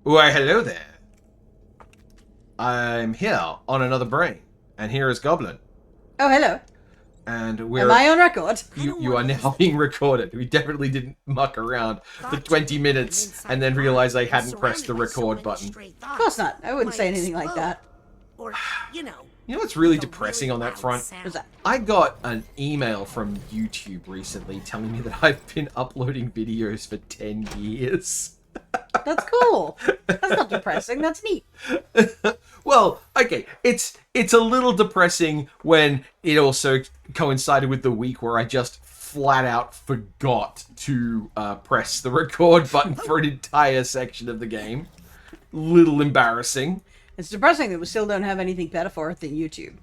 Why, hello there. I'm here on another brain, and here is Goblin. Oh, hello. And we're... Am I on record? You are now being recorded. We definitely didn't muck around for 20 minutes and then realize I hadn't pressed the record button. Of course not. I wouldn't say anything like that. Or, You know what's really depressing on that front? What's that? I got an email from YouTube recently telling me that I've been uploading videos for 10 years. That's cool. That's not depressing. That's neat. Well, okay, it's a little depressing when it also coincided with the week where I just flat out forgot to press the record button for an entire section of the game. Little embarrassing. It's depressing that we still don't have anything better for it than YouTube.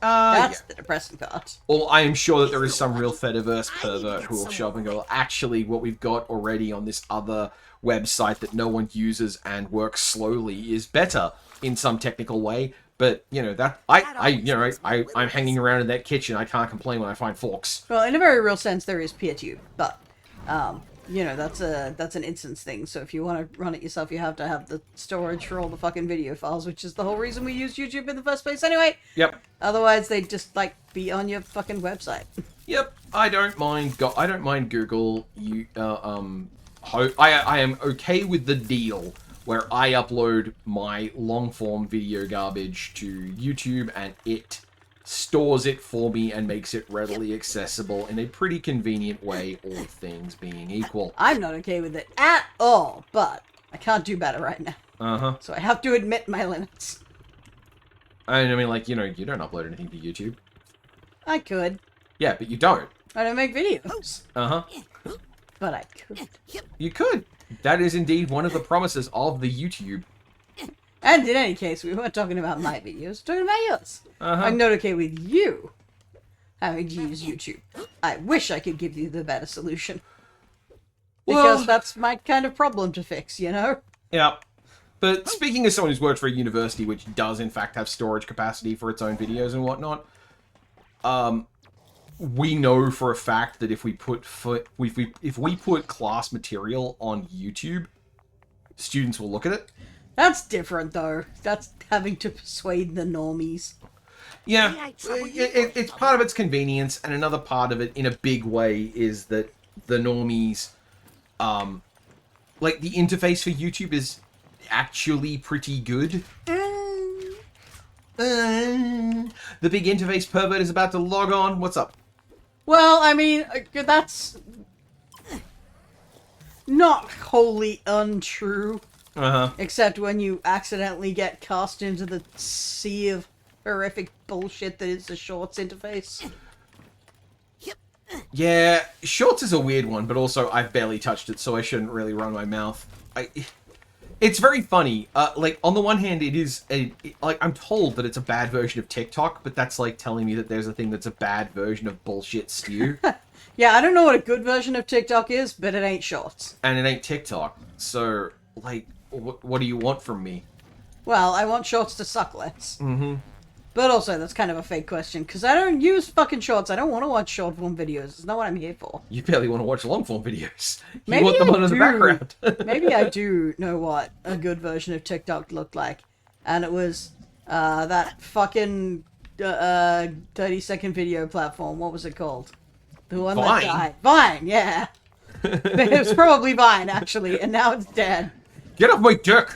Yeah. That's the depressing part. Well, I am sure that there is some real Fediverse pervert who will show up and go, actually, what we've got already on this other website that no one uses and works slowly is better in some technical way. But, you know, that I'm hanging around in that kitchen. I can't complain when I find forks. Well, in a very real sense, there is PeerTube, but you know, that's an instance thing. So if you want to run it yourself, you have to have the storage for all the fucking video files, which is the whole reason we use YouTube in the first place anyway. Yep. Otherwise, they'd just like be on your fucking website. Yep. I don't mind Google. I am okay with the deal where I upload my long-form video garbage to YouTube and it stores it for me and makes it readily accessible in a pretty convenient way, all things being equal. I'm not okay with it at all, but I can't do better right now. Uh-huh. So I have to admit my limits. I mean, like, you know, you don't upload anything to YouTube. I could. Yeah, but you don't. I don't make videos. Uh-huh. But I could. You could. That is indeed one of the promises of the YouTube. And in any case, we weren't talking about my videos, we're talking about yours. Uh-huh. I'm not okay with you having to use YouTube. I wish I could give you the better solution. Because Well- that's my kind of problem to fix, you know? Yep. But speaking as someone who's worked for a university which does in fact have storage capacity for its own videos and whatnot, we know for a fact that if we put class material on YouTube, students will look at it. That's different, though. That's having to persuade the normies. Yeah, it's part of its convenience, and another part of it, in a big way, is that the normies, like, the interface for YouTube is actually pretty good. The big interface pervert is about to log on. What's up? Well, I mean, that's not wholly untrue. Uh-huh. Except when you accidentally get cast into the sea of horrific bullshit that is the Shorts interface. Yeah, Shorts is a weird one, but also I've barely touched it, so I shouldn't really run my mouth. It's very funny. Like, on the one hand, it is like, I'm told that it's a bad version of TikTok, but that's like telling me that there's a thing that's a bad version of bullshit stew. Yeah, I don't know what a good version of TikTok is, but it ain't Shorts. And it ain't TikTok. So, like, what do you want from me? Well, I want Shorts to suck less. Mm-hmm. But also, that's kind of a fake question, because I don't use fucking Shorts. I don't want to watch short-form videos. It's not what I'm here for. You barely want to watch long-form videos. You Maybe want them I on in the do. background. Maybe I do know what a good version of TikTok looked like. And it was that fucking 30-second video platform. What was it called? The one Vine. that died. Vine, yeah. It was probably Vine, actually, and now it's dead. Get off my dick!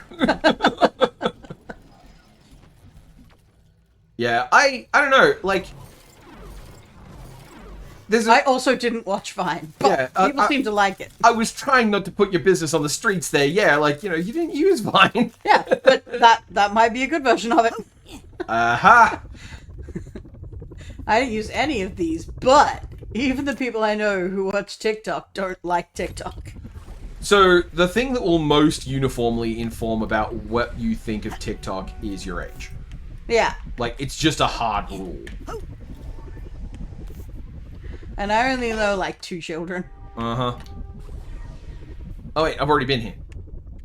Yeah, I don't know, like... I also didn't watch Vine, but Yeah, people seem to like it. I was trying not to put your business on the streets there, yeah, like, you know, you didn't use Vine. Yeah, but that might be a good version of it. Aha! I didn't use any of these, but even the people I know who watch TikTok don't like TikTok. So, the thing that will most uniformly inform about what you think of TikTok is your age. Yeah, Like, it's just a hard rule. and I only know like 2 children. Uh-huh. Oh wait, I've already been here.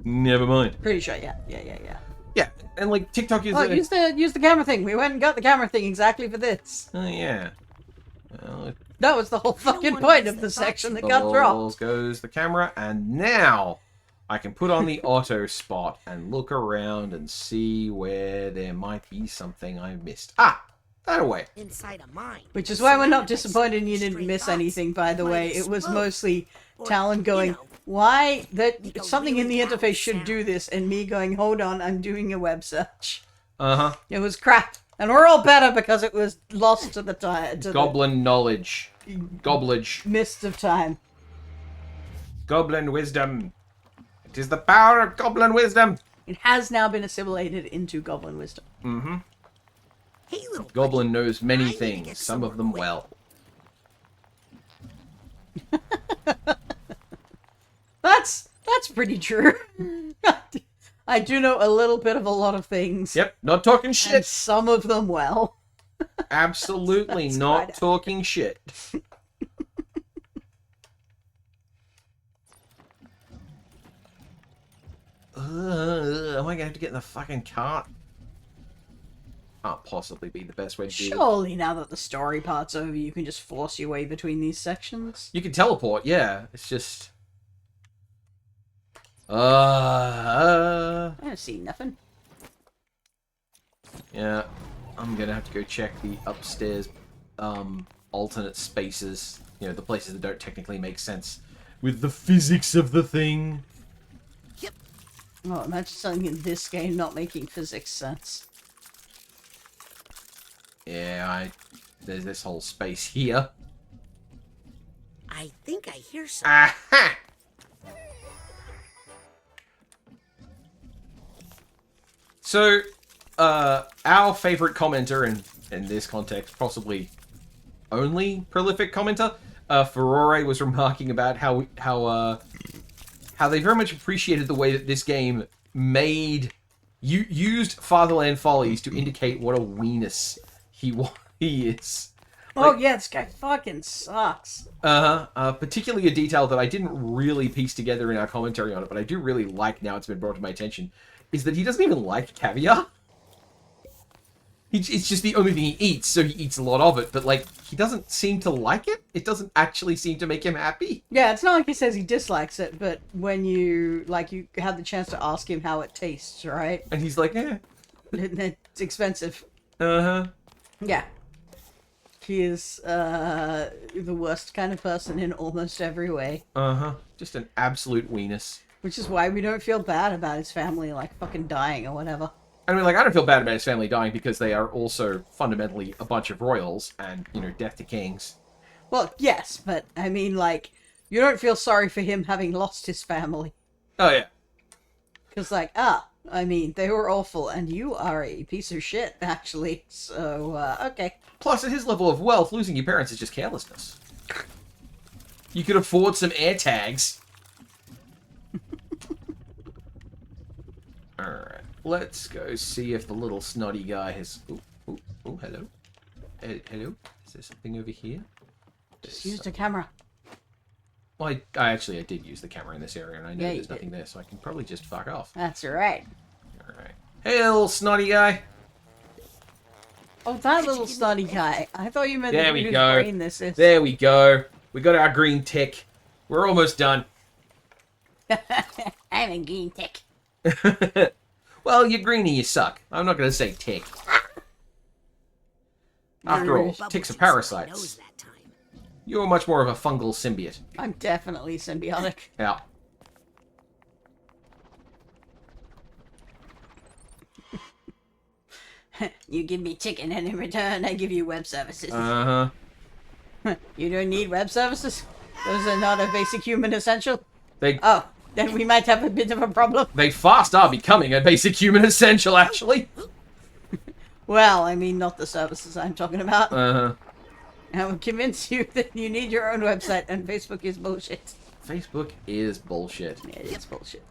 Never mind. Pretty sure, yeah. Yeah, and like, TikTok is... Oh, use the camera thing. We went and got the camera thing exactly for this. Oh, yeah. Well, That was the whole fucking point of the section that got dropped. goes the camera, and now I can put on the auto spot and look around and see where there might be something I missed. Ah! That away. Inside a mind. Which is why we're not disappointed you didn't miss anything, by the way. It was mostly Talen going, why? Something in the interface should do this, and me going, hold on, I'm doing a web search. Uh-huh. It was crap. And we're all better because it was lost to the time. Goblin knowledge. Gobblage. Mist of time. Goblin wisdom. It is the power of goblin wisdom. It has now been assimilated into goblin wisdom. Mm-hmm. Hey, little Goblin knows many I need to things, get some of somewhere them quick. well. That's pretty true. I do know a little bit of a lot of things. Yep, not talking And shit. some of them well. Absolutely That's not quite talking shit. Am I gonna have to get in the fucking cart? Can't possibly be the best way to do it. Surely now that the story part's over, you can just force your way between these sections. You can teleport, yeah. It's just... I don't see nothing. Yeah. I'm gonna have to go check the upstairs alternate spaces. You know, the places that don't technically make sense with the physics of the thing. Oh, imagine something in this game not making physics sense. Yeah, there's this whole space here. I think I hear something. Aha! So, our favorite commenter in this context, possibly only prolific commenter, Furore was remarking about how they very much appreciated the way that this game used Fatherland Follies to indicate what a weenus he is. Oh yeah, this guy fucking sucks. Particularly a detail that I didn't really piece together in our commentary on it, but I do really like now it's been brought to my attention, is that he doesn't even like caviar. It's just the only thing he eats, so he eats a lot of it, but, like, he doesn't seem to like it. It doesn't actually seem to make him happy. Yeah, it's not like he says he dislikes it, but when you have the chance to ask him how it tastes, right? And he's like, eh. It's expensive. Uh-huh. Yeah. He is, the worst kind of person in almost every way. Uh-huh. Just an absolute weenus. Which is why we don't feel bad about his family, like, fucking dying or whatever. I mean, like, I don't feel bad about his family dying because they are also fundamentally a bunch of royals and, you know, death to kings. Well, yes, but, I mean, like, you don't feel sorry for him having lost his family. Oh, yeah. Because, like, I mean, they were awful, and you are a piece of shit, actually. So, okay. Plus, at his level of wealth, losing your parents is just carelessness. You could afford some air tags. Alright. Let's go see if the little snotty guy has... Oh, hello. Hello? Is there something over here? Just used a camera. Well, I did use the camera in this area, and I know Yeah, you there's nothing did. there, so I can probably just fuck off. That's right. Alright. Hey, little snotty guy! Oh, that little snotty guy. I thought you meant There that we whose go. brain this is. There we go. We got our green tick. We're almost done. I'm a green tick. Well, you're greeny, you suck. I'm not going to say tick. After all, Bubble ticks are juice on my nose parasites. that time. You're much more of a fungal symbiote. I'm definitely symbiotic. Yeah. You give me chicken, and in return, I give you web services. Uh-huh. You don't need web services? Those are not a basic human essential? They Oh, then we might have a bit of a problem. they fast are becoming a basic human essential, actually. Well, I mean, not the services I'm talking about. Uh-huh. I will convince you that you need your own website, and Facebook is bullshit. Facebook is bullshit. It is bullshit.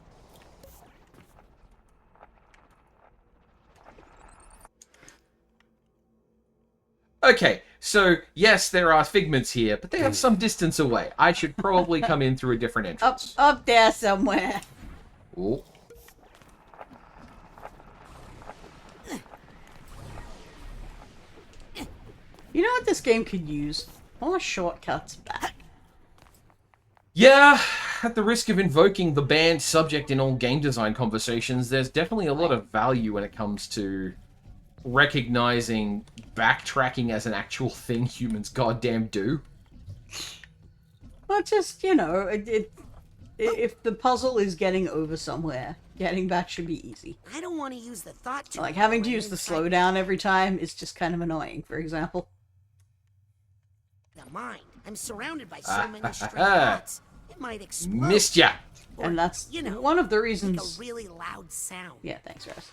Okay, so, yes, there are figments here, but they have some distance away. I should probably come in through a different entrance. Up there somewhere. Oh. You know what this game could use? More shortcuts back. Yeah, at the risk of invoking the banned subject in all game design conversations, there's definitely a lot of value when it comes to recognizing backtracking as an actual thing humans goddamn do. Well, just, you know, if the puzzle is getting over somewhere, getting back should be easy. I don't want to use the thought to Like, having to use the slowdown every time is just kind of annoying, for example. The mind. I'm surrounded by so many stray thoughts. It might explode. Missed ya! And that's you know, one of the make reasons... a really loud sound. Yeah, thanks, Russ.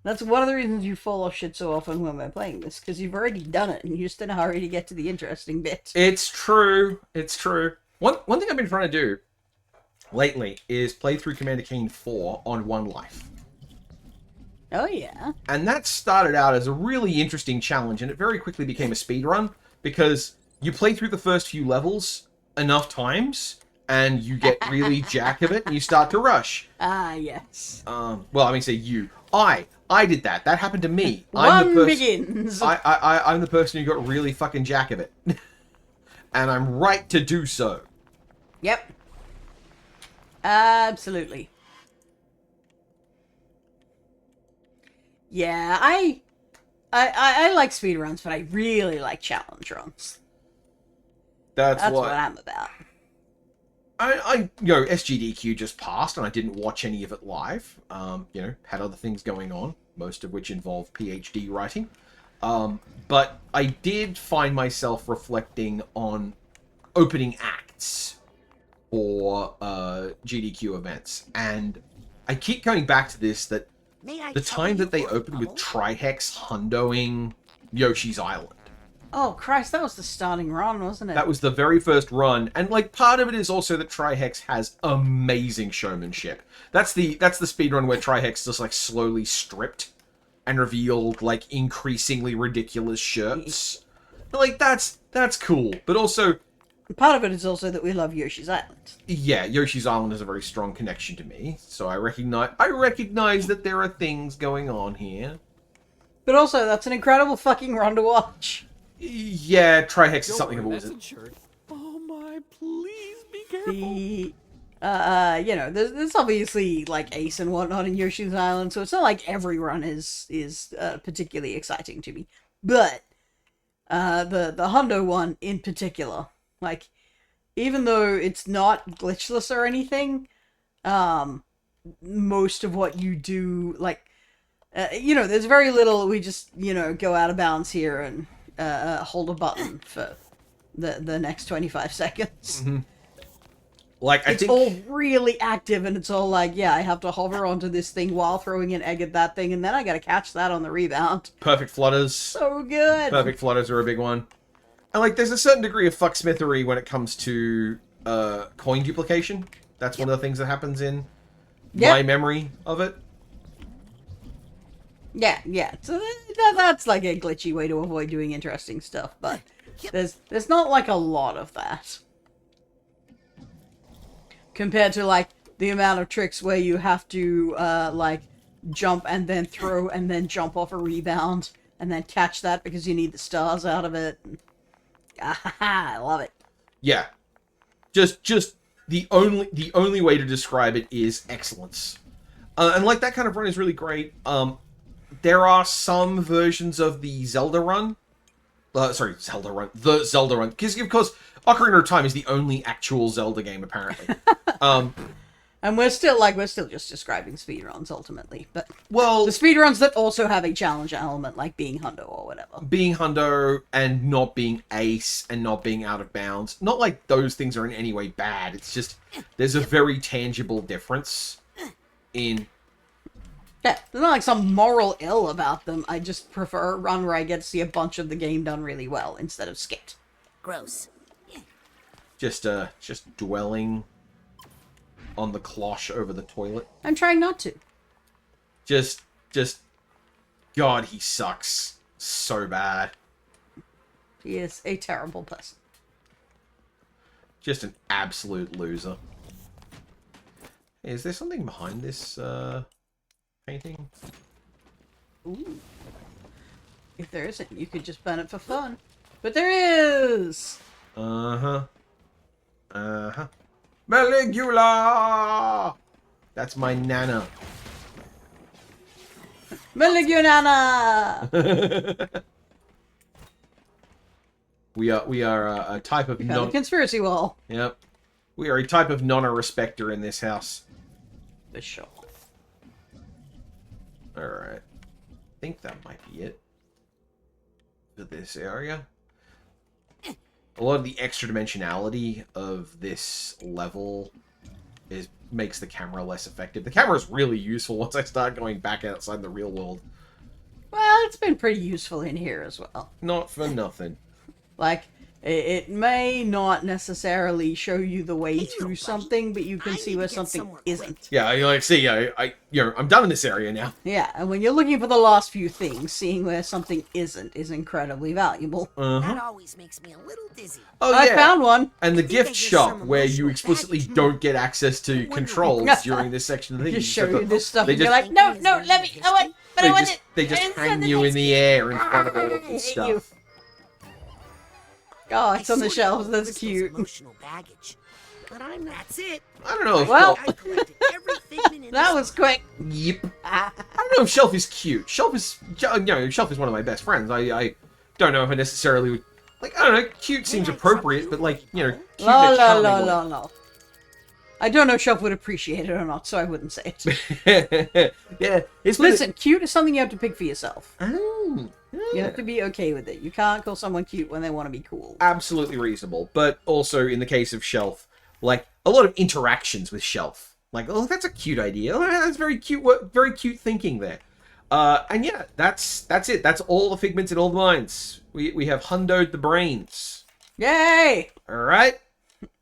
That's one of the reasons you fall off shit so often when we're playing this, because you've already done it, and you're just in a hurry to get to the interesting bit. It's true. It's true. One thing I've been trying to do lately is play through Commander Keen 4 on 1 life. Oh, yeah. And that started out as a really interesting challenge, and it very quickly became a speed run, because you play through the first few levels enough times, and you get really jack of it, and you start to rush. Ah, yes. Well, I mean, say you. I did that. That happened to me. One begins. I'm the person who got really fucking jack of it. And I'm right to do so. Yep. Absolutely. Yeah, I like speedruns, but I really like challenge runs. That's what I'm about. SGDQ just passed, and I didn't watch any of it live. Had other things going on, most of which involve PhD writing. But I did find myself reflecting on opening acts for GDQ events, and I keep coming back to this, that the time that they opened with Trihex hundoing Yoshi's Island. Oh, Christ, that was the starting run, wasn't it? That was the very first run, and like part of it is also that Trihex has amazing showmanship. That's the speedrun where Trihex just like slowly stripped and revealed like increasingly ridiculous shirts. Like that's cool, but also part of it is also that we love Yoshi's Island. Yeah, Yoshi's Island has a very strong connection to me, so I recognize that there are things going on here. But also, that's an incredible fucking run to watch. Yeah, Trihex is something of a wizard. Oh my, please be careful. There's obviously like Ace and whatnot in Yoshi's Island, so it's not like every run is particularly exciting to me. But the Hundo one in particular, like, even though it's not glitchless or anything, most of what you do, like, there's very little. We just go out of bounds here and hold a button for the next 25 seconds. Mm-hmm. Like, it's all really active, and it's all like, yeah, I have to hover onto this thing while throwing an egg at that thing, and then I gotta catch that on the rebound. Perfect flutters. So good. Perfect flutters are a big one. And like, there's a certain degree of fucksmithery when it comes to coin duplication. That's one of the things that happens in my memory of it. Yeah. So that's like a glitchy way to avoid doing interesting stuff, but there's not like a lot of that. Compared to like the amount of tricks where you have to like jump and then throw and then jump off a rebound and then catch that because you need the stars out of it. I love it. Yeah. Just the only way to describe it is excellence. And like, that kind of run is really great. There are some versions of the Zelda run. The Zelda run. Because, of course, Ocarina of Time is the only actual Zelda game, apparently. And we're still just describing speedruns, ultimately. But well, the speedruns that also have a challenge element, like being Hundo or whatever. Being Hundo and not being Ace and not being out of bounds. Not like those things are in any way bad. It's just, there's a very tangible difference in... Yeah, there's not like some moral ill about them. I just prefer a run where I get to see a bunch of the game done really well instead of skit. Gross. Just dwelling on the cloche over the toilet. I'm trying not to. Just, God, he sucks so bad. He is a terrible person. Just an absolute loser. Hey, is there something behind this, painting? Ooh. If there isn't, you could just burn it for fun. But there is! Uh-huh. Maligula! That's my nana. Maligunana! we are a type of Found a conspiracy wall. Yep. We are a type of non-respecter in this house. For sure. Alright. I think that might be it. For this area. A lot of the extra dimensionality of this level makes the camera less effective. The camera is really useful once I start going back outside the real world. Well, it's been pretty useful in here as well. Not for nothing. Like, it may not necessarily show you the way to something, but you can see where something isn't. Yeah, see, I'm done in this area now. Yeah, and when you're looking for the last few things, seeing where something isn't is incredibly valuable. That always makes me a little dizzy. Oh, yeah. I found one. And the I gift guess shop, some where you emotional explicitly baggage. don't get access to controls during this section of the Just show you this stuff they and you're just- like, no, let me, but I want it. They just And hang then you it in the air in front of all of this hate you. stuff. Oh, it's on the Sorta shelves. know That's this is cute. Emotional baggage. But that's it. I don't know if Well- I collected every figment in That this was quick. Yep. I don't know if Shelf is cute. Shelf is one of my best friends. I don't know if I necessarily would... Like, I don't know, cute seems appropriate, but like, cute in a charming way. I don't know if Shelf would appreciate it or not, so I wouldn't say it. Yeah. Listen, cute is something you have to pick for yourself. Oh, You have to be okay with it. You can't call someone cute when they want to be cool. absolutely reasonable. But also, in the case of Shelf, like, a lot of interactions with Shelf. Like, oh, that's a cute idea. Oh, that's very cute thinking there. And yeah, that's it. That's all the figments in all the minds. We have hundoed the brains. Yay! Alright?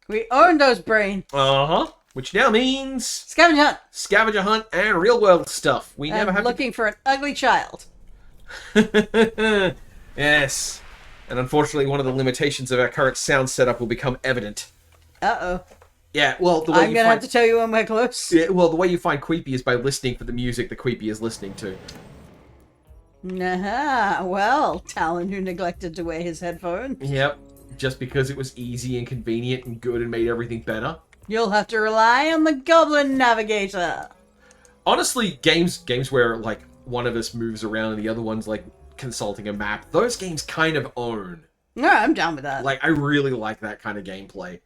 We owned those brains. Uh-huh. Which now means Scavenger hunt. scavenger hunt and real world stuff. We never I'm have looking for an ugly child. to... Yes. And unfortunately, one of the limitations of our current sound setup will become evident. Uh-oh. Yeah, well, the way I'm gonna have to tell you when we're close. Yeah, well, the way you find creepy is by listening for the music the creepy is listening to. Aha, well, Talen who neglected to wear his headphones. Yep. Just because it was easy and convenient and good and made everything better. You'll have to rely on the Goblin Navigator. Honestly, games where, like, one of us moves around and the other one's, like, consulting a map, those games kind of own. No, I'm down with that. Like, I really like that kind of gameplay.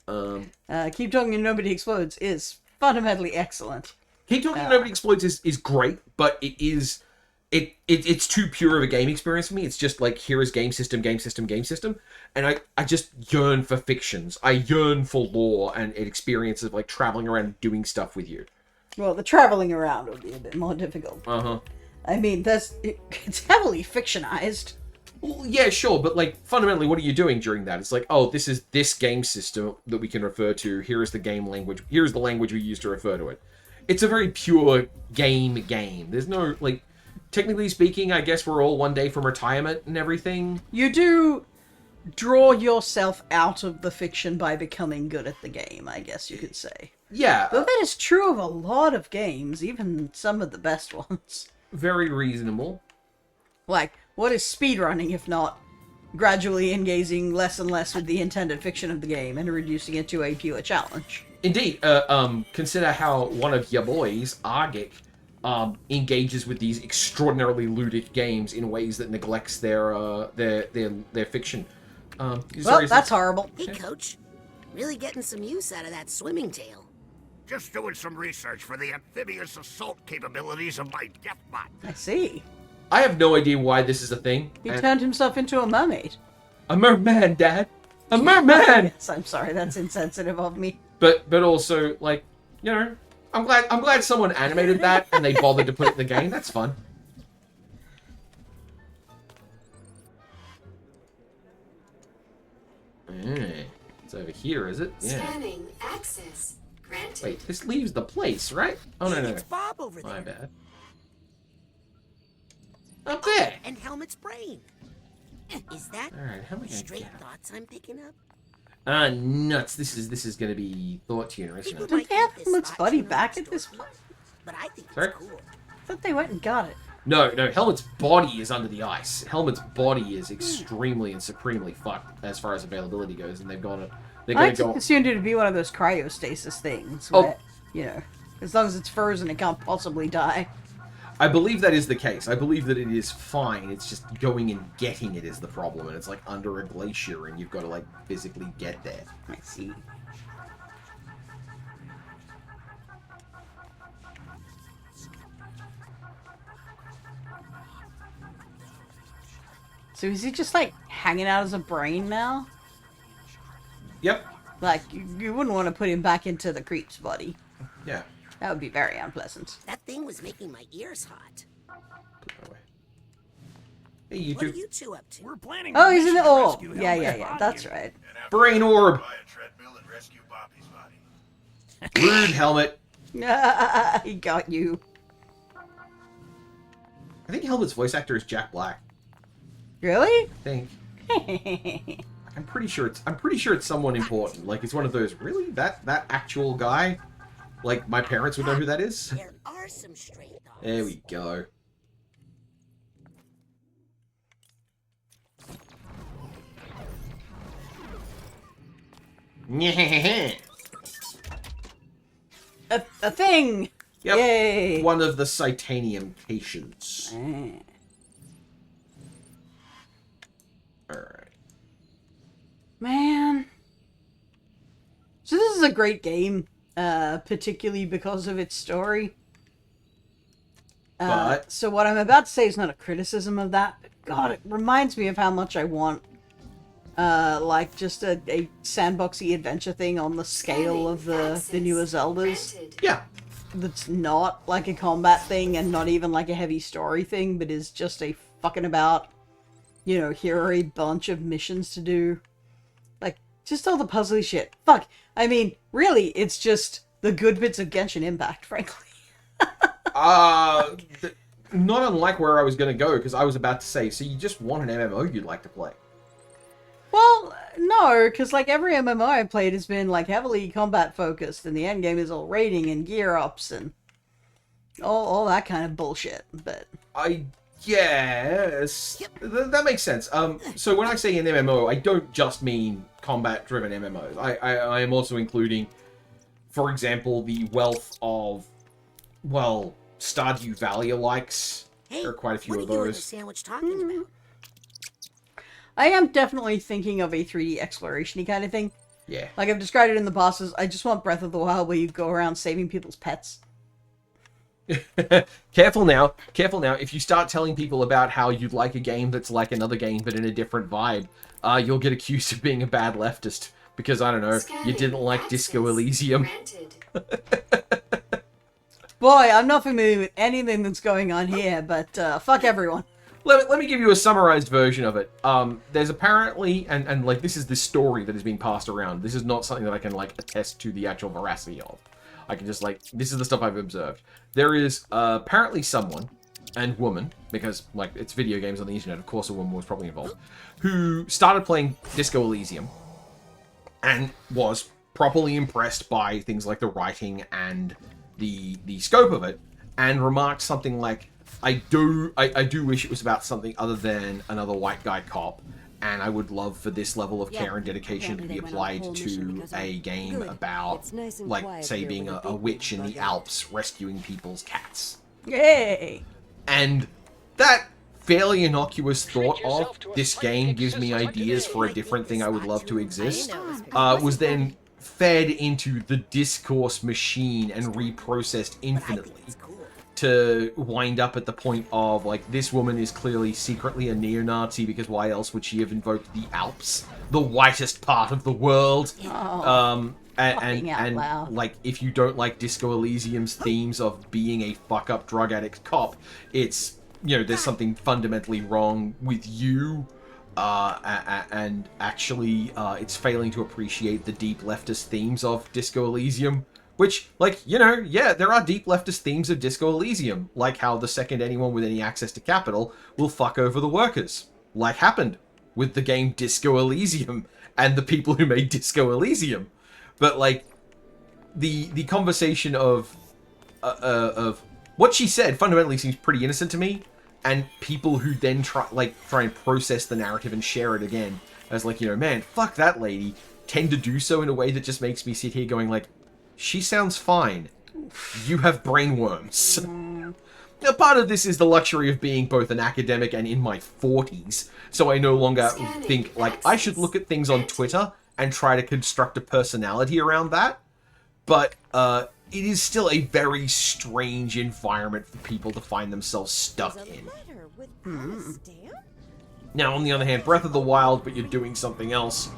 Keep Talking and Nobody Explodes is fundamentally excellent. Keep Talking and Nobody Explodes is great, but it's too pure of a game experience for me. It's just like, here is game system, and I just yearn for fictions. I yearn for lore and an experience of, like, traveling around and doing stuff with you. Well, the traveling around would be a bit more difficult. Uh-huh. I mean, it's heavily fictionized. Well, yeah, sure, but, like, fundamentally, what are you doing during that? It's like, oh, this is this game system that we can refer to. Here is the game language. Here's the language we use to refer to it. It's a very pure game. There's no, like, technically speaking, I guess we're all one day from retirement and everything. You do draw yourself out of the fiction by becoming good at the game, I guess you could say. Yeah. Though that is true of a lot of games, even some of the best ones. Very reasonable. Like, what is speedrunning if not gradually engaging less and less with the intended fiction of the game and reducing it to a pure challenge? Indeed. Consider how one of your boys, Argic, engages with these extraordinarily ludic games in ways that neglects their fiction. Well, that's horrible. Hey, Coach. Really getting some use out of that swimming tail. Just doing some research for the amphibious assault capabilities of my Deathbot. I see. I have no idea why this is a thing. He turned himself into a mermaid. A merman, Dad. A merman. Yes, I'm sorry, that's insensitive of me. But also, like, you know, I'm glad someone animated that and they bothered to put it in the game. That's fun. It's over here, is it? Yeah. Scanning access granted. Wait, this leaves the place, right? Oh no. It's Bob over there. My bad. Up there. And Helmet's brain. Is that Alright, how am I gonna straight get? thoughts I'm picking up? Nuts. This is gonna be thought tuner, isn't it? Do they have Helmet's body back at this point? But I think Sorry? it's cool. I thought they went and got it. No, Helmet's body is under the ice. Helmet's body is extremely and supremely fucked as far as availability goes, and they've gone They're I going to go... assumed it to be one of those cryostasis things. Oh. Where, you know, as long as it's frozen, it can't possibly die. I believe that is the case. I believe that it is fine. It's just going and getting it is the problem. And it's like under a glacier and you've got to like physically get there. I see. So is he just like hanging out as a brain now? Yep. Like, you wouldn't want to put him back into the creep's body. Yeah. That would be very unpleasant. That thing was making my ears hot. Put that away. Hey, you What two. are you two up to? We're planning Oh, a he's in mission the... to Oh, rescue yeah, Helmet's yeah, body. that's right. Brain orb. Buy a treadmill and rescue Bobby's body. Rude helmet. He got you. I think Helmet's voice actor is Jack Black. Really? I think. I'm pretty sure it's someone important. Like it's one of those, really? That actual guy? Like my parents would know who that is? There are some stray dogs. There we go. A thing! Yep. Yay! One of the Psytanium cations. Alright. Man. So this is a great game, particularly because of its story. But- So what I'm about to say is not a criticism of that, but God, it reminds me of how much I want, like, just a sandboxy adventure thing on the scale of the newer Zeldas. Granted. Yeah. That's not like a combat thing and not even like a heavy story thing, but is just a fucking about, you know, here are a bunch of missions to do. Like, just all the puzzly shit. Fuck. I mean, really, it's just the good bits of Genshin Impact, frankly. Not unlike where I was going to go, because I was about to say, so you just want an MMO you'd like to play. Well, no, because like every MMO I played has been like heavily combat focused, and the end game is all raiding and gear ups and all that kind of bullshit. But I guess that makes sense. So when I say an MMO, I don't just mean combat-driven MMOs. I am also including, for example, the wealth of, well, Stardew Valley alikes. Hey, There are quite a few what of are you and the those. sandwich talking about? I am definitely thinking of a 3D exploration-y kind of thing. Yeah. Like I've described it in the bosses, I just want Breath of the Wild where you go around saving people's pets. Careful now. Careful now. If you start telling people about how you'd like a game that's like another game but in a different vibe, you'll get accused of being a bad leftist. Because, I don't know, you Scanning. didn't like Disco Access Elysium. Granted. Boy, I'm not familiar with anything that's going on here, but fuck everyone. Let me give you a summarized version of it. There's apparently, and like this is the story that is being passed around. This is not something that I can like attest to the actual veracity of. I can just like, this is the stuff I've observed. There is apparently someone, and woman, because like it's video games on the internet, of course a woman was probably involved, who started playing Disco Elysium and was properly impressed by things like the writing and the scope of it, and remarked something like, I do wish it was about something other than another white guy cop, and I would love for this level of care and dedication to be applied to a game about, like, say, being a witch in the Alps rescuing people's cats. Yay! And that fairly innocuous thought of, this game gives me ideas for a different thing I would love to exist, was then fed into the discourse machine and reprocessed infinitely to wind up at the point of, like, this woman is clearly secretly a neo-Nazi because why else would she have invoked the Alps? The whitest part of the world. And loud. like, if you don't like Disco Elysium's themes of being a fuck-up drug addict cop, it's, you know, there's something fundamentally wrong with you. And actually, it's failing to appreciate the deep leftist themes of Disco Elysium. Which, like, you know, yeah, there are deep leftist themes of Disco Elysium. Like how the second anyone with any access to capital will fuck over the workers. Like happened with the game Disco Elysium and the people who made Disco Elysium. But, like, the conversation of what she said fundamentally seems pretty innocent to me. And people who then try and process the narrative and share it again as, like, you know, man, fuck that lady. tend to do so in a way that just makes me sit here going like, she sounds fine. You have brainworms. Now, part of this is the luxury of being both an academic and in my 40s, so I no longer think, like, I should look at things on Twitter and try to construct a personality around that, but it is still a very strange environment for people to find themselves stuck in. Now, on the other hand, Breath of the Wild, but you're doing something else,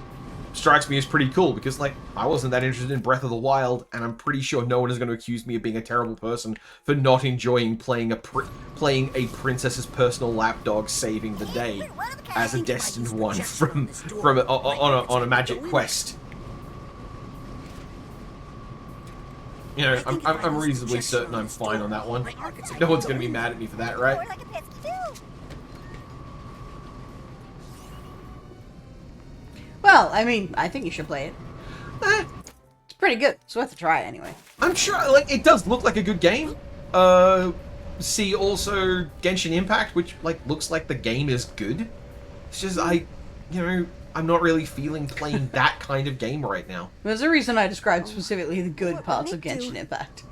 strikes me as pretty cool, because, like, I wasn't that interested in Breath of the Wild, and I'm pretty sure no one is going to accuse me of being a terrible person for not enjoying playing a princess's personal lapdog saving the day as a destined one on a magic quest. You know, I'm reasonably certain I'm fine on that one. No one's going to be mad at me for that, right? Well, I mean, I think you should play it. It's pretty good. It's worth a try, anyway. I'm sure, like, it does look like a good game. See also Genshin Impact, which, like, looks like the game is good. It's just, I'm not really feeling playing that kind of game right now. There's a reason I described specifically the good parts of Genshin Impact.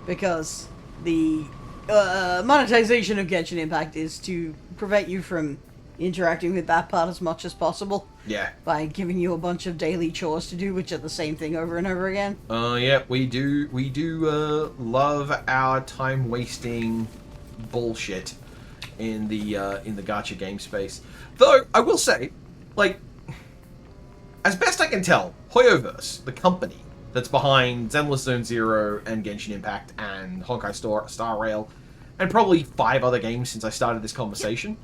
Because the monetization of Genshin Impact is to prevent you from interacting with that part as much as possible. Yeah. By giving you a bunch of daily chores to do, which are the same thing over and over again. Yeah, we do love our time-wasting bullshit in the gacha game space. Though, I will say, like, as best I can tell, Hoyoverse, the company that's behind Zenless Zone Zero and Genshin Impact and Honkai Star Rail, and probably 5 other games since I started this conversation,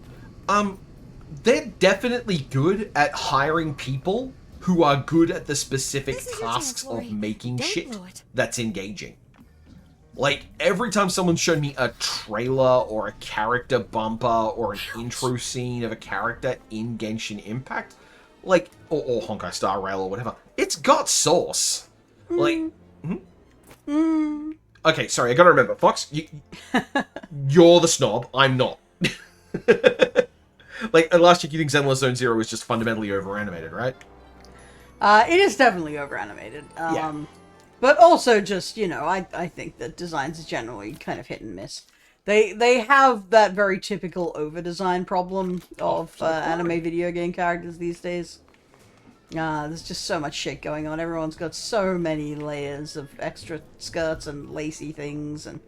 they're definitely good at hiring people who are good at the specific tasks of making shit that's engaging. Like, every time someone's shown me a trailer or a character bumper or an intro scene of a character in Genshin Impact, like, or Honkai Star Rail or whatever, it's got sauce. Like, okay, sorry, I gotta remember, Fox, you're the snob, I'm not. Like, at last check, you think Zenless Zone Zero is just fundamentally over-animated, right? It is definitely over-animated. Yeah. But also just, I think that designs are generally kind of hit and miss. They have that very typical over-design problem of anime video game characters these days. There's just so much shit going on. Everyone's got so many layers of extra skirts and lacy things and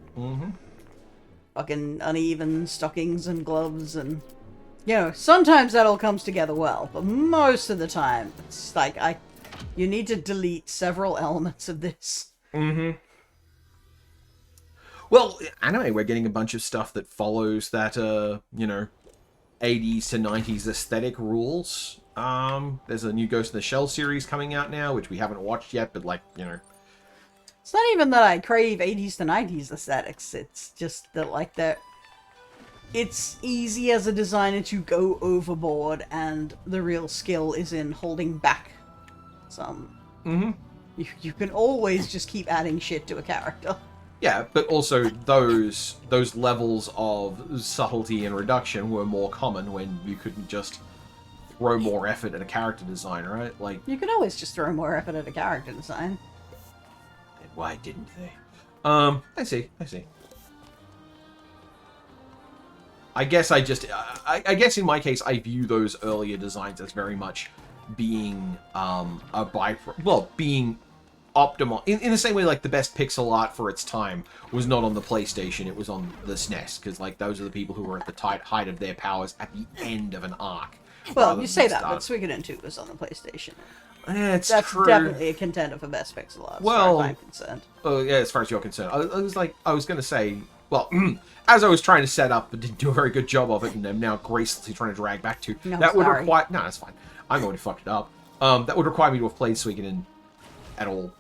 fucking uneven stockings and gloves and... sometimes that all comes together well, but most of the time, it's like, you need to delete several elements of this. Well, anyway, we're getting a bunch of stuff that follows that, 80s to 90s aesthetic rules. There's a new Ghost in the Shell series coming out now, which we haven't watched yet, but, like, It's not even that I crave 80s to 90s aesthetics, it's just that, like, it's easy as a designer to go overboard, and the real skill is in holding back some. You can always just keep adding shit to a character. Yeah, but also those levels of subtlety and reduction were more common when you couldn't just throw more effort at a character design, right? Like, you can always just throw more effort at a character design. Then why didn't they? I see. I guess I guess in my case, I view those earlier designs as very much being being optimal in the same way, like, the best pixel art for its time was not on the PlayStation, it was on the SNES, because, like, those are the people who were at the height of their powers at the end of an arc. Well, you say that, but Suikoden 2 was on the PlayStation. That's true. Definitely a contender for best pixel art, as far as I'm concerned. Oh, yeah, as far as you're concerned. I was going to say, well, as I was trying to set up, but didn't do a very good job of it, and I'm now gracefully trying to drag back to, No, that would sorry. require... No, that's fine. I'm already fucked it up. That would require me to have played Suikoden at all.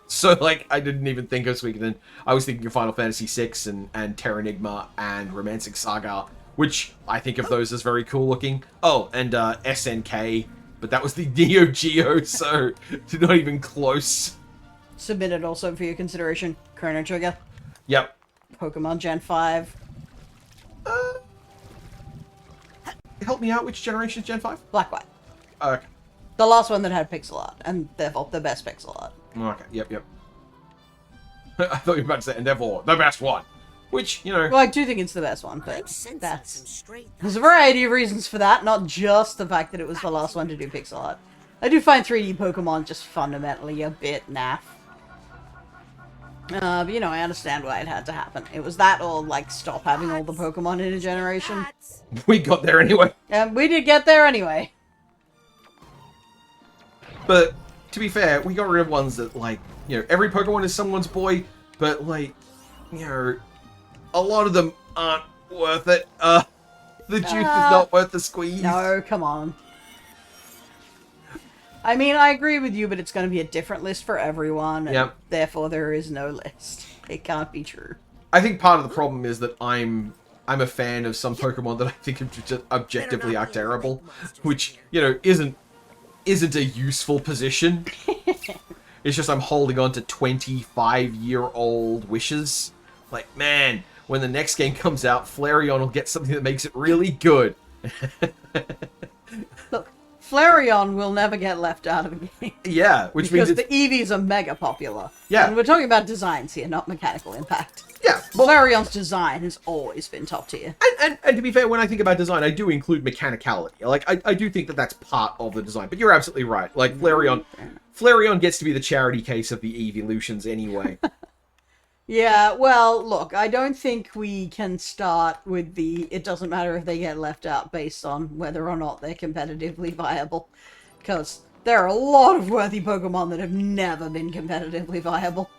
So, like, I didn't even think of Suikoden. I was thinking of Final Fantasy VI and Terranigma and Romancing Saga, which I think of those as very cool looking. Oh, and SNK, but that was the Neo Geo, so not even close. Submitted also for your consideration, Chrono Trigger, Yep. Pokemon Gen 5, Help me out, which generation is Gen 5? Black White. Okay. The last one that had pixel art, and therefore the best pixel art. Okay, yep. I thought you were about to say, and therefore, the best one. Which, you know... Well, I do think it's the best one, I'm but sensing that's... some straight There's a variety of reasons for that, not just the fact that it was the last one to do pixel art. I do find 3D Pokemon just fundamentally a bit naff. But, you know, I understand why it had to happen. It was that or, like, stop having all the Pokemon in a generation. thoughts. We got there anyway. And we did get there anyway. But, to be fair, we got rid of ones that, like, you know, every Pokemon is someone's boy, but, like, you know, a lot of them aren't worth it. The juice is not worth the squeeze. No, come on. I mean, I agree with you, but it's going to be a different list for everyone, and Yep. therefore there is no list. It can't be true. I think part of the problem is that I'm a fan of some Pokemon that I think just objectively are terrible, which, you know, isn't a useful position. It's just I'm holding on to 25-year-old wishes. Like, man, when the next game comes out, Flareon will get something that makes it really good. Look, Flareon will never get left out of a game. Yeah, which means Because it's... the EVs are mega popular. Yeah. And we're talking about designs here, not mechanical impact. Yeah, well, Flareon's design has always been top tier. and to be fair, when I think about design, I do include mechanicality. Like, I do think that that's part of the design. But you're absolutely right. Like, Flareon gets to be the charity case of the evolutions anyway. Yeah, well, look, I don't think we can start with the it doesn't matter if they get left out based on whether or not they're competitively viable. Because there are a lot of worthy Pokemon that have never been competitively viable.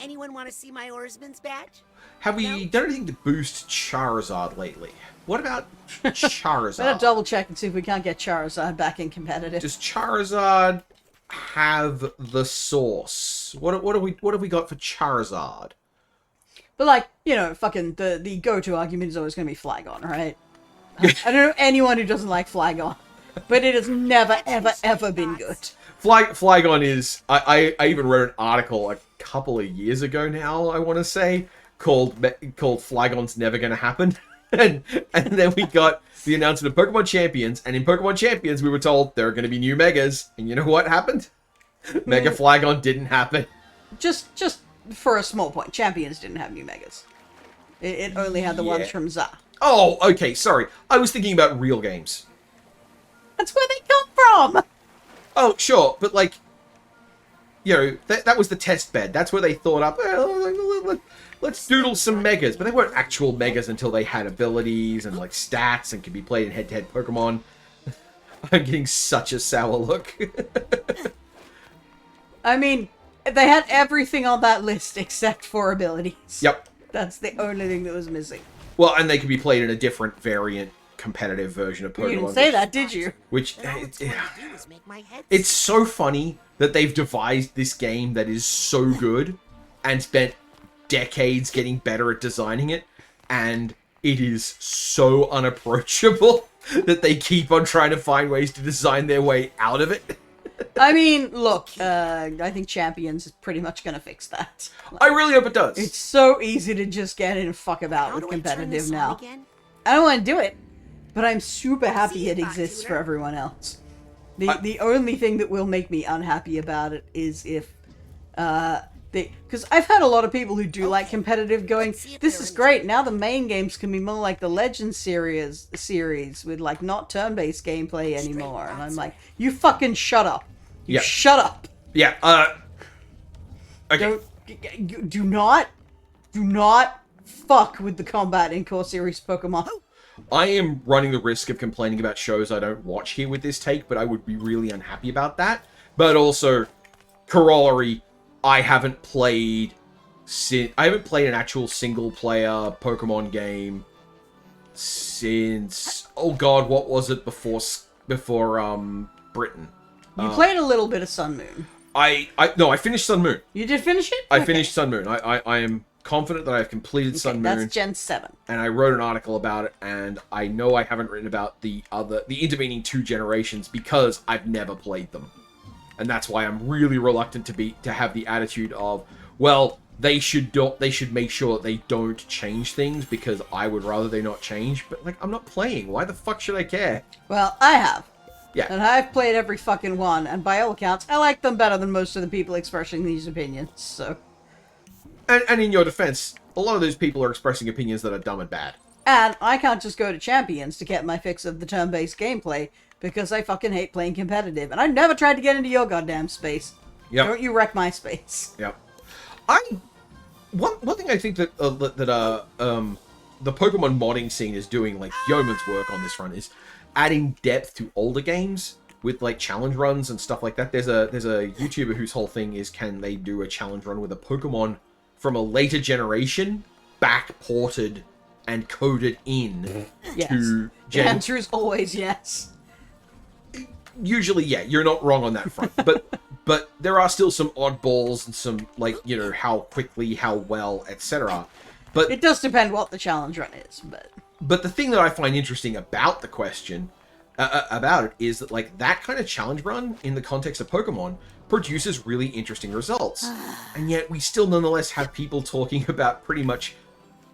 Anyone want to see my Oarsman's badge? Have we done anything to boost Charizard lately? What about Charizard? Better double check and see if we can't get Charizard back in competitive. Does Charizard have the source? What have we got for Charizard? But like, you know, fucking the go-to argument is always going to be Flygon, right? I don't know anyone who doesn't like Flygon, but it has never, ever, ever been good. Flygon is... I even wrote an article a couple of years ago now, I want to say, called Flygon's Never Gonna Happen. and then we got the announcement of Pokemon Champions, and in Pokemon Champions we were told there are going to be new Megas, and you know what happened? Mega Flygon didn't happen. Just for a small point, Champions didn't have new Megas. It only had the ones from Za. Oh, okay, sorry. I was thinking about real games. That's where they come from! Oh, sure, but like, you know, that was the test bed. That's where they thought up, well, let's doodle some Megas. But they weren't actual Megas until they had abilities and like stats and could be played in head-to-head Pokemon. I'm getting such a sour look. I mean, they had everything on that list except for abilities. Yep. That's the only thing that was missing. Well, and they could be played in a different variant, competitive version of Pokemon. You didn't say that, did you? Which, All it's going to do is make my head it's so funny that they've devised this game that is so good and spent decades getting better at designing it, and it is so unapproachable that they keep on trying to find ways to design their way out of it. I mean, look, I think Champions is pretty much going to fix that. I really hope it does. It's so easy to just get in and fuck about How with do I turn competitive this on now. again? I don't want to do it, but I'm super happy See it you, exists Tutor. for everyone else. The only thing that will make me unhappy about it is if because I've had a lot of people who do like competitive going, see if this they're is in- great, now the main games can be more like the Legend series with like not turn-based gameplay anymore. And I'm like, you fucking shut up. You Yeah. shut up. Yeah, okay. Do not fuck with the combat in core series Pokemon. I am running the risk of complaining about shows I don't watch here with this take, but I would be really unhappy about that. But also, corollary, I haven't played an actual single-player Pokemon game since... Oh god, what was it before Britain? You played a little bit of Sun Moon. No, I finished Sun Moon. You did finish it? I Okay. finished Sun Moon. I am confident that I've completed Sun Moon. That's Gen 7. And I wrote an article about it, and I know I haven't written about the intervening two generations because I've never played them. And that's why I'm really reluctant to have the attitude of, well, they should make sure that they don't change things because I would rather they not change. But like, I'm not playing. Why the fuck should I care? Well, I have. Yeah. And I've played every fucking one, and by all accounts, I like them better than most of the people expressing these opinions, so... And in your defense, a lot of those people are expressing opinions that are dumb and bad. And I can't just go to Champions to get my fix of the turn-based gameplay, because I fucking hate playing competitive, and I've never tried to get into your goddamn space. Yep. Don't you wreck my space. Yep. One thing I think that the Pokemon modding scene is doing, like, yeoman's work on this front, is adding depth to older games with, like, challenge runs and stuff like that. There's a YouTuber whose whole thing is, can they do a challenge run with a Pokemon from a later generation back ported and coded in Yes. to The answer is always yes. Usually, yeah, you're not wrong on that front. But there are still some oddballs and some, like, you know, how quickly, how well, etc. But It does depend what the challenge run is, but... But the thing that I find interesting about the question, about it, is that, like, that kind of challenge run, in the context of Pokemon, produces really interesting results. And yet we still nonetheless have people talking about pretty much...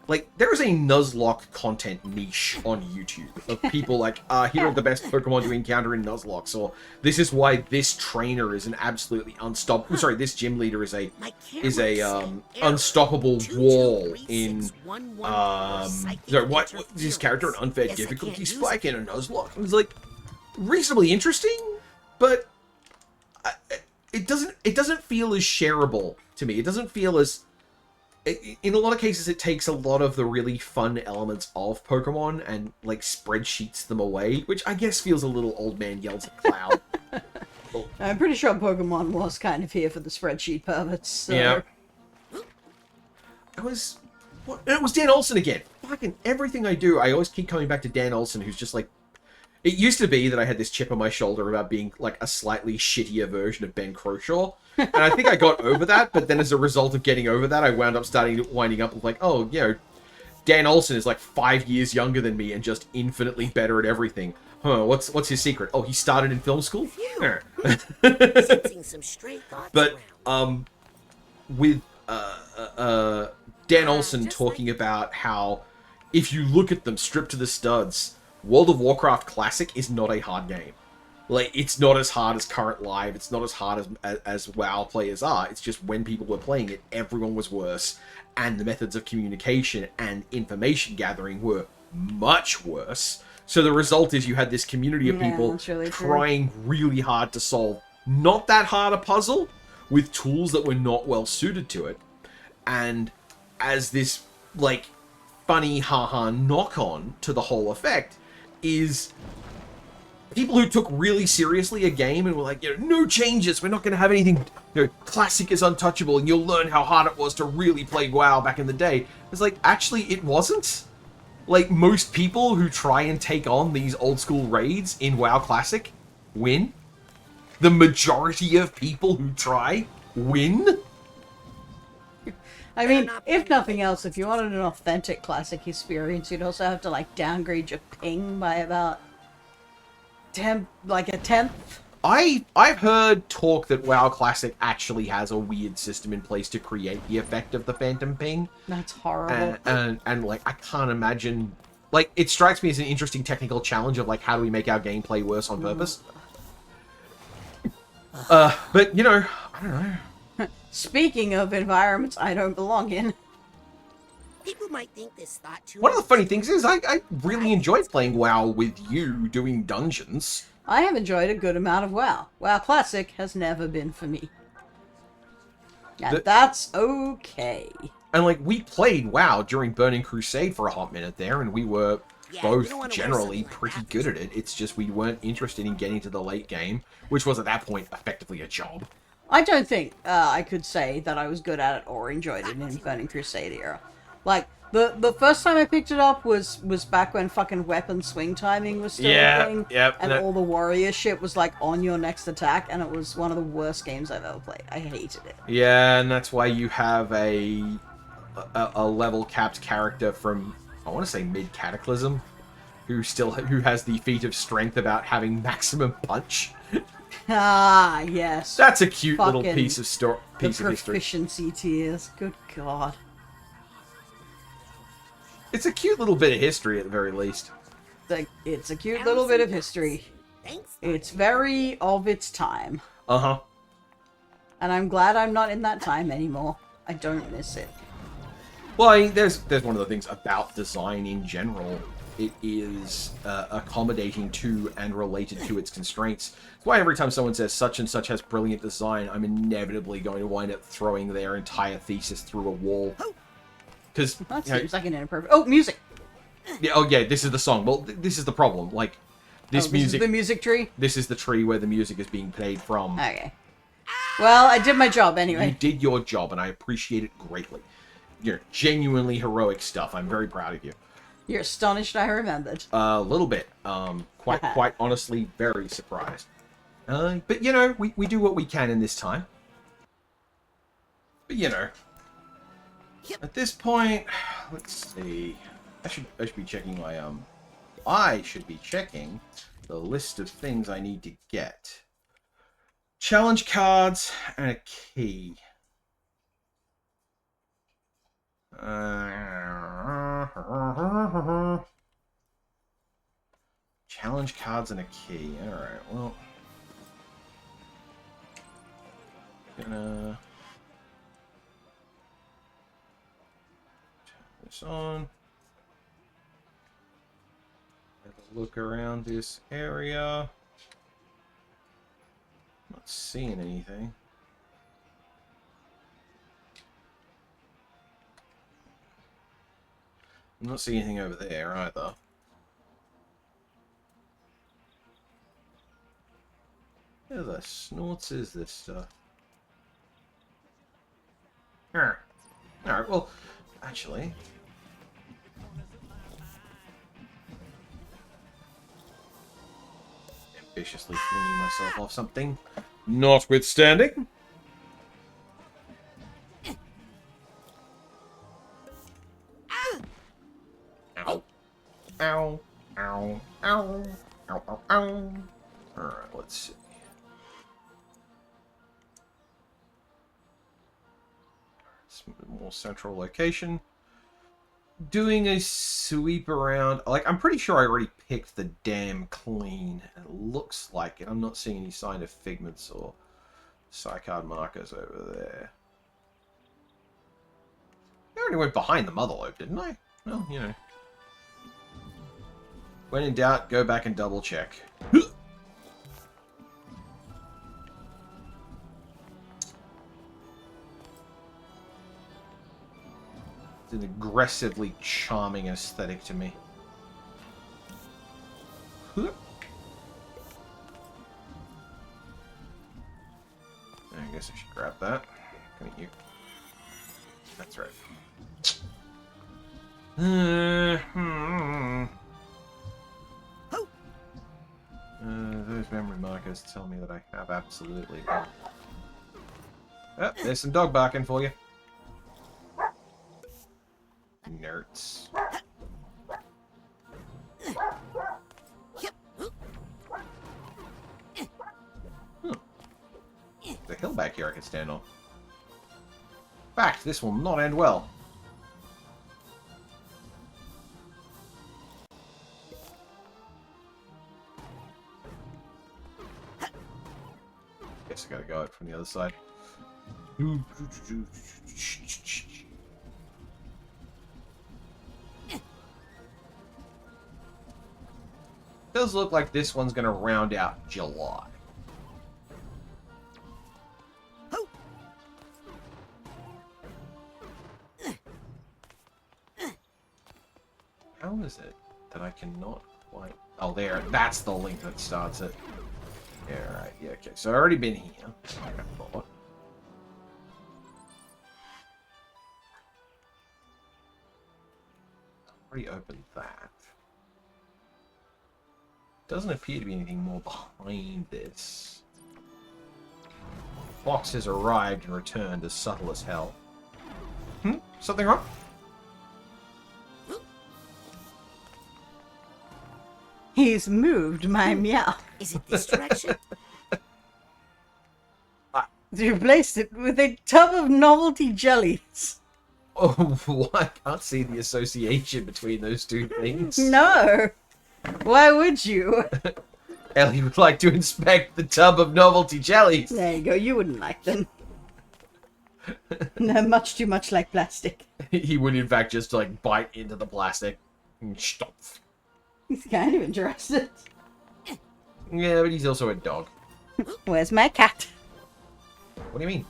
Like, there is a Nuzlocke content niche on YouTube of people like, here are the best Pokemon to encounter in Nuzlocks, or this is why this trainer is an absolutely unstoppable... Sorry, this gym leader is a unstoppable wall in... Sorry, what this character an unfair difficulty spike in a Nuzlocke? It's like, reasonably interesting, but it doesn't feel as shareable to me. It doesn't feel as... In a lot of cases, it takes a lot of the really fun elements of Pokemon and, like, spreadsheets them away, which I guess feels a little old man yells at cloud. I'm pretty sure Pokemon was kind of here for the spreadsheet perverts, so... Yeah. It was Dan Olsen again. Fucking everything I do, I always keep coming back to Dan Olsen, who's just like... It used to be that I had this chip on my shoulder about being, like, a slightly shittier version of Ben Croshaw. And I think I got over that, but then as a result of getting over that, I wound up winding up with, like, oh, you know, Dan Olsen is, like, 5 years younger than me and just infinitely better at everything. Huh, what's his secret? Oh, he started in film school? Sensing some stray thoughts But, around. with Dan Olsen talking about how if you look at them stripped to the studs, World of Warcraft Classic is not a hard game. Like, it's not as hard as current live, it's not as hard as WoW players are, it's just when people were playing it, everyone was worse, and the methods of communication and information gathering were much worse. So the result is you had this community of Yeah, people that's really true. trying really hard to solve not that hard a puzzle with tools that were not well suited to it. And as this, like, funny haha knock-on to the whole effect is people who took really seriously a game and were like, you know, no changes, we're not going to have anything, you know, classic is untouchable and you'll learn how hard it was to really play WoW back in the day. It's like, actually, it wasn't. Like, most people who try and take on these old school raids in WoW Classic win. The majority of people who try win. I mean, if nothing else, if you wanted an authentic classic experience, you'd also have to, like, downgrade your ping by about... like a tenth. I've heard talk that WoW Classic actually has a weird system in place to create the effect of the phantom ping. That's horrible. And like, I can't imagine... Like, it strikes me as an interesting technical challenge of, like, how do we make our gameplay worse on purpose? But, you know, I don't know. Speaking of environments I don't belong in. People might think this thought too. One of the funny things is I really enjoyed playing WoW with you doing dungeons. I have enjoyed a good amount of WoW. WoW Classic has never been for me. And that's okay. And, like, we played WoW during Burning Crusade for a hot minute there, and we were both generally pretty good at it. It's just we weren't interested in getting to the late game, which was at that point effectively a job. I don't think I could say that I was good at it or enjoyed it in Burning Crusade era. Like, the first time I picked it up was back when fucking weapon swing timing was still a thing. Yep, and all the warrior shit was, like, on your next attack, and it was one of the worst games I've ever played. I hated it. Yeah, and that's why you have a level-capped character from, I want to say, mid-Cataclysm, who has the feat of strength about having maximum punch. Ah, yes. That's a cute little Fucking piece of history. proficiency tiers. Good God. It's a cute little bit of history at the very least. It's a cute little bit of history. Thanks. It's very of its time. Uh-huh. And I'm glad I'm not in that time anymore. I don't miss it. Well, I mean, there's one of the things about design in general. It is accommodating to and related to its constraints. That's why every time someone says such and such has brilliant design, I'm inevitably going to wind up throwing their entire thesis through a wall. Because That seems like an inappropriate... Oh, music! yeah, oh yeah, this is the song. Well, this is the problem. Like this This music. is the music tree? This is the tree where the music is being played from. Okay. Well, I did my job You anyway. did your job, and I appreciate it greatly. You're genuinely heroic stuff. I'm very proud of you. You're astonished I remembered. A little bit. Quite honestly, very surprised. But you know, we do what we can in this time. But you know, at this point, let's see. I should be checking my I should be checking the list of things I need to get. Challenge cards and a key. Challenge cards and a key. Alright, well. Gonna turn this on. Have a look around this area. Not seeing anything. I'm not seeing anything over there either. Where the snorts is this stuff? Alright, well, actually... ambitiously flinging myself off something. Notwithstanding... Ow. Ow. Ow. Ow. Ow. Ow. Ow. Alright, let's see. More central location. Doing a sweep around. Like, I'm pretty sure I already picked the dam clean. It looks like it. I'm not seeing any sign of figments or psychard markers over there. I already went behind the mother lobe, didn't I? Well, you know. When in doubt, go back and double check. It's an aggressively charming aesthetic to me. I guess I should grab that. Come at you. That's right. Those memory markers tell me that I have absolutely one. Oh, there's some dog barking for you. Nerds. The hill back here I can stand on. In fact, this will not end well. Guess I gotta go out from the other side. Does look like this one's gonna round out July. How is it that I cannot quite... Oh, there. That's the link that starts it. Yeah, right. Yeah, okay. So I've already been here. Like I thought. Already opened that. Doesn't appear to be anything more behind this. Box has arrived and returned as subtle as hell. Something wrong? He's moved my meow. Is it this direction? You replaced it with a tub of novelty jellies. Oh, I can't see the association between those two things. No. Why would you? Ellie would like to inspect the tub of novelty jellies. There you go. You wouldn't like them. They're much too much like plastic. He would, in fact, just, like, bite into the plastic. And stop. He's kind of interested. Yeah, but he's also a dog. Where's my cat? What do you mean?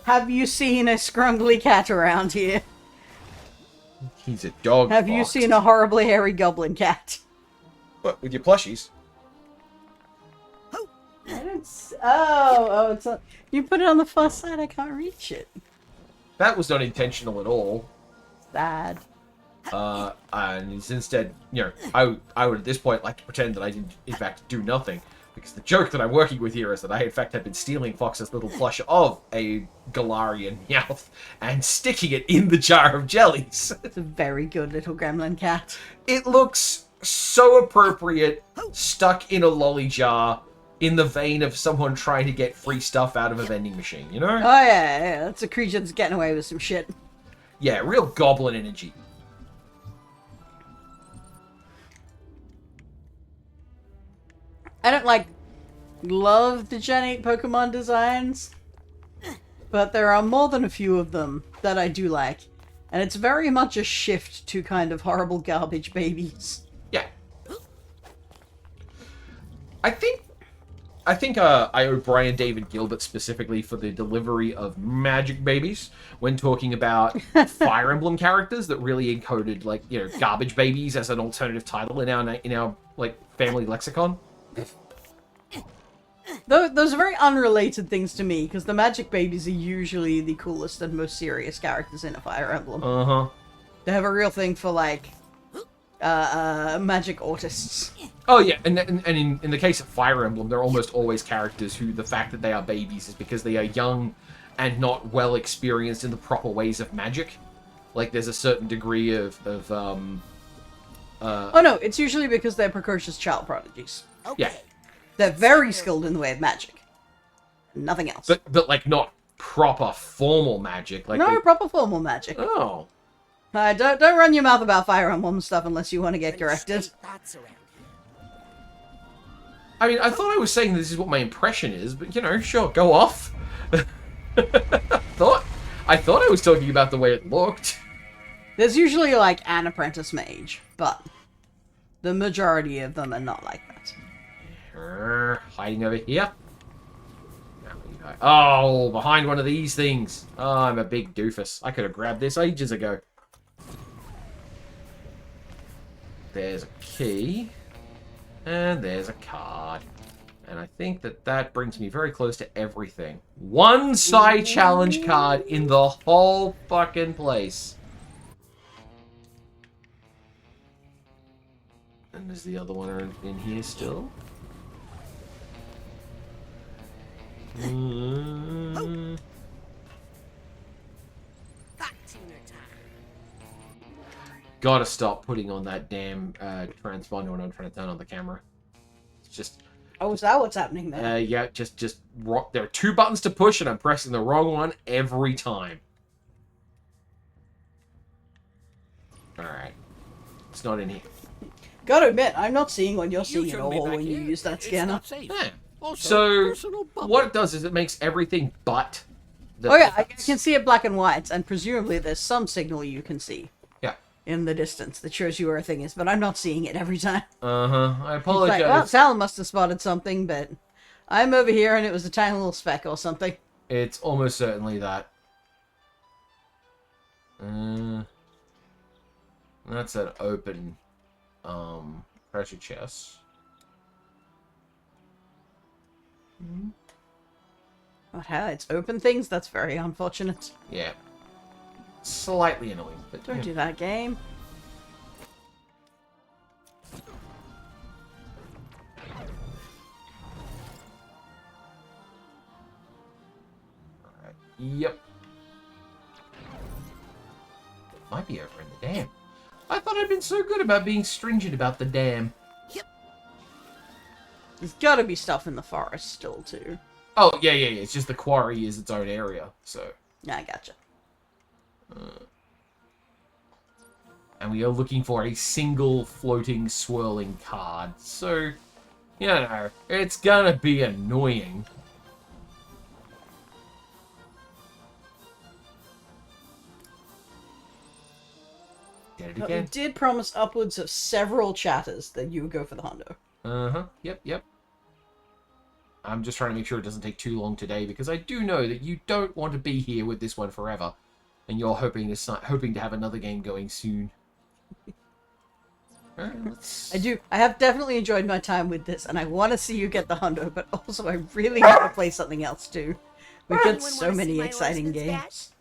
Have you seen a scrumbly cat around here? He's a dog. Have you fox. seen a horribly hairy goblin cat? What, with your plushies? I don't oh, it's on... You put it on the far side, I can't reach it. That was not intentional at all. Sad. And it's instead, you know, I would at this point like to pretend that I didn't, in fact, do nothing. Because the joke that I'm working with here is that I, in fact, have been stealing Fox's little plush of a Galarian Meowth and sticking it in the jar of jellies. It's a very good little gremlin cat. It looks so appropriate, stuck in a lolly jar, in the vein of someone trying to get free stuff out of a vending machine, you know? Oh, yeah. That's a creature that's getting away with some shit. Yeah, real goblin energy. I don't, love the Gen 8 Pokemon designs, but there are more than a few of them that I do like. And it's very much a shift to kind of horrible garbage babies. Yeah. I think I owe Brian David Gilbert specifically for the delivery of Magic Babies when talking about Fire Emblem characters that really encoded, like, you know, garbage babies as an alternative title in our like family lexicon. Those are very unrelated things to me, because the Magic Babies are usually the coolest and most serious characters in a Fire Emblem. Uh-huh. They have a real thing for, magic autists. Oh yeah, and in the case of Fire Emblem, they're almost always characters who the fact that they are babies is because they are young and not well experienced in the proper ways of magic. Like, there's a certain degree of Oh no, it's usually because they're precocious child prodigies. yeah. They're very skilled in the way of magic. Nothing else. But like, not proper formal magic. Like, No proper formal magic. Oh. Don't run your mouth about Fire Emblem stuff unless you want to get corrected. Thoughts around here. I mean, I thought I was saying this is what my impression is, but, you know, sure, go off. I thought I was talking about the way it looked. There's usually, an apprentice mage, but the majority of them are not like that. Hiding over here. Oh, behind one of these things. Oh, I'm a big doofus. I could have grabbed this ages ago. There's a key. And there's a card. And I think that brings me very close to everything. One side challenge card in the whole fucking place. And there's the other one in here still. Hot tuner time. Gotta stop putting on that damn transponder when I'm trying to turn on the camera. It's just... Oh, is that what's happening there? yeah, just rock. There are two buttons to push, and I'm pressing the wrong one every time. Alright. It's not in here. Gotta admit, I'm not seeing what you're seeing at shouldn't be all back when you here. use that It's scanner. not safe. Yeah. Also, So, personal bubble. what it does is it makes everything but... the Oh yeah, I buttons. can see it black and white, and presumably there's some signal you can see Yeah. in the distance that shows you where a thing is, but I'm not seeing it every time. Uh-huh. I It's apologize. like, well, Talen must have spotted something, but I'm over here and it was a tiny little speck or something. It's almost certainly that. That's an open pressure chest. But how it's open things, that's very unfortunate. Yeah. Slightly annoying, but Don't yeah. do that, game. Alright. Yep. Might be over in the dam. I thought I'd been so good about being stringent about the dam. There's gotta be stuff in the forest still, too. Oh, yeah. It's just the quarry is its own area, so... Yeah, I gotcha. And we are looking for a single floating swirling card. So, You know, it's gonna be annoying. Did it You again. did promise upwards of several chatters that you would go for the hundo. Uh-huh. Yep. I'm just trying to make sure it doesn't take too long today, because I do know that you don't want to be here with this one forever, and you're hoping to have another game going soon. I do. I have definitely enjoyed my time with this, and I want to see you get the hundo, but also I really want to play something else too. We've got Anyone so wanna see many my exciting husband's games.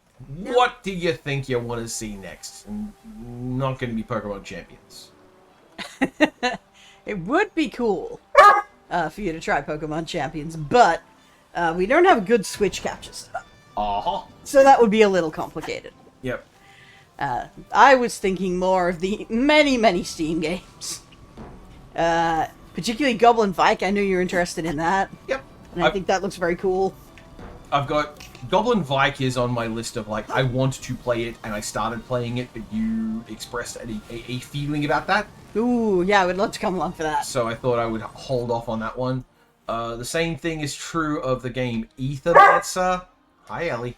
What do you think you want to see next? And not going to be Pokemon Champions. It would be cool for you to try Pokemon Champions, but we don't have good Switch capture stuff, Uh-huh. so that would be a little complicated. Yep. I was thinking more of the many Steam games. Particularly Goblin Vike, I know you're interested in that. Yep. And I think that looks very cool. I've got Goblin Vike is on my list of, like, I want to play it, and I started playing it, but you expressed a feeling about that. Ooh, yeah, I would love to come along for that. So I thought I would hold off on that one. The same thing is true of the game Ethermancer. Hi, Ellie.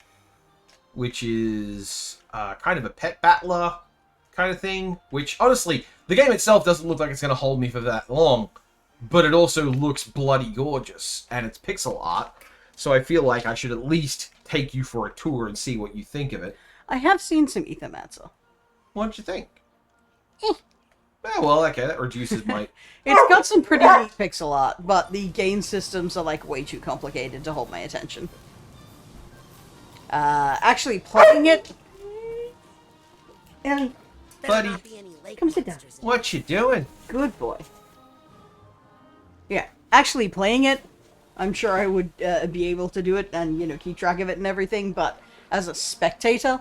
Which is kind of a pet battler kind of thing. Which, honestly, the game itself doesn't look like it's going to hold me for that long. But it also looks bloody gorgeous. And it's pixel art. So I feel like I should at least take you for a tour and see what you think of it. I have seen some Ethermancer. What'd you think? Oh, well, okay, that reduces my... It's got some pretty neat pixel art, but the game systems are like way too complicated to hold my attention. Actually playing it... Ellie, Better Buddy, not be any lake come sit down. monsters in what you doing? good boy. Yeah, actually playing it, I'm sure I would be able to do it and, you know, keep track of it and everything, but as a spectator,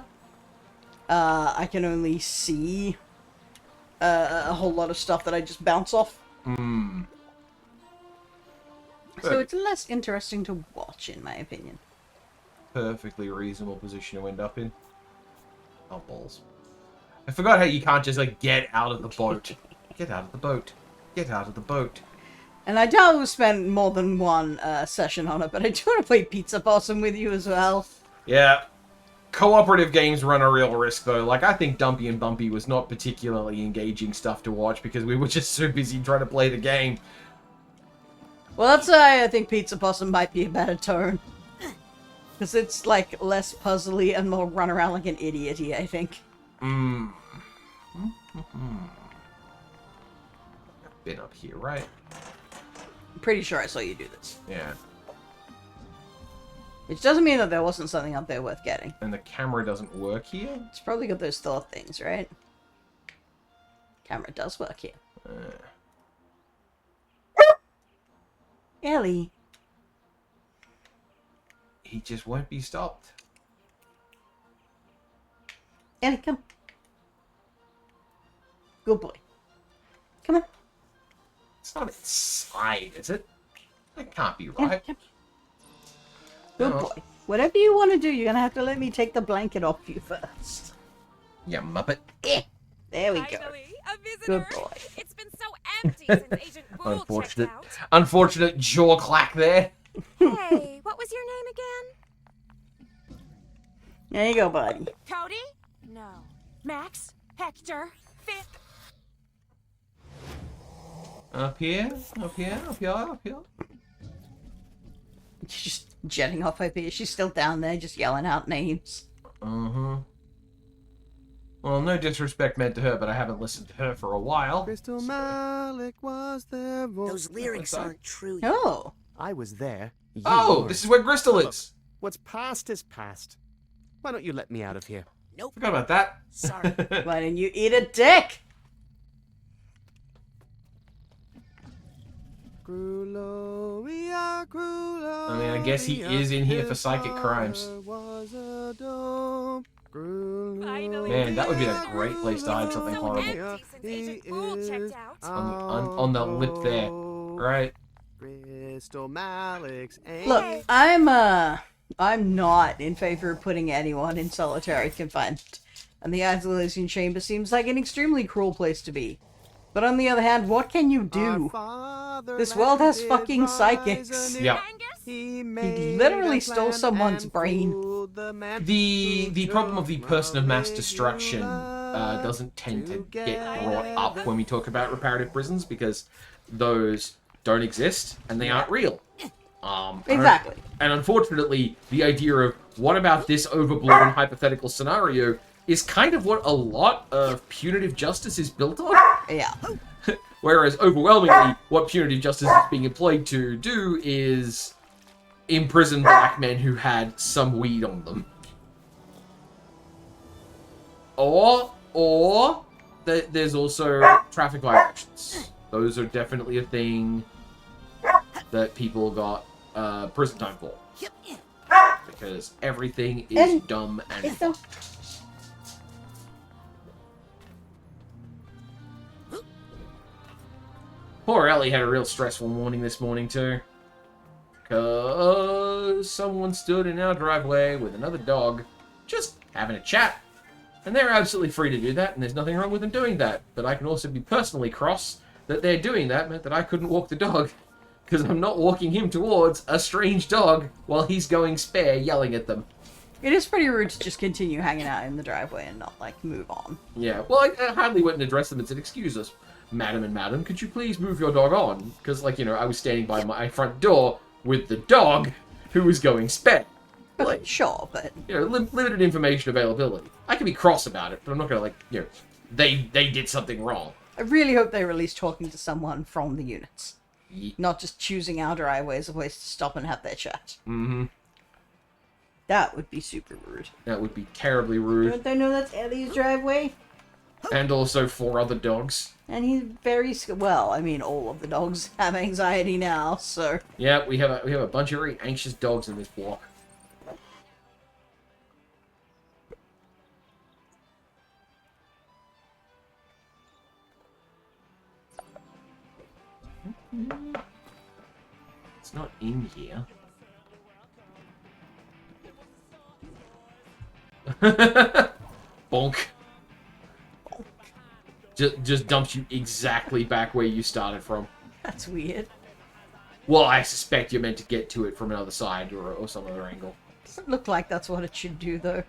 I can only see a whole lot of stuff that I just bounce off. So it's less interesting to watch, in my opinion. Perfectly reasonable position to end up in. Oh, balls. I forgot how you can't just, like, get out of the boat. Get out of the boat. Get out of the boat. And I doubt we'll spend more than one session on it, but I do want to play Pizza Possum with you as well. Yeah. Cooperative games run a real risk, though. Like, I think Dumpy and Bumpy was not particularly engaging stuff to watch because we were just so busy trying to play the game. Well, that's why I think Pizza Possum might be a better turn. Because it's, like, less puzzly and more run around like an idiot-y, I think. I've been up here, right? I'm pretty sure I saw you do this. Yeah. Which doesn't mean that there wasn't something up there worth getting. And the camera doesn't work here? It's probably got those thought things, right? Camera does work here. Ellie. He just won't be stopped. Ellie, come. Good boy. Come on. It's not inside, is it? That can't be Ellie, right. come. Good No. boy. Whatever you want to do, you're going to have to let me take the blanket off you first. You muppet. There we go. Finally, a visitor. Good boy. It's been so empty since Agent Bull checked Unfortunate. out. Unfortunate jaw clack there. Hey, what was your name again? There you go, buddy. Cody? No. Max? Hector? Finn? Up here, up here, up here, up here. She's just jetting off over here. She's still down there, just yelling out names. Uh-huh. Well, no disrespect meant to her, but I haven't listened to her for a while. Crystal Malik was their voice. Those lyrics aren't true. Oh. I was there. You Oh, weren't. this is where Crystal is. What's past is past. Why don't you let me out of here? Nope. Forgot about that. Sorry. Why didn't you eat a dick? I mean, I guess he is in here for psychic crimes. Finally. Man, that would be a great place to hide something So horrible. empty since Agent Bull checked out. On the lip there. Right. Crystal Malik's Look, I'm not in favor of putting anyone in solitary confinement. And the isolation chamber seems like an extremely cruel place to be. But on the other hand, what can you do? This world has fucking psychics. Yep. He literally stole someone's brain. The problem of the person of mass destruction doesn't tend to get brought up when we talk about reparative prisons because those don't exist and they aren't real. Exactly. And unfortunately, the idea of what about this overblown hypothetical scenario is kind of what a lot of punitive justice is built on. Yeah. Whereas overwhelmingly, what punitive justice is being employed to do is imprison black men who had some weed on them. Or there's also traffic violations. Those are definitely a thing that people got prison time for. Because everything is dumb and fucked. Poor Ellie had a real stressful morning this morning too. Because someone stood in our driveway with another dog, just having a chat. And they're absolutely free to do that, and there's nothing wrong with them doing that. But I can also be personally cross that they're doing that meant that I couldn't walk the dog. Because I'm not walking him towards a strange dog while he's going spare yelling at them. It is pretty rude to just continue hanging out in the driveway and not, like, move on. Yeah, well, I hardly went and addressed them and said, "Excuse us, madam and madam, could you please move your dog on?" Because, like, you know, I was standing by my front door with the dog who was going spare. Like, sure, but... You know, limited information availability. I can be cross about it, but I'm not gonna, like, you know, they did something wrong. I really hope they release talking to someone from the units. Not just choosing our driveway as a place to stop and have their chat. Mm-hmm. That would be super rude. That would be terribly rude. Don't they know that's Ellie's driveway? And also 4 other dogs. And he's very... Well, I mean, all of the dogs have anxiety now, so... Yeah, we have a bunch of very anxious dogs in this block. It's not in here. Bonk. Just dumps you exactly back where you started from. That's weird. Well, I suspect you're meant to get to it from another side or some other angle. Doesn't look like that's what it should do, though.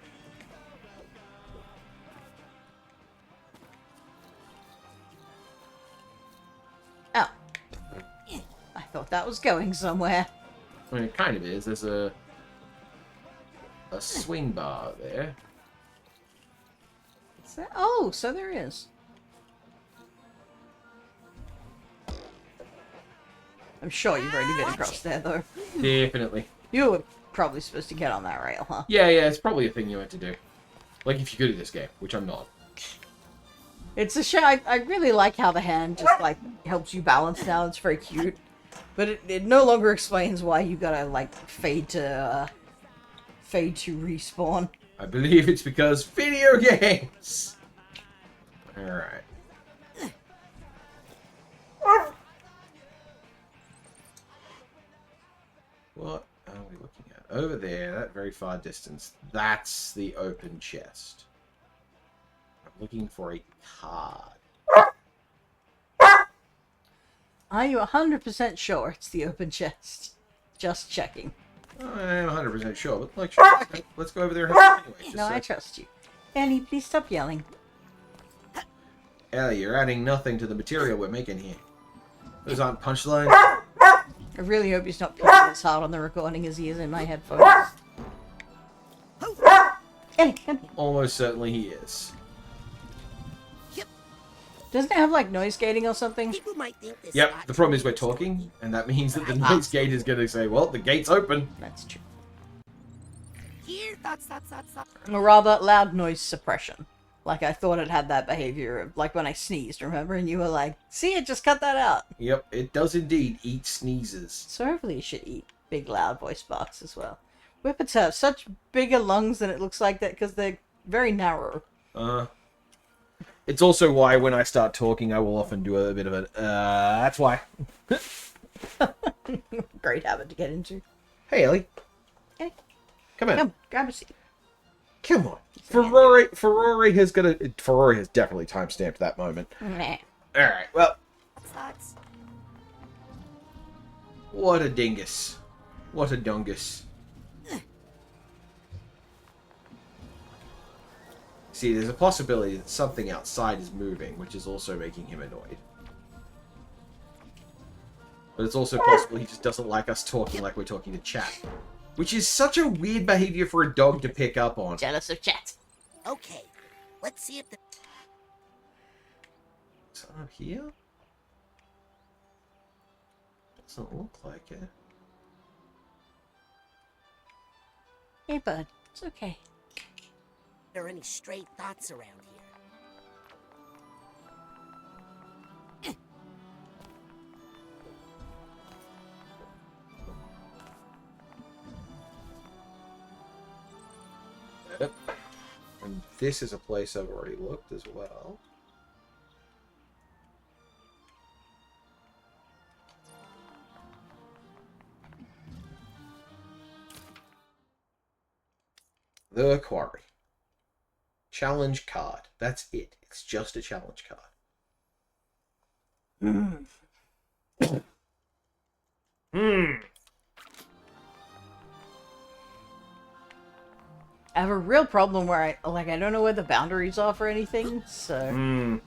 Oh. I thought that was going somewhere. I mean, it kind of is. There's a swing bar there. Is that... Oh, so there is. I'm sure you've already been across there, though. Definitely. You were probably supposed to get on that rail, huh? Yeah, it's probably a thing you had to do. Like, if you're good at this game, which I'm not. It's a shame. I really like how the hand just, like, helps you balance now. It's very cute. But it no longer explains why you gotta, like, fade to respawn. I believe it's because video games! Alright. What are we looking at? Over there, that very far distance. That's the open chest. I'm looking for a card. Are you 100% sure it's the open chest? Just checking. I am 100% sure, but like, sure, let's go over there and have it anyway. No, I trust you. Ellie, please stop yelling. Ellie, you're adding nothing to the material we're making here. Those aren't punchlines. I really hope he's not pushing as hard on the recording as he is in my headphones. Ellie, come here. Almost certainly he is. Doesn't it have, like, noise gating or something? People might think this Yep, lot- the problem is we're talking, and that means that the noise gate is going to say, well, the gate's open. That's true. Here, thoughts. Or rather, loud noise suppression. Like, I thought it had that behavior of, like, when I sneezed, remember? And you were like, see it, just cut that out. Yep, it does indeed eat sneezes. So hopefully you should eat big, loud voice box as well. Whippets have such bigger lungs than it looks like that, because they're very narrow. It's also why when I start talking, I will often do a bit of a, that's why. Great habit to get into. Hey, Ellie. Hey, Come in. come, grab a seat. Come on. Ferrari has definitely timestamped that moment. Nah. Alright, well, Thoughts. What a dingus. What a dungus. See, there's a possibility that something outside is moving, which is also making him annoyed. But it's also possible he just doesn't like us talking like we're talking to chat. Which is such a weird behavior for a dog to pick up on. Jealous of chat. Okay, let's see if the... Is that up here? Doesn't look like it. Hey, bud. It's okay. There are any stray thoughts around here. Yep. And this is a place I've already looked as well. The Quarry. Challenge card. That's it. It's just a challenge card. I have a real problem where I don't know where the boundaries are for anything, so...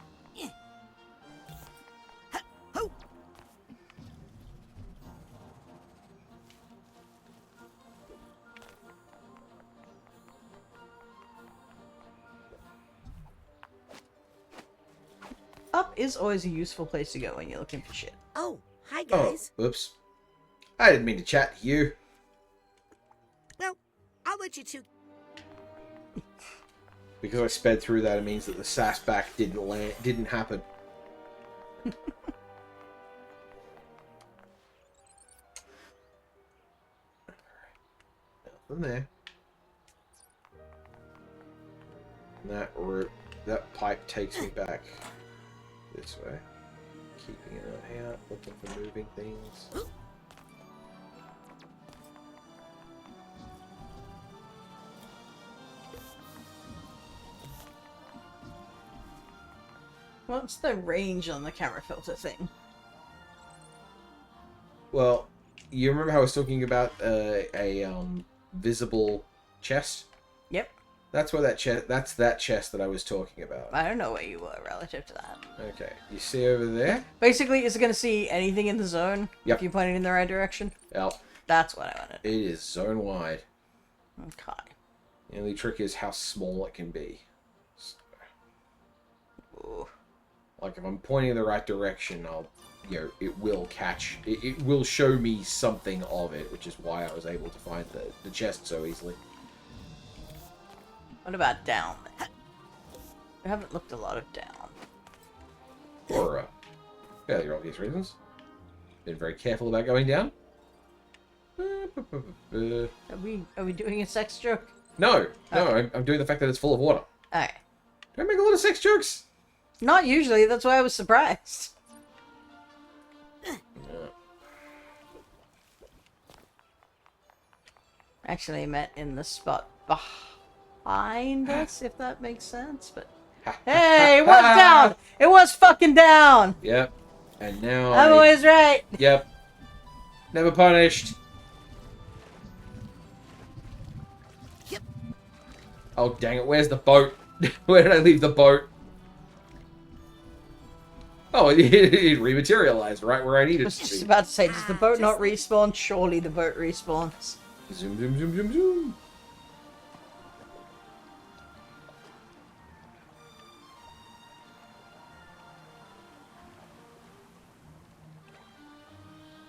Up is always a useful place to go when you're looking for shit. Oh, hi Oh, guys. oops. I didn't mean to chat to you. Well, I'll let you two... Because I sped through that, it means that the sass back didn't happen. Nothing there. And that pipe takes me back this way. Keeping an eye out, looking for moving things. What's the range on the camera filter thing? Well, you remember how I was talking about a visible chest? Yep. That's where that chest. That's that chest that I was talking about. I don't know where you were relative to that. Okay, you see over there? Basically, is it going to see anything in the zone? Yep. If you point it in the right direction? Yep. That's what I wanted. It is zone wide. Okay. The only trick is how small it can be. Ooh. Like if I'm pointing in the right direction, it will catch. It will show me something of it, which is why I was able to find the chest so easily. What about down? I haven't looked a lot of down. For fairly obvious reasons. Been very careful about going down. Are we doing a sex joke? No, Okay. I'm doing the fact that it's full of water. Okay. Do I make a lot of sex jokes? Not usually, that's why I was surprised. Actually, I meant in the spot behind us, if that makes sense, but... Hey, it was down! It was fucking down! Yep. And now I'm always right! Yep. Never punished. Yep. Oh, dang it. Where's the boat? Where did I leave the boat? Oh, it rematerialized right where I needed I it was to just be. about to say, does the boat not respawn? Surely the boat respawns. Zoom, zoom, zoom, zoom, zoom.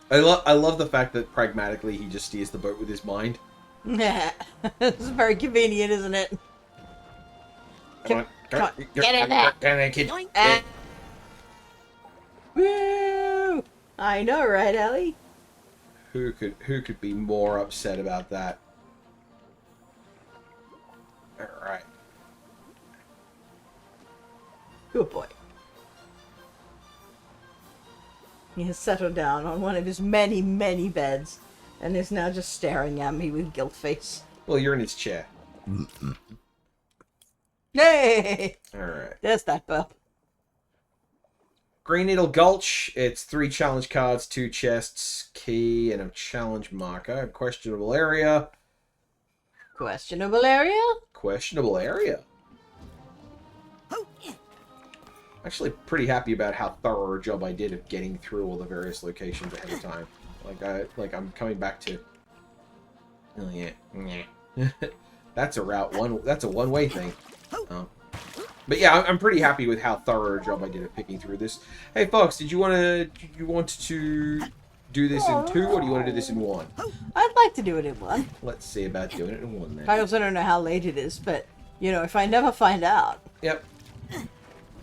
I love the fact that pragmatically he just steers the boat with his mind. It's very convenient, isn't it? Come on, come on, get in there. Get in there, kid. Yoink. Woo! I know, right, Ellie? Who could be more upset about that? Alright. Good boy. He has settled down on one of his many, many beds, and is now just staring at me with guilt face. Well, you're in his chair. Hey! Alright. There's that pup. Green Needle Gulch. It's 3 challenge cards, 2 chests, key, and a challenge marker. Questionable area. Questionable area? Questionable area. Actually, pretty happy about how thorough a job I did of getting through all the various locations ahead of time. I'm coming back to. Oh yeah, that's a route one. That's a one-way thing. But yeah, I'm pretty happy with how thorough a job I did of picking through this. Hey, Fox, did you want to do this in 2, or do you want to do this in 1? I'd like to do it in 1. Let's see about doing it in 1 then. I also don't know how late it is, but, you know, if I never find out, Yep.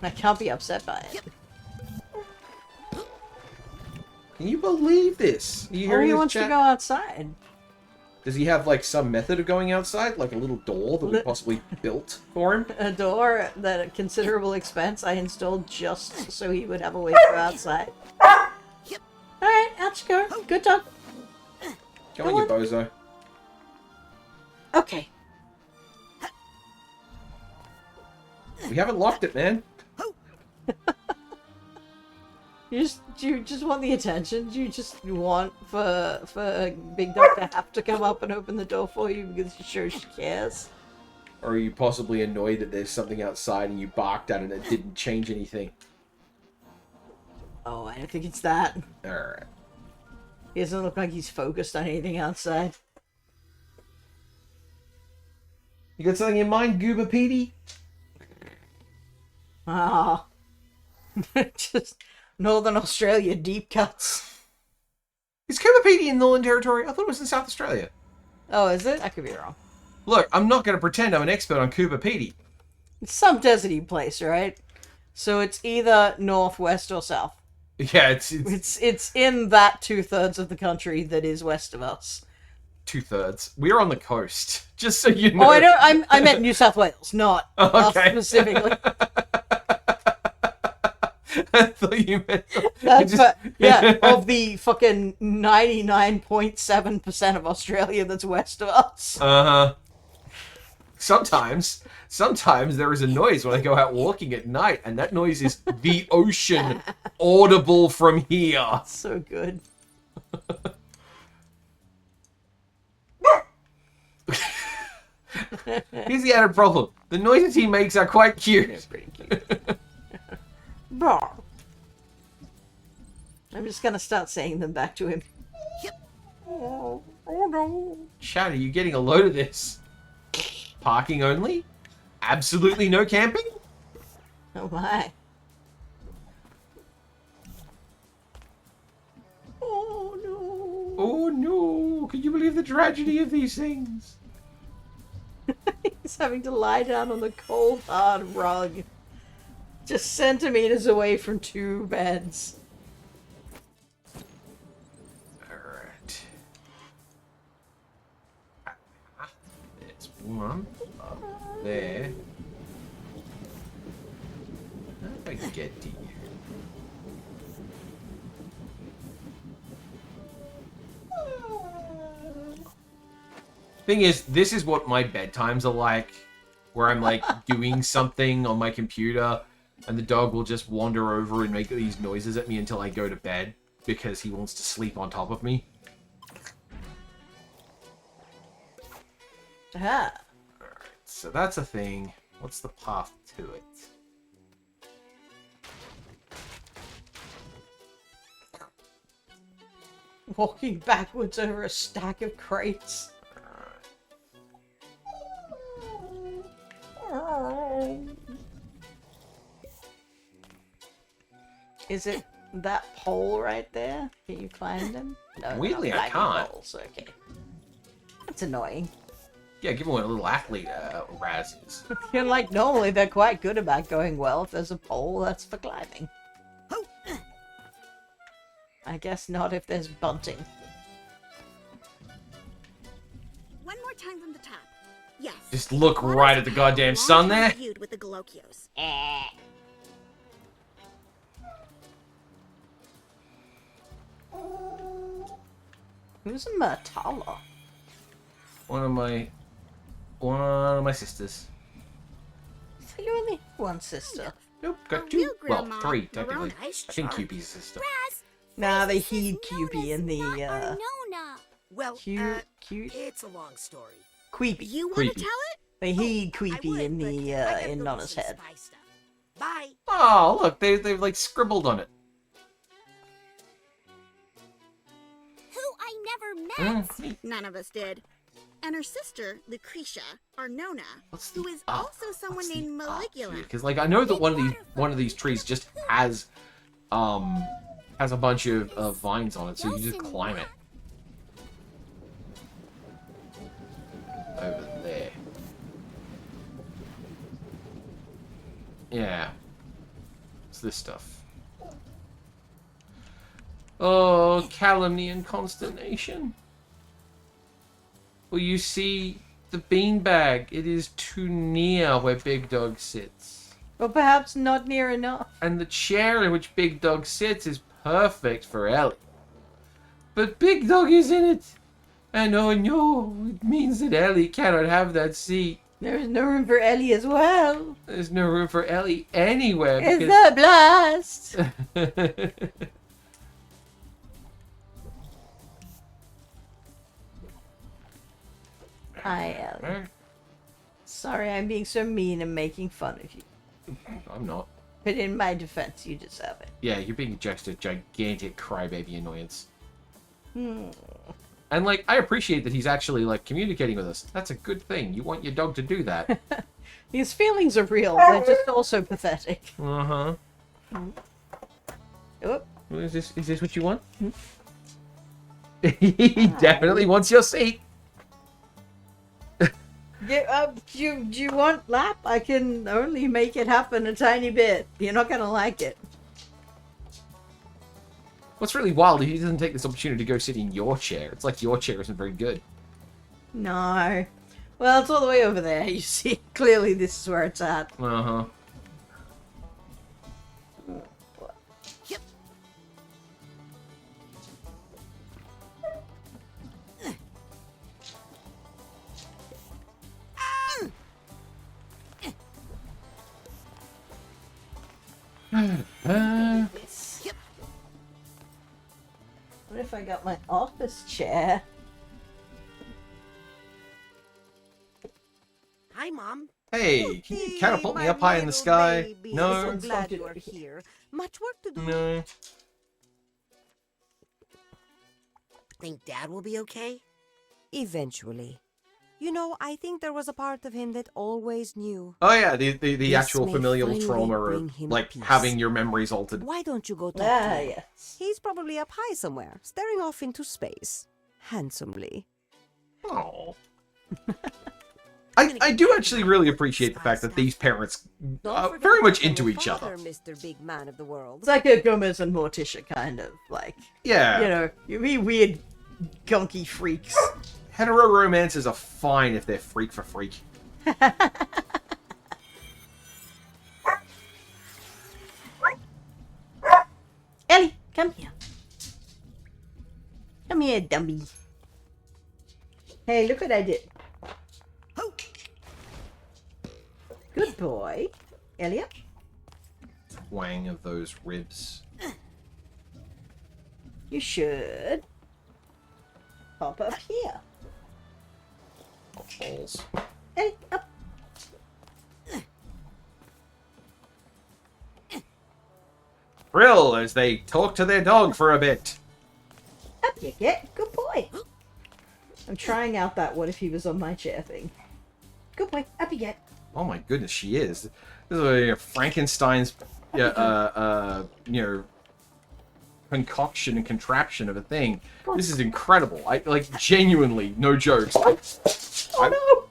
I can't be upset by it. Can you believe this? You Or hearing he this, wants chat? to go outside. Does he have, like, some method of going outside? Like a little door that we possibly built for him? A door that at considerable expense I installed just so he would have a way to go outside. Alright, out you go. Good talk. Come on, you bozo. Okay. We haven't locked it, man. You just want the attention? Do you just want for Big Dog to have to come up and open the door for you because she sure she cares? Or are you possibly annoyed that there's something outside and you barked at it and it didn't change anything? Oh, I don't think it's that. Alright. He doesn't look like he's focused on anything outside. You got something in mind, Goober Petey? Ah. Just Northern Australia deep cuts. Is Goober Petey in Northern Territory? I thought it was in South Australia. Oh, is it? I could be wrong. Look, I'm not going to pretend I'm an expert on Cooper Petey. It's some deserty place, right? So it's either north, west, or south. Yeah, it's It's in that 2/3 of the country that is west of us. 2/3. We're on the coast, just so you know. Oh, I meant New South Wales, not us specifically. I thought you meant... That's of the fucking 99.7% of Australia that's west of us. Uh-huh. Sometimes there is a noise when I go out walking at night, and that noise is the ocean, audible from here. So good. Here's the added problem. The noises he makes are quite cute. They're pretty cute. Blah. I'm just gonna start saying them back to him. Oh no. Chad, are you getting a load of this? Parking only? Absolutely no camping? Oh my. Oh no. Oh no, can you believe the tragedy of these things? He's having to lie down on the cold, hard rug. Just centimeters away from 2 beds. Alright. There's one up there. How do I get to you? Thing is, this is what my bedtimes are like, where I'm like doing something on my computer and the dog will just wander over and make these noises at me until I go to bed because he wants to sleep on top of me. Ah. Alright, so that's a thing. What's the path to it? Walking backwards over a stack of crates. Is it that pole right there? Can you climb them? No, Weirdly, they're not I climbing can't. poles. Okay. That's annoying. Yeah, give him what a little athlete Raz is. And like normally they're quite good about going well. If there's a pole, that's for climbing. I guess not if there's bunting. One more time from the top. Yes. Just look right at the goddamn sun there. Viewed with the Galocios. Who's a Murtala? One of my sisters. I thought you only had one sister. Nope, got Oh, 2. you, Well, Grandma. 3, technically. Moroni's I think charmed. QP's sister. Nah, they heed Cupie in the, Nona. Well, cute, it's a long story. Queepy. You want Creepy. to tell it? They heed I Queepy would, in but the, I gotta in go Nona's get some head. spy stuff. Bye. Oh, look, they've like scribbled on it. Who I never met. Neat. None of us did. And her sister, Lucretia, or Nona, What's who the is art? also someone named Maligula. Because like I know that one of these trees just has a bunch of vines on it, so you just climb it. Over there. Yeah. It's this stuff. Oh, calumny and consternation. Will you see the beanbag? It is too near where Big Dog sits. Or perhaps not near enough. And the chair in which Big Dog sits is perfect for Ellie. But Big Dog is in it. And oh no, it means that Ellie cannot have that seat. There's no room for Ellie as well. There's no room for Ellie anywhere It's a blast. Hi, Ellie. Sorry I'm being so mean and making fun of you. I'm not. But in my defense, you deserve it. Yeah, you're being just a gigantic crybaby annoyance. Hmm. And like, I appreciate that he's actually like communicating with us. That's a good thing. You want your dog to do that. His feelings are real. They're just also pathetic. Uh-huh. Oh, Is this what you want? He definitely wants your seat. yeah, do you want lap? I can only make it happen a tiny bit. You're not gonna like it. What's really wild is he doesn't take this opportunity to go sit in your chair. It's like your chair isn't very good. No. Well, it's all the way over there. You see, clearly this is where it's at. Uh-huh. What if I got my office chair? Hi, Mom. Hey, can you catapult me up high in the sky? No. So glad you are here. Much work to do. No. Think Dad will be okay? Eventually. You know, I think there was a part of him that always knew. Oh yeah, the This actual may familial finally trauma bring of him like peace. having your memories altered. Why don't you go talk to him? Yes. He's probably up high somewhere, staring off into space. Handsomely. Oh. I do actually really appreciate the fact that these parents Don't are forget very to much tell into your each father, other. Mr. Big Man of the World. Psycho Gomez and Morticia, kind of. Like, Yeah. you know, you be weird, gunky freaks. Hetero romances are fine if they're freak for freak. Ellie, come here. Come here, dummy. Hey, look what I did. Good boy. Elliot? Twang of those ribs. You should pop up here. Oh, balls. Ellie, up. Thrill as they talk to their dog for a bit. Up you get. Good boy. I'm trying out that what if he was on my chair thing. Good boy. Up you get. Oh my goodness, she is. This is a Frankenstein's, you know, concoction and contraption of a thing. This is incredible. I like genuinely, no jokes. Oh no!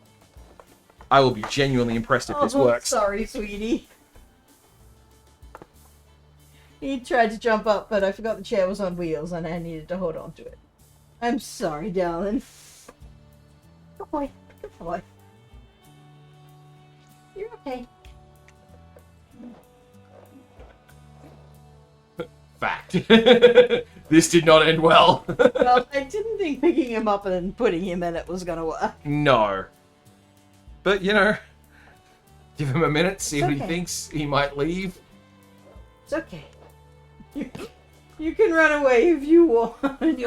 I will be genuinely impressed if this works. Sorry, sweetie. He tried to jump up, but I forgot the chair was on wheels and I needed to hold on to it. I'm sorry, darling. Good boy. Good boy. You're okay. Fact. This did not end well. Well, I didn't think picking him up and putting him in it was gonna work. No. But, you know, Give him a minute, see It's what he okay. thinks. He might leave. It's okay. You can run away if you want.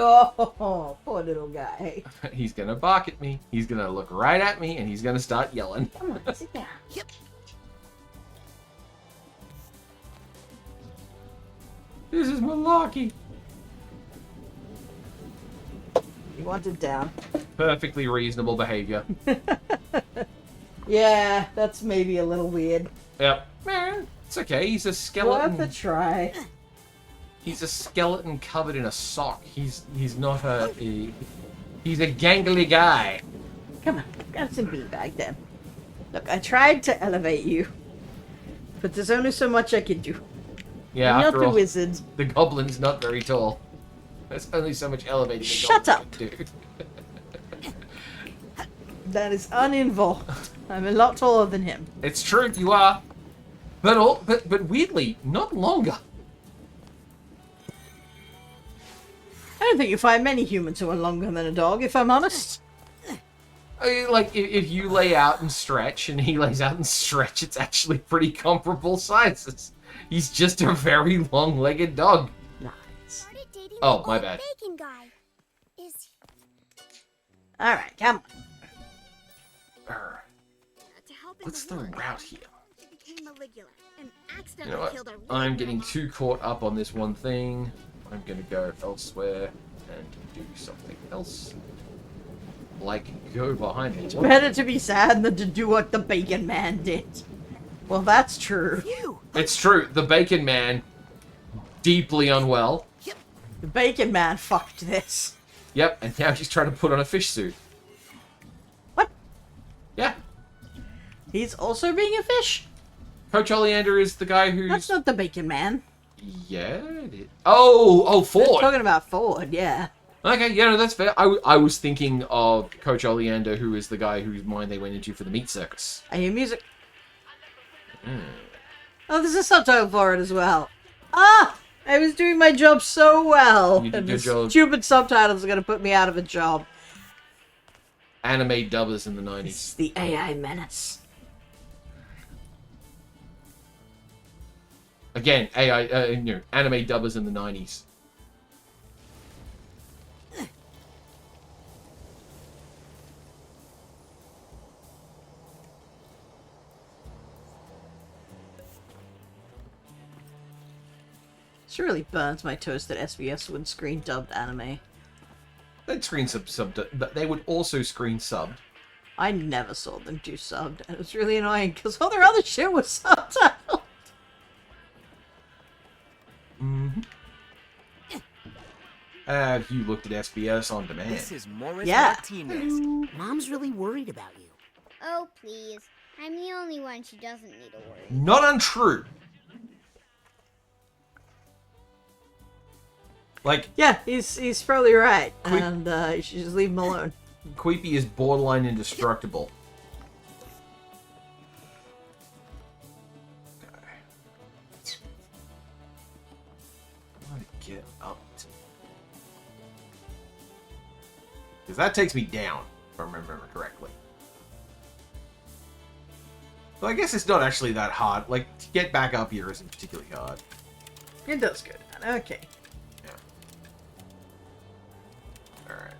Oh, poor little guy. He's gonna bark at me. He's gonna look right at me, and he's gonna start yelling. Come on, sit down. Yep. This is malarkey. You want it down. Perfectly reasonable behavior. Yeah, that's maybe a little weird. Yep. It's okay. He's a skeleton. Worth a try. He's a skeleton covered in a sock. He's not he's a gangly guy. Come on, grab some beanbag then. Look, I tried to elevate you, but there's only so much I can do. Yeah, I'm not after the all, wizard. the goblin's not very tall. There's only so much elevating. the Shut goblin up. can do. That is uninvolved. I'm a lot taller than him. It's true, you are. But weirdly, not longer. I don't think you find many humans who are longer than a dog, if I'm honest. Like, if you lay out and stretch, and he lays out and stretch, it's actually pretty comparable sizes. He's just a very long-legged dog. Nice. Started dating Oh, the my old bad. bacon guy. Is Alright, come on. Urgh. to help in What's the war. route here? She became Maligula and You accidentally know what? killed her. I'm getting too caught up on this one thing. I'm gonna go elsewhere and do something else. Like, go behind me. What? Better to be sad than to do what the Bacon Man did. Well, that's true. Phew. It's true. The Bacon Man, deeply unwell. The Bacon Man fucked this. Yep, and now she's trying to put on a fish suit. What? Yeah. He's also being a fish? Coach Oleander is the guy who's... That's not the Bacon Man. Yeah, it is. Oh, We're Ford. talking about Ford, yeah. Okay, yeah, no, that's fair. I was thinking of Coach Oleander, who is the guy whose mind they went into for the meat circus. I hear music. Oh, there's a subtitle for it as well. Ah! I was doing my job so well. You did and your the job. stupid subtitles are going to put me out of a job. Anime dubbers in the This 90s. is the AI menace. Again, anime dubbers in the 90s. This really burns my toast that SBS would screen dubbed anime. They'd screen sub, but they would also screen subbed. I never saw them do subbed, and it was really annoying because all their other shit was subtitled. Have you looked at SBS on demand? This is Morris Yeah. Martinez. Mom's really worried about you. Oh, please. I'm the only one she doesn't need to worry. Not untrue. Like, Yeah, he's probably right, Quick- and you should just leave him alone. Queepy is borderline indestructible. Okay. I want to get up to... Because that takes me down, if I remember correctly. So I guess it's not actually that hard. Like, to get back up here isn't particularly hard. It does good. Okay. Yeah. Alright.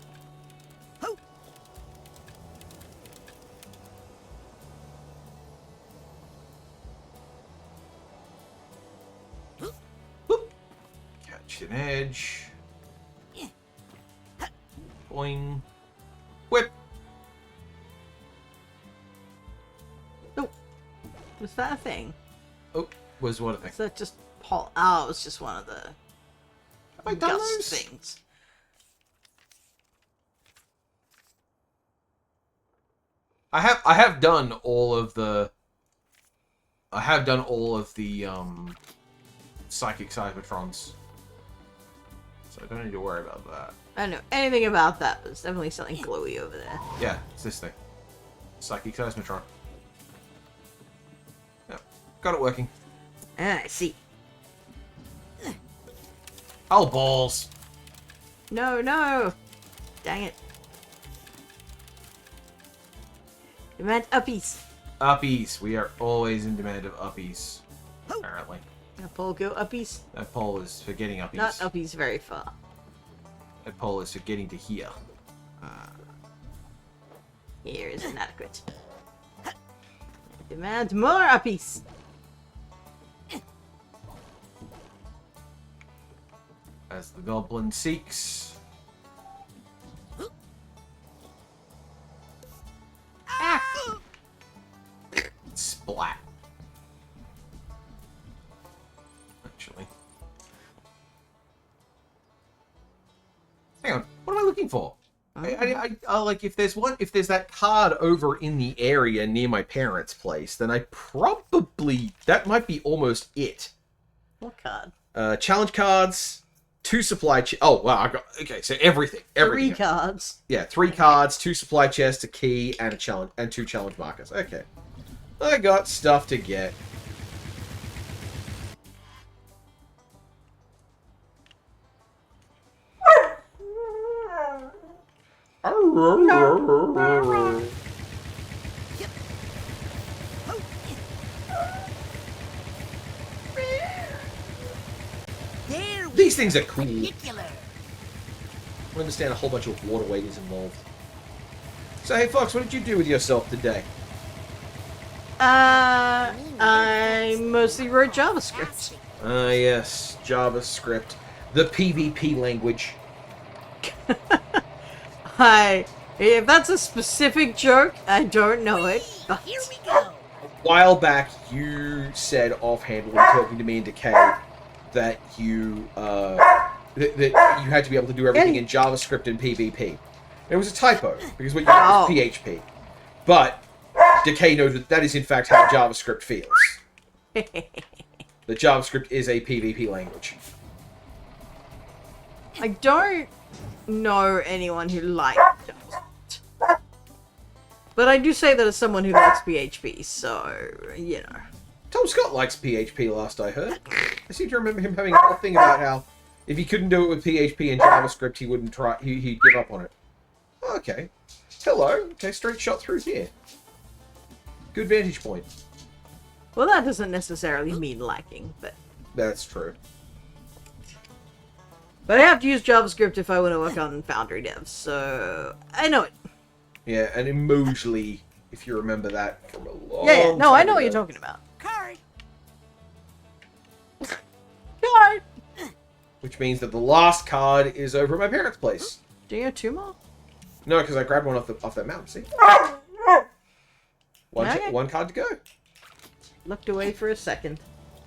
Catch an edge. Boing. Whip. Was that a thing? Oh, was what a thing. Is that just Paul? Oh, it was just one of the Have I done gust those? things. I have done all of the psychic cybertrons. So I don't need to worry about that. I don't know anything about that, but it's definitely something glowy over there. Yeah, it's this thing. Psychic seismotron. Yep. Got it working. Ah, I see. Oh, balls. No, no! Dang it. It meant uppies. Uppies. We are always in demand of uppies. Apparently. That pole go uppies? That pole is for getting uppies. Not uppies very far. That pole is for getting to here. Here is inadequate. Demand more uppies. As the goblin seeks. Splat. Actually. Hang on. What am I looking for? I like if there's that card over in the area near my parents' place, then I probably that might be almost it. What card? Challenge cards, 2 supply chests. Oh wow, I got okay. So everything. 3 cards. Yeah, 3 cards, 2 supply chests, a key, and a challenge, and 2 challenge markers. Okay, I got stuff to get. These things are cool. Particular. I understand a whole bunch of water weight is involved. So hey Fox, what did you do with yourself today? I mostly wrote JavaScript. Ah yes, JavaScript. The PvP language. If that's a specific joke, I don't know it. But Here we go. A while back, you said offhand when talking to me and Decay that you that you had to be able to do everything in JavaScript and PvP. It was a typo because what you meant was PHP. But Decay noted that is in fact how JavaScript feels. That JavaScript is a PvP language. I don't know anyone who likes JavaScript. But I do say that as someone who likes PHP, so, you know. Tom Scott likes PHP last I heard. I seem to remember him having a thing about how if he couldn't do it with PHP and JavaScript, he wouldn't try. He'd give up on it. Okay. Hello. Okay, straight shot through here. Good vantage point. Well, that doesn't necessarily mean liking, but... That's true. But I have to use JavaScript if I want to work on Foundry devs, so... I know it. Yeah, and emotionally, if you remember that from a long Yeah, no, I time know what ago. you're talking about. Card. Card! Which means that the last card is over at my parents' place. Do you have 2 more? No, because I grabbed one off that mountain, see? Okay. One card to go. Looked away for a second.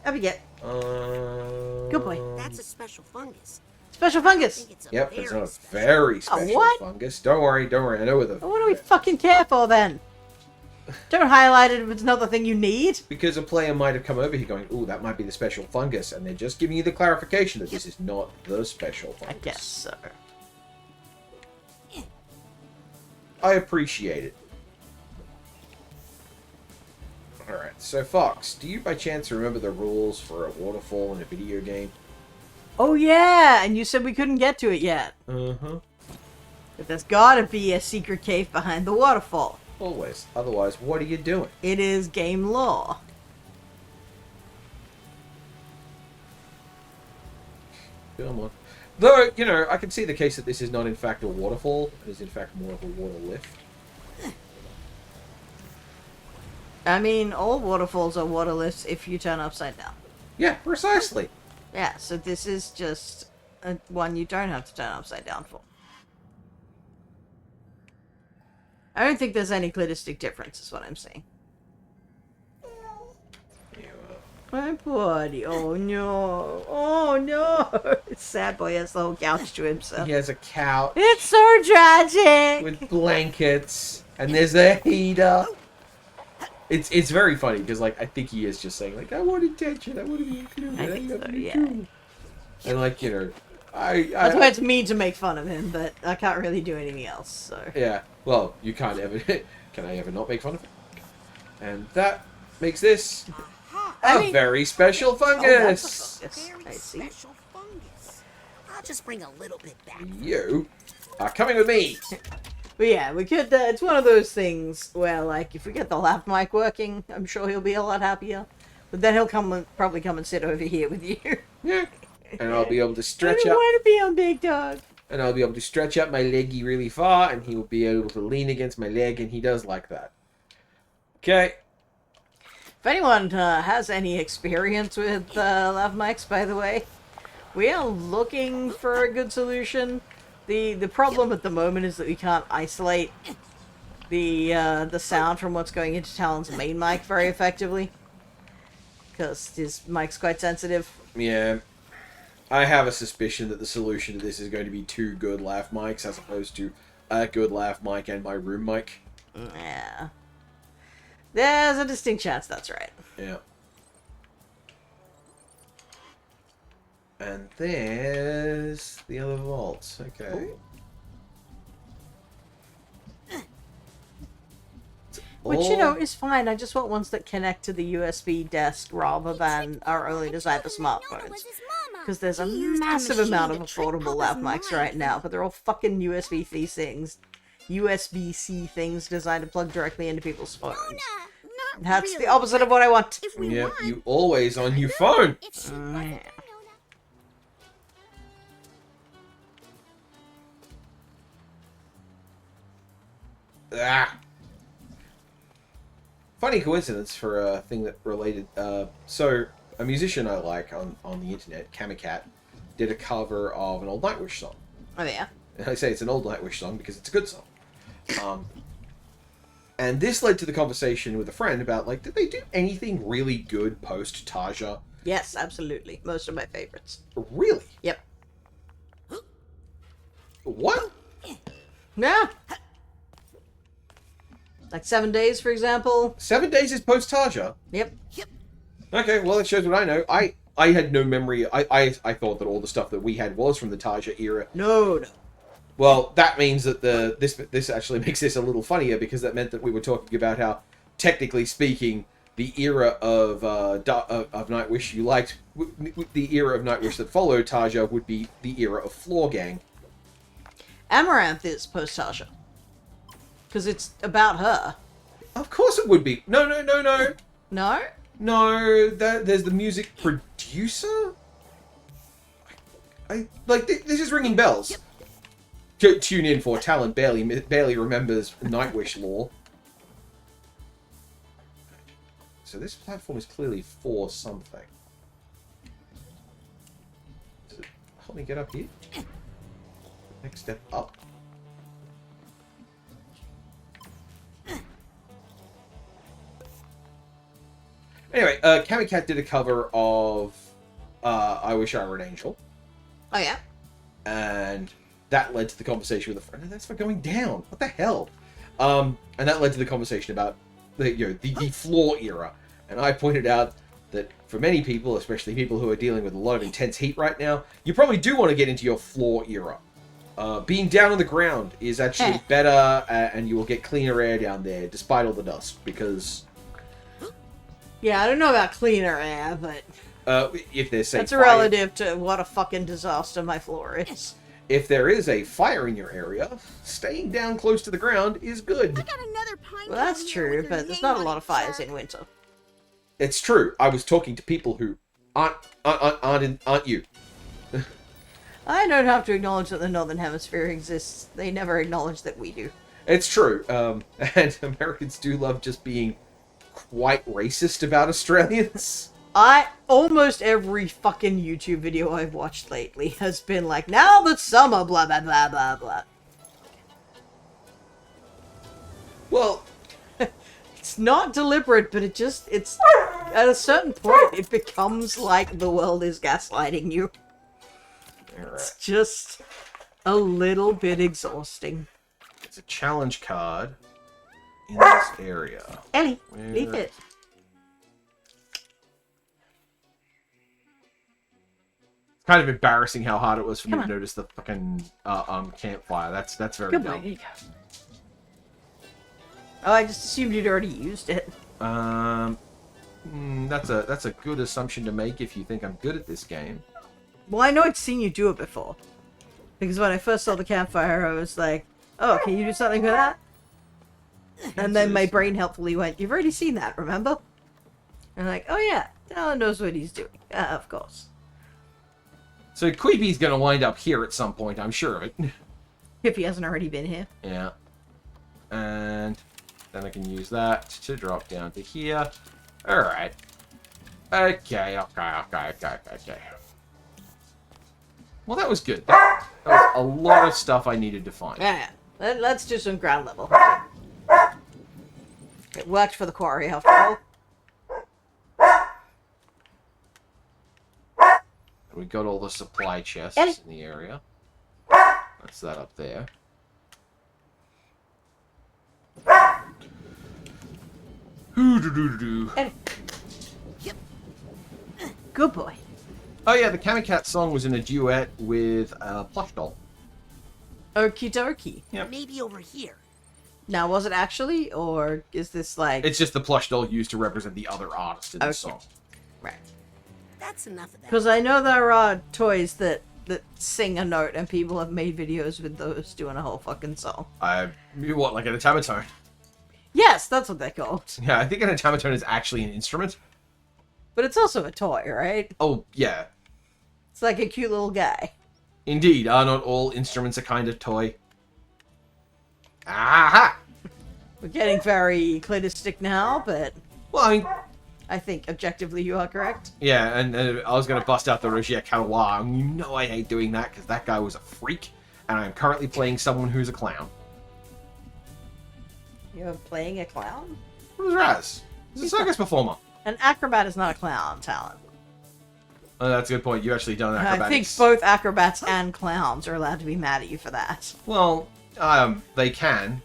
Have you get? Good boy. That's a special fungus. Special I fungus! think it's a Yep, very it's a special. very special what? fungus. Don't worry, I know where the... What do we fucking care for then? Don't highlight it if it's not the thing you need. Because a player might have come over here going, ooh, that might be the special fungus, and they're just giving you the clarification that this is not the special fungus. I guess so. I appreciate it. Alright, so Fox, do you by chance remember the rules for a waterfall in a video game? Oh yeah, and you said we couldn't get to it yet. Uh-huh. But there's gotta be a secret cave behind the waterfall. Always. Otherwise, what are you doing? It is game law. Come on. Though, you know, I can see the case that this is not in fact a waterfall. It is in fact more of a water lift. I mean, all waterfalls are water lifts if you turn upside down. Yeah, precisely. Yeah, so this is just one you don't have to turn upside down for. I don't think there's any cladistic difference, is what I'm saying. My buddy, oh no, oh no. Sad boy has the whole couch to himself. He has a couch It's so tragic! with blankets, and there's a heater. It's very funny, because, like, I think he is just saying, like, I want attention, I want to be included. I think got so, to be yeah. cool." And, like, you know, That's why it's mean to make fun of him, but I can't really do anything else, so... Yeah, well, you can't ever... Can I ever not make fun of it? And that makes this I a mean- very special Oh, that's fungus. a fungus. Very I see. special fungus. I'll just bring a little bit back. You are coming with me. But yeah, we could. It's one of those things where, like, if we get the lav mic working, I'm sure he'll be a lot happier. But then he'll probably come and sit over here with you. Yeah. And I'll be able to I stretch don't up. want to be on Big Dog. And I'll be able to stretch up my leggy really far, and he will be able to lean against my leg, and he does like that. Okay. If anyone has any experience with lav mics, by the way, we are looking for a good solution. The problem at the moment is that we can't isolate the sound from what's going into Talen's main mic very effectively, because his mic's quite sensitive. Yeah. I have a suspicion that the solution to this is going to be 2 good lav mics as opposed to a good lav mic and my room mic. Yeah. There's a distinct chance that's right. Yeah. And there's the other vaults. Okay. Which, you know, is fine. I just want ones that connect to the USB desk rather than are only designed for smartphones. Because there's a massive amount of affordable lav mics right now, but they're all fucking USB-C things designed to plug directly into people's phones. That's the opposite of what I want. Yep, you always on your phone. Ah. Funny coincidence for a thing that related. So a musician I like on the internet, Kamikat, did a cover of an old Nightwish song. Oh yeah. And I say it's an old Nightwish song because it's a good song. And this led to the conversation with a friend about, like, did they do anything really good post Taja? Yes, absolutely. Most of my favorites. Really? Yep. What? Yeah. Like 7 days, for example. 7 days is post Taja? Yep. Okay, well, it shows what I know. I had no memory. I thought that all the stuff that we had was from the Taja era. No. Well, that means that this actually makes this a little funnier, because that meant that we were talking about how, technically speaking, the era of Nightwish you liked, the era of Nightwish that followed Taja would be the era of Floor Gang. Amaranth is post Tasha. Because it's about her. Of course it would be. No. No? No, there's the music producer? This is ringing bells. Tune in for Talen barely remembers Nightwish lore. So this platform is clearly for something. Does it help me get up here? Next step up. Anyway, Kamikat did a cover of I Wish I Were an Angel. Oh yeah? And that led to the conversation with a friend. That's for going down. What the hell? And that led to the conversation about the floor era. And I pointed out that for many people, especially people who are dealing with a lot of intense heat right now, you probably do want to get into your floor era. Being down on the ground is actually better, and you will get cleaner air down there, despite all the dust, because... Yeah, I don't know about cleaner air, but... if there's, say, that's relative to what a fucking disaster my floor is. If there is a fire in your area, staying down close to the ground is good. I got another pine Well, that's cone true, here with your but there's name not a on lot it, of fires sir. in winter. It's true. I was talking to people who aren't you. I don't have to acknowledge that the Northern Hemisphere exists. They never acknowledge that we do. It's true. And Americans do love just being quite racist about Australians. Almost every fucking YouTube video I've watched lately has been like, now that summer, blah, blah, blah, blah, blah. Well, It's not deliberate, but it's, at a certain point, it becomes like the world is gaslighting you. It's just a little bit exhausting. it's a challenge card in this area. Ellie, leave it. It's kind of embarrassing how hard it was for Come me on. to notice the fucking campfire. That's very Good boy, dumb. here you go. Oh, I just assumed you'd already used it. That's a good assumption to make if you think I'm good at this game. Well, I know I'd seen you do it before. Because when I first saw the campfire, I was like, Oh, can you do something with that? And then my brain helpfully went, you've already seen that, remember? And I'm like, oh yeah, Talen knows what he's doing. Of course. So Queepy's gonna wind up here at some point, I'm sure of it. If he hasn't already been here. Yeah. And then I can use that to drop down to here. Alright. Okay. Well, that was good. That was a lot of stuff I needed to find. Yeah. Let's do some ground level. It worked for the quarry, after all. We got all the supply chests Ellie. in the area. That's that up there. Ellie. Good boy. Oh yeah, the Kamikat song was in a duet with Plush Doll. Okie dokie. Yep. Maybe over here. Now, was it actually, or is this like... It's just the Plush Doll used to represent the other artist in the song. Right. That's enough of that. Because I know there are toys that sing a note, and people have made videos with those doing a whole fucking song. What, like an automaton? Yes, that's what they're called. Yeah, I think an automaton is actually an instrument. But it's also a toy, right? Oh, yeah. It's like a cute little guy. Indeed, are not all instruments a kind of toy? Aha! We're getting very clitistic now, but Well, I mean, I think objectively you are correct. yeah, and I was going to bust out the Rogier Calois, and you know I hate doing that, because that guy was a freak, and I'm currently playing someone who's a clown. You're playing a clown? Who's Raz? He's a circus performer. An acrobat is not a clown talent. Oh, that's a good point. You actually done acrobatics. I think both acrobats and clowns are allowed to be mad at you for that. Well, they can,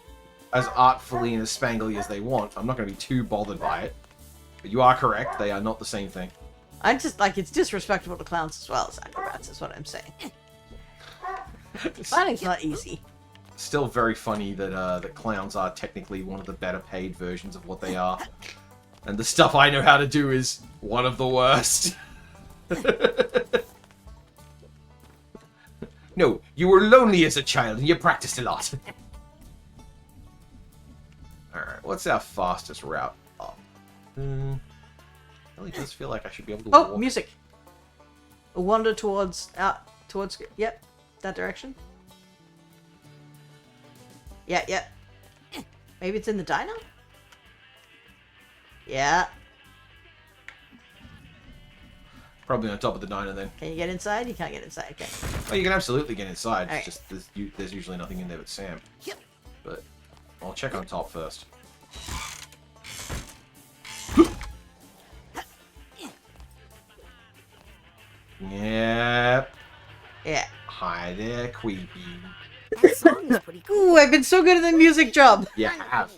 as artfully and as spangly as they want. I'm not going to be too bothered by it. But you are correct. They are not the same thing. I just, like, it's disrespectful to clowns as well as acrobats, is what I'm saying. Planning's not easy. Still very funny that that clowns are technically one of the better paid versions of what they are. And the stuff I know how to do is one of the worst. No, you were lonely as a child and you practiced a lot. Alright, what's our fastest route up? Really does feel like I should be able to Oh, walk. music. Wander towards, yep, that direction. Yeah. Maybe it's in the dino? Yeah. Probably on top of the diner then. Can you get inside? You can't get inside, okay. Oh, you can absolutely get inside. Alright. It's just there's usually nothing in there but Sam. Yep. But I'll check on top first. Yep. Yeah. Hi there, Queepy. That song is pretty cool. Ooh, I've been so good at the music job. You have.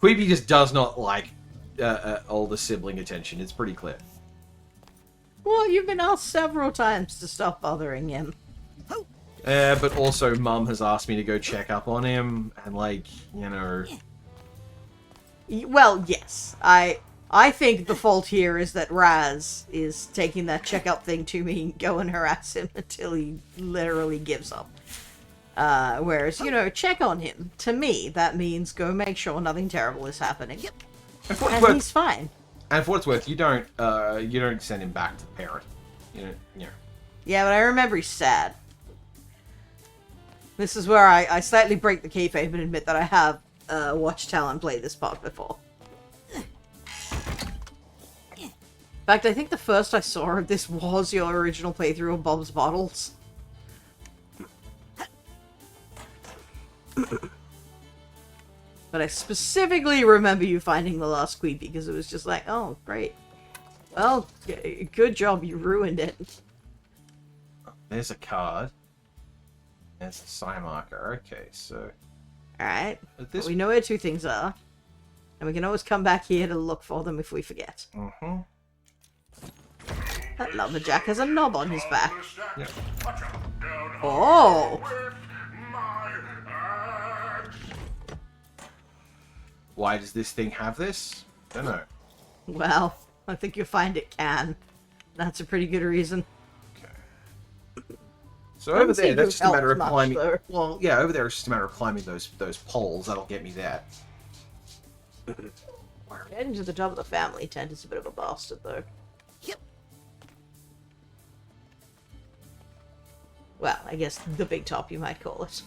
Queepy just does not like older sibling attention. It's pretty clear. Well, you've been asked several times to stop bothering him. But also, Mum has asked me to go check up on him, and like, you know. Well, yes. I think the fault here is that Raz is taking that checkup thing to me and go and harass him until he literally gives up. Whereas, you know, check on him. To me, that means go make sure nothing terrible is happening. Yep. And for And he's fine. for what it's worth, you don't send him back to the parent. You know. Yeah, but I remember he's sad. This is where I slightly break the kayfabe and admit that I have watched Talen play this part before. In fact, I think the first I saw of this was your original playthrough of Bob's Bottles. But I specifically remember you finding the lost Queepy because it was just like, oh, great. Well, good job, you ruined it. There's a card. There's a sign marker. Okay, so Alright. at this. We know where two things are. And we can always come back here to look for them if we forget. That lumberjack has a knob on his back. Yeah. Oh! Why does this thing have this? Don't know. Well, I think you'll find it can. That's a pretty good reason. Okay. So over Doesn't there, seem to that's just a matter of help much, climbing. though. Well, yeah, over there, it's just a matter of climbing those poles. That'll get me that. Getting to the top of the family tent is a bit of a bastard, though. Yep. Well, I guess the big top, you might call it.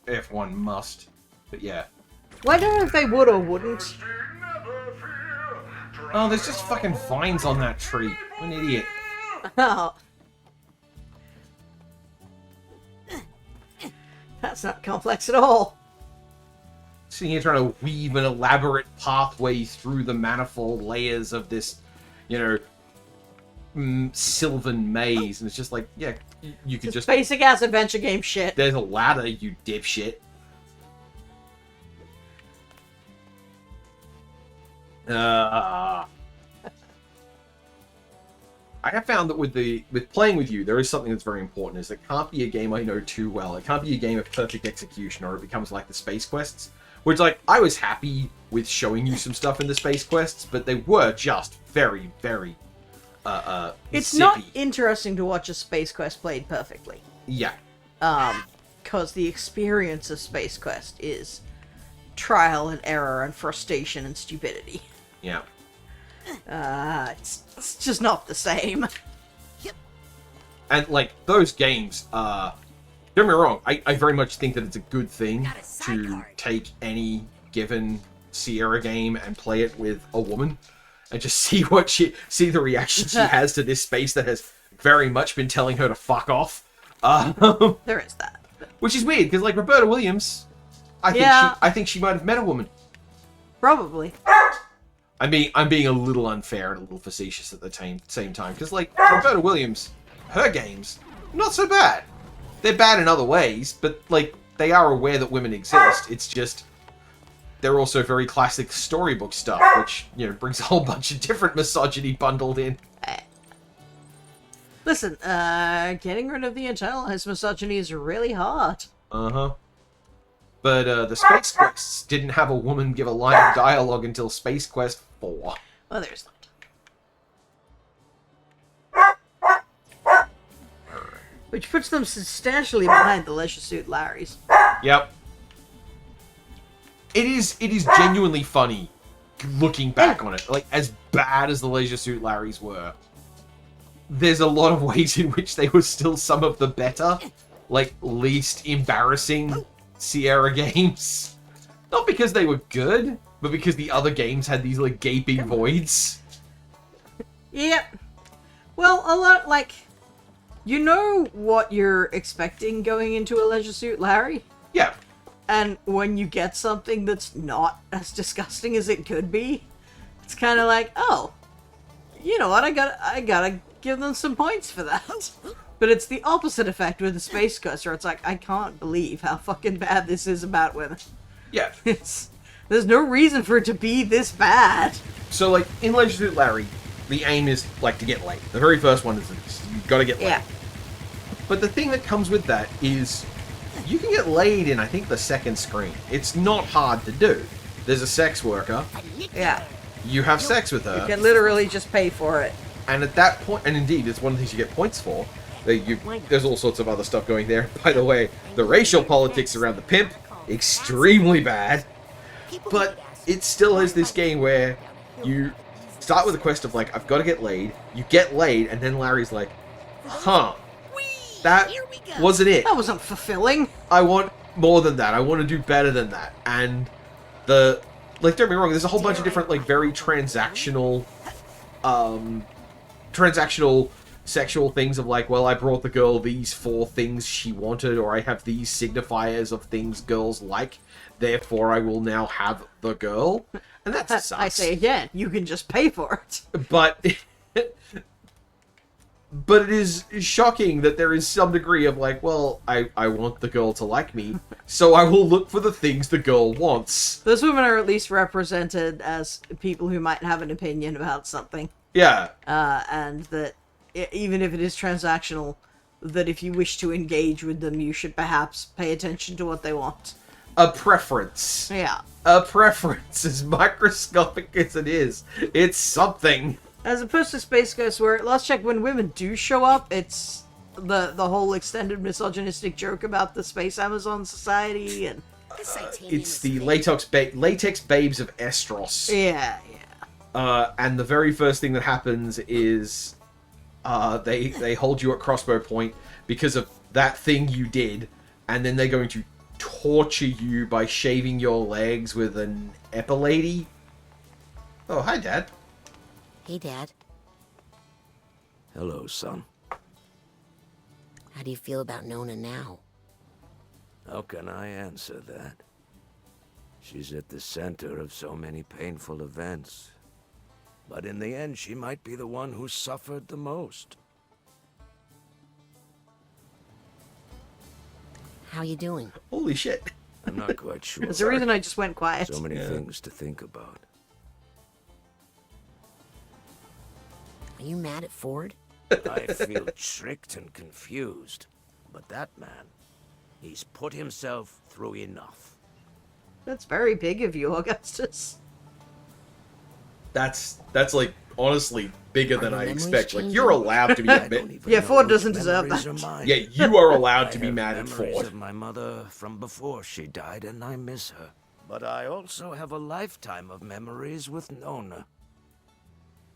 If one must. But yeah. Well, I don't know if they would or wouldn't. Oh, there's just fucking vines on that tree. What an idiot. Oh. That's not complex at all. Sitting here trying to weave an elaborate pathway through the manifold layers of this, you know, sylvan maze, and it's just like, yeah, you could just... Basic ass adventure game shit. There's a ladder, you dipshit. I have found that with playing with you, there is something that's very important. Is it can't be a game I know too well. It can't be a game of perfect execution, or it becomes like the Space Quests. Which, like, I was happy with showing you some stuff in the Space Quests, but they were just very, very, It's zippy. not interesting to watch a Space Quest played perfectly. Yeah. Because the experience of Space Quest is trial and error and frustration and stupidity. Yeah. It's just not the same. And, like, those games, don't get me wrong, I very much think that it's a good thing to take any given Sierra game and play it with a woman and just see see the reaction she has to this space that has very much been telling her to fuck off. There is that. Which is weird, because, like, Roberta Williams, I think she might have met a woman. Probably. I'm being a little unfair and a little facetious at the same time, because, like, Roberta Williams, her games, not so bad. They're bad in other ways, but, like, they are aware that women exist. It's just, they're also very classic storybook stuff, which, you know, brings a whole bunch of different misogyny bundled in. Listen, getting rid of the internalized misogyny is really hard. Uh-huh. But, the Space Quests didn't have a woman give a line of dialogue until Space Quest 4. Well, there's that. Which puts them substantially behind the Leisure Suit Larrys. Yep. It is genuinely funny looking back on it. Like, as bad as the Leisure Suit Larrys were, there's a lot of ways in which they were still some of the better, like, least embarrassing Sierra games. Not because they were good, but because the other games had these, like, gaping voids. Yep. Well, a lot, like, you know what you're expecting going into a Leisure Suit Larry? Yeah. And when you get something that's not as disgusting as it could be, it's kind of like, oh, you know what, I gotta give them some points for that. But it's the opposite effect with the Space Quest, where it's like, I can't believe how fucking bad this is about women. Yeah. There's no reason for it to be this bad. So, like, in Leisure Suit Larry, the aim is, like, to get laid. The very first one is you've got to get laid. Yeah. But the thing that comes with that is you can get laid in, I think, the second screen. It's not hard to do. There's a sex worker. Yeah. You have sex with her. You can literally just pay for it. And at that point, and indeed, it's one of the things you get points for. There's all sorts of other stuff going there. By the way, the racial politics around the pimp, extremely bad. But it still is this game where you start with a quest of, like, I've got to get laid. You get laid, and then Larry's like, huh. That wasn't it. That wasn't fulfilling. I want more than that. I want to do better than that. And like, don't get me wrong, there's a whole bunch of different, like, very transactional sexual things of, like, well, I brought the girl these 4 things she wanted, or I have these signifiers of things girls like, therefore I will now have the girl. And that sucks. I say again, you can just pay for it. But it is shocking that there is some degree of, like, well, I want the girl to like me, so I will look for the things the girl wants. Those women are at least represented as people who might have an opinion about something. Yeah. And that even if it is transactional, that if you wish to engage with them, you should perhaps pay attention to what they want. A preference. Yeah. A preference, as microscopic as it is. It's something. As opposed to Space Ghost, where last check when women do show up, it's the whole extended misogynistic joke about the Space Amazon Society and This titanium It's is the fake. latex babes of Estros. yeah. And the very first thing that happens is they hold you at crossbow point because of that thing you did, and then they're going to torture you by shaving your legs with an epilady. Oh, hi, Dad. Hey, Dad. Hello, son. How do you feel about Nona now? How can I answer that? She's at the center of so many painful events. But in the end, she might be the one who suffered the most. How you doing? Holy shit. I'm not quite sure. There's a reason I just went quiet. So many things to think about. Are you mad at Ford? I feel tricked and confused. But that man, he's put himself through enough. That's very big of you, Augustus. That's like honestly bigger than your I memories expect. Like changing? you're allowed to be I a don't bit. even Yeah, know Ford which doesn't deserve memories that. are mine. Yeah, you are allowed I to be have mad at memories Ford. of my mother from before she died, and I miss her. But I also have a lifetime of memories with Nona.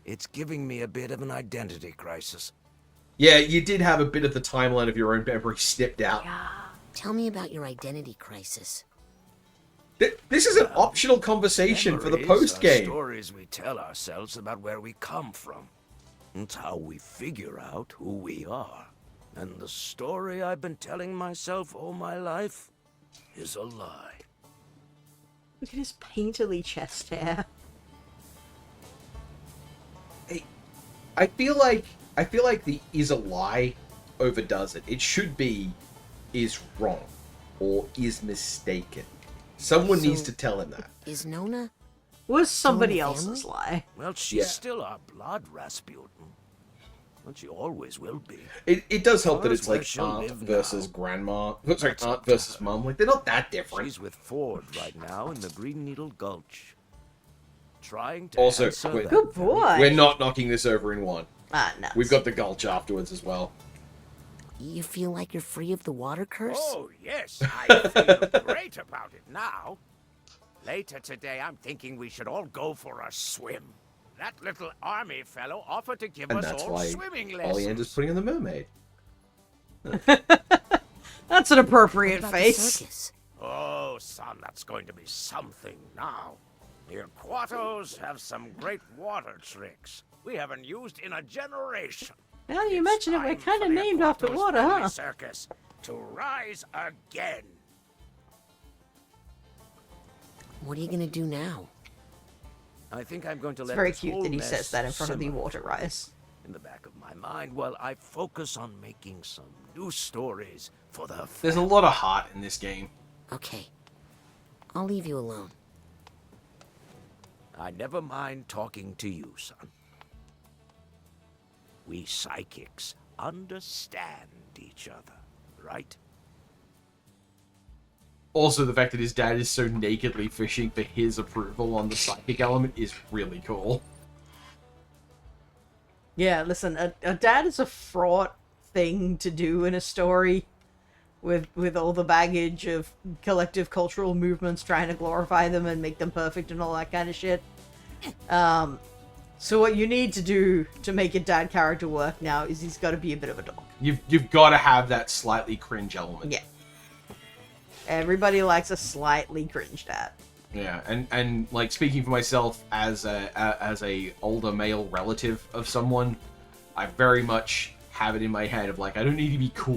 It's giving me a bit of an identity crisis. Yeah, you did have a bit of the timeline of your own memory snipped out. Tell me about your identity crisis. This is an optional conversation for the Memories post are game. stories we tell ourselves about where we come from. It's how we figure out who we are. And the story I've been telling myself all my life is a lie. Look at his painterly chest hair. I feel like the is a lie overdoes it. It should be is wrong or is mistaken. Someone So- needs to tell him that. Is Nona? Was somebody the else's family? lie. Well, she's Yeah. still our blood, Rasputin. And she always will be. It does help that Far as it's where like she'll aunt live versus now. grandma. Sorry, That's aunt up to versus her. mum. Like they're not that different. She's with Ford right now in the Green Needle Gulch. Trying to Also, answer wait. that Good very boy. We're not knocking this over in one. Ah, no. We've got the gulch afterwards as well. You feel like you're free of the water curse? Oh, yes, I feel great about it now. Later today, I'm thinking we should all go for a swim. That little army fellow offered to give And us that's all why swimming lessons. Oleander's putting in the mermaid. That's an What appropriate about the face. circus? Oh, son, that's going to be something now. The Aquatos have some great water tricks we haven't used in a generation. Now you It's mention it, we're time kind for of the named after Aquatos water, family huh? Circus to rise again. What are you gonna do now? I think I'm going to It's let very this cute whole that he mess says that in front of the simmer water rise. in the back of my mind while I focus on making some new stories for the There's a lot of heart in this game. Okay. I'll leave you alone. I never mind talking to you, son. We psychics understand each other, right? Also, the fact that his dad is so nakedly fishing for his approval on the psychic element is really cool. Yeah, listen, a dad is a fraught thing to do in a story with all the baggage of collective cultural movements trying to glorify them and make them perfect and all that kind of shit. So what you need to do to make a dad character work now is he's got to be a bit of a dog. You've got to have that slightly cringe element. Yeah. Everybody likes a slightly cringe dad. Yeah, and like speaking for myself as a older male relative of someone, I very much have it in my head of like I don't need to be cool.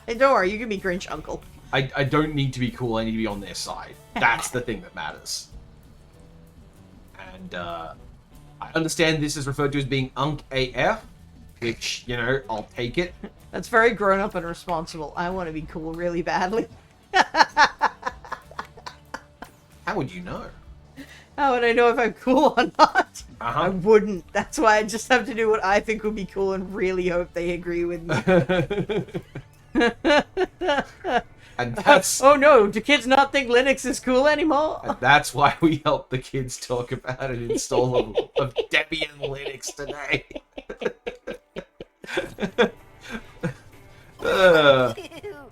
Don't worry, you can be cringe uncle. I don't need to be cool. I need to be on their side. That's the thing that matters. And I understand this is referred to as being Unk AF, which you know I'll take it. That's very grown up and responsible. I want to be cool really badly. How would you know? How would I know if I'm cool or not? I Uh wouldn't. That's why I just have to do what I think would be cool and really hope they agree with me. huh. And that's Oh no, do kids not think Linux is cool anymore? and that's why we help the kids talk about an install of Debian Linux today.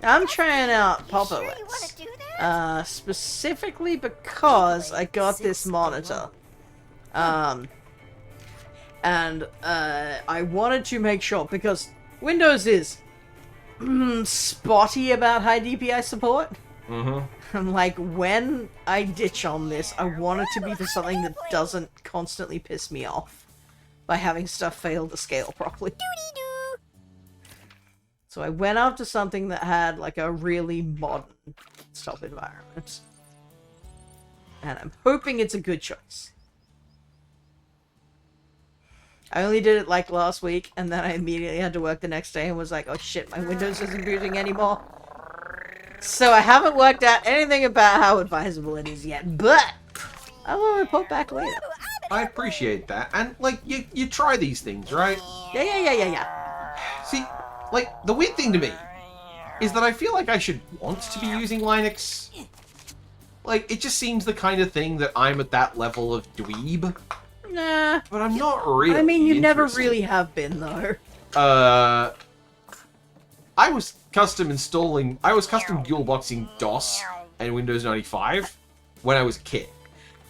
I'm trying out Sure you Pop wanna OS. do that? Specifically because I got this monitor. And I wanted to make sure, because Windows is spotty about high DPI support. I'm like, when I ditch on this, I want it to be for something that doesn't constantly piss me off by having stuff fail to scale properly. So I went after something that had like a really modern stuff environment. And I'm hoping it's a good choice. I only did it like last week, and then I immediately had to work the next day and was like, oh shit, my Windows isn't booting anymore. So I haven't worked out anything about how advisable it is yet, but I will report back later. I appreciate that. And, like, you try these things, right? Yeah. See, like, the weird thing to me is that I feel like I should want to be using Linux. Like, it just seems the kind of thing that I'm at that level of dweeb. Nah. But I'm not really I mean, you never interested. really have been, though. I was custom dual boxing DOS and Windows 95 when I was a kid.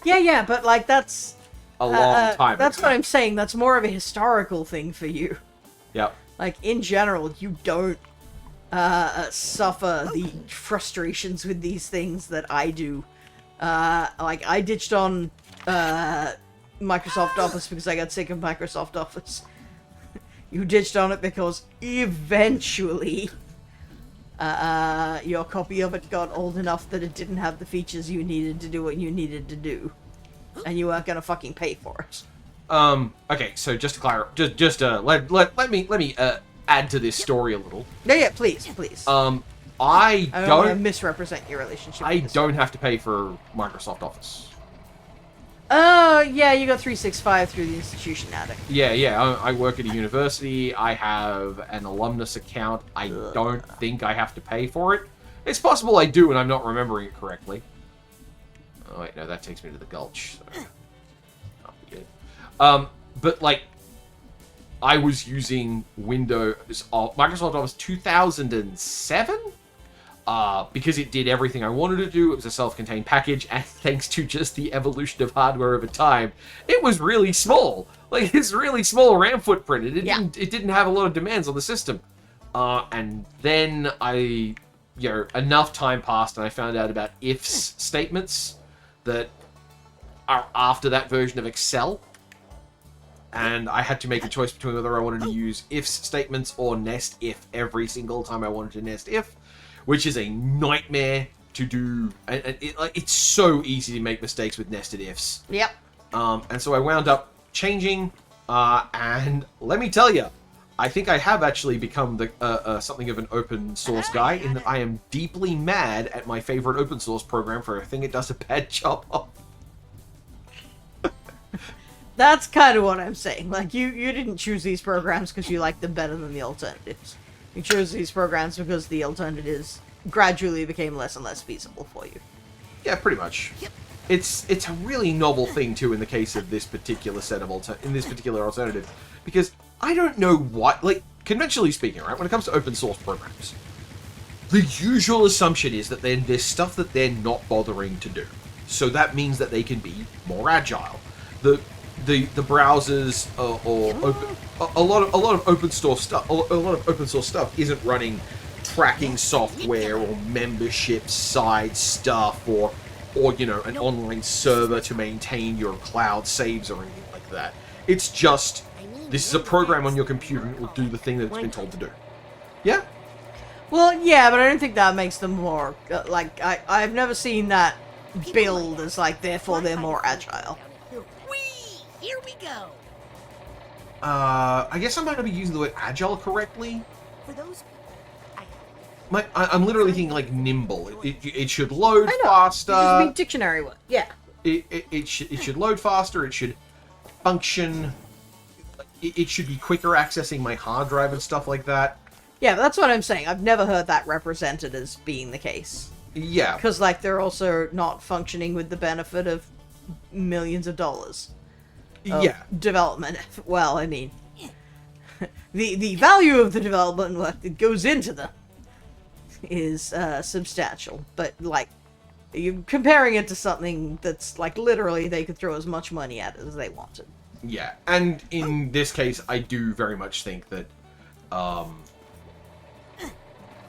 Yeah, but, like, that's... A long time That's ago. what I'm saying. That's more of a historical thing for you. Yep. Like, in general, you don't suffer the frustrations with these things that I do. Like, I ditched on Microsoft Office because I got sick of Microsoft Office. You ditched on it because eventually your copy of it got old enough that it didn't have the features you needed to do what you needed to do. And you weren't gonna fucking pay for it. Okay, so just to clarify, let me add to this story a little. Yeah, please. I I don't want to don't misrepresent your relationship. I with this. don't have to pay for Microsoft Office. Oh, yeah, you got 365 through the institution addict. Yeah, I work at a university. I have an alumnus account. I don't think I have to pay for it. It's possible I do, and I'm not remembering it correctly. Oh, wait, no, that takes me to the Gulch. So. Not good. But, like, I was using Microsoft Office 2007? Because it did everything I wanted to do. It was a self-contained package, and thanks to just the evolution of hardware over time, it was really small. Like, it's really small RAM footprint. It didn't have a lot of demands on the system. And then enough time passed, and I found out about ifs statements that are after that version of Excel. And I had to make a choice between whether I wanted to use ifs statements or nest if every single time I wanted to nest if, which is a nightmare to do. And it's so easy to make mistakes with nested ifs. Yep. And so I wound up changing, and let me tell you, I think I have actually become something of an open source guy, in that I am deeply mad at my favorite open source program for a thing it does a bad job of. That's kind of what I'm saying. Like, you didn't choose these programs because you liked them better than the alternatives. You chose these programs because the alternatives gradually became less and less feasible for you. Yeah, pretty much. It's a really novel thing too in the case of this particular set of alternative, because I don't know what, like, conventionally speaking, right, when it comes to open source programs, the usual assumption is that there's stuff that they're not bothering to do. So that means that they can be more agile. The browsers or a lot of open source stuff isn't running tracking software or membership side stuff or an online server to maintain your cloud saves or anything like that. It's just, this is a program on your computer and it will do the thing that it's been told to do. Yeah? Well, yeah, but I don't think that makes them more, I've never seen that build as, like, therefore they're more agile. Here we go. I guess I might not be using the word agile correctly. For those, I'm literally thinking like nimble. It should load I know. faster. You just mean dictionary one. Yeah. It should load faster. It should function. It should be quicker accessing my hard drive and stuff like that. Yeah, that's what I'm saying. I've never heard that represented as being the case. Yeah. Because, like, they're also not functioning with the benefit of millions of dollars of Yeah. development. Well, I mean, the value of the development work that goes into them is substantial. But, like, you're comparing it to something that's, like, literally they could throw as much money at it as they wanted. Yeah. And in this case, I do very much think that,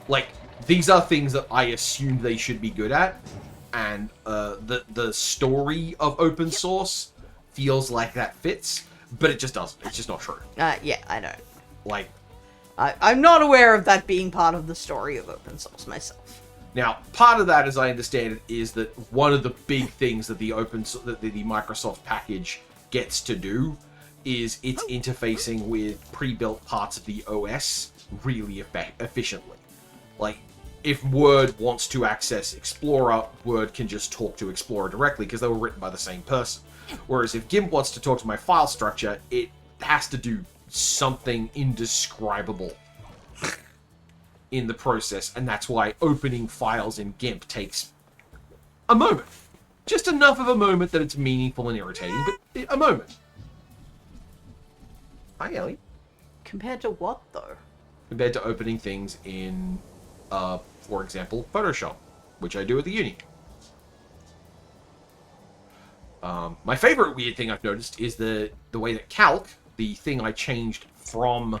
like, these are things that I assumed they should be good at, and the story of open source feels like that fits, but it just doesn't. It's just not true. Yeah, I know. Like, I'm not aware of that being part of the story of open source myself. now, part of that, as I understand it, is that one of the big things that the the Microsoft package gets to do is it's interfacing with pre-built parts of the OS really efficiently. Like, if Word wants to access Explorer, Word can just talk to Explorer directly because they were written by the same person. Whereas if GIMP wants to talk to my file structure, it has to do something indescribable in the process, and that's why opening files in GIMP takes a moment. Just enough of a moment that it's meaningful and irritating, but a moment. Hi, Ellie. Compared to what, though? Compared to opening things in, for example, Photoshop, which I do at the uni. My favorite weird thing I've noticed is the way that Calc, the thing I changed from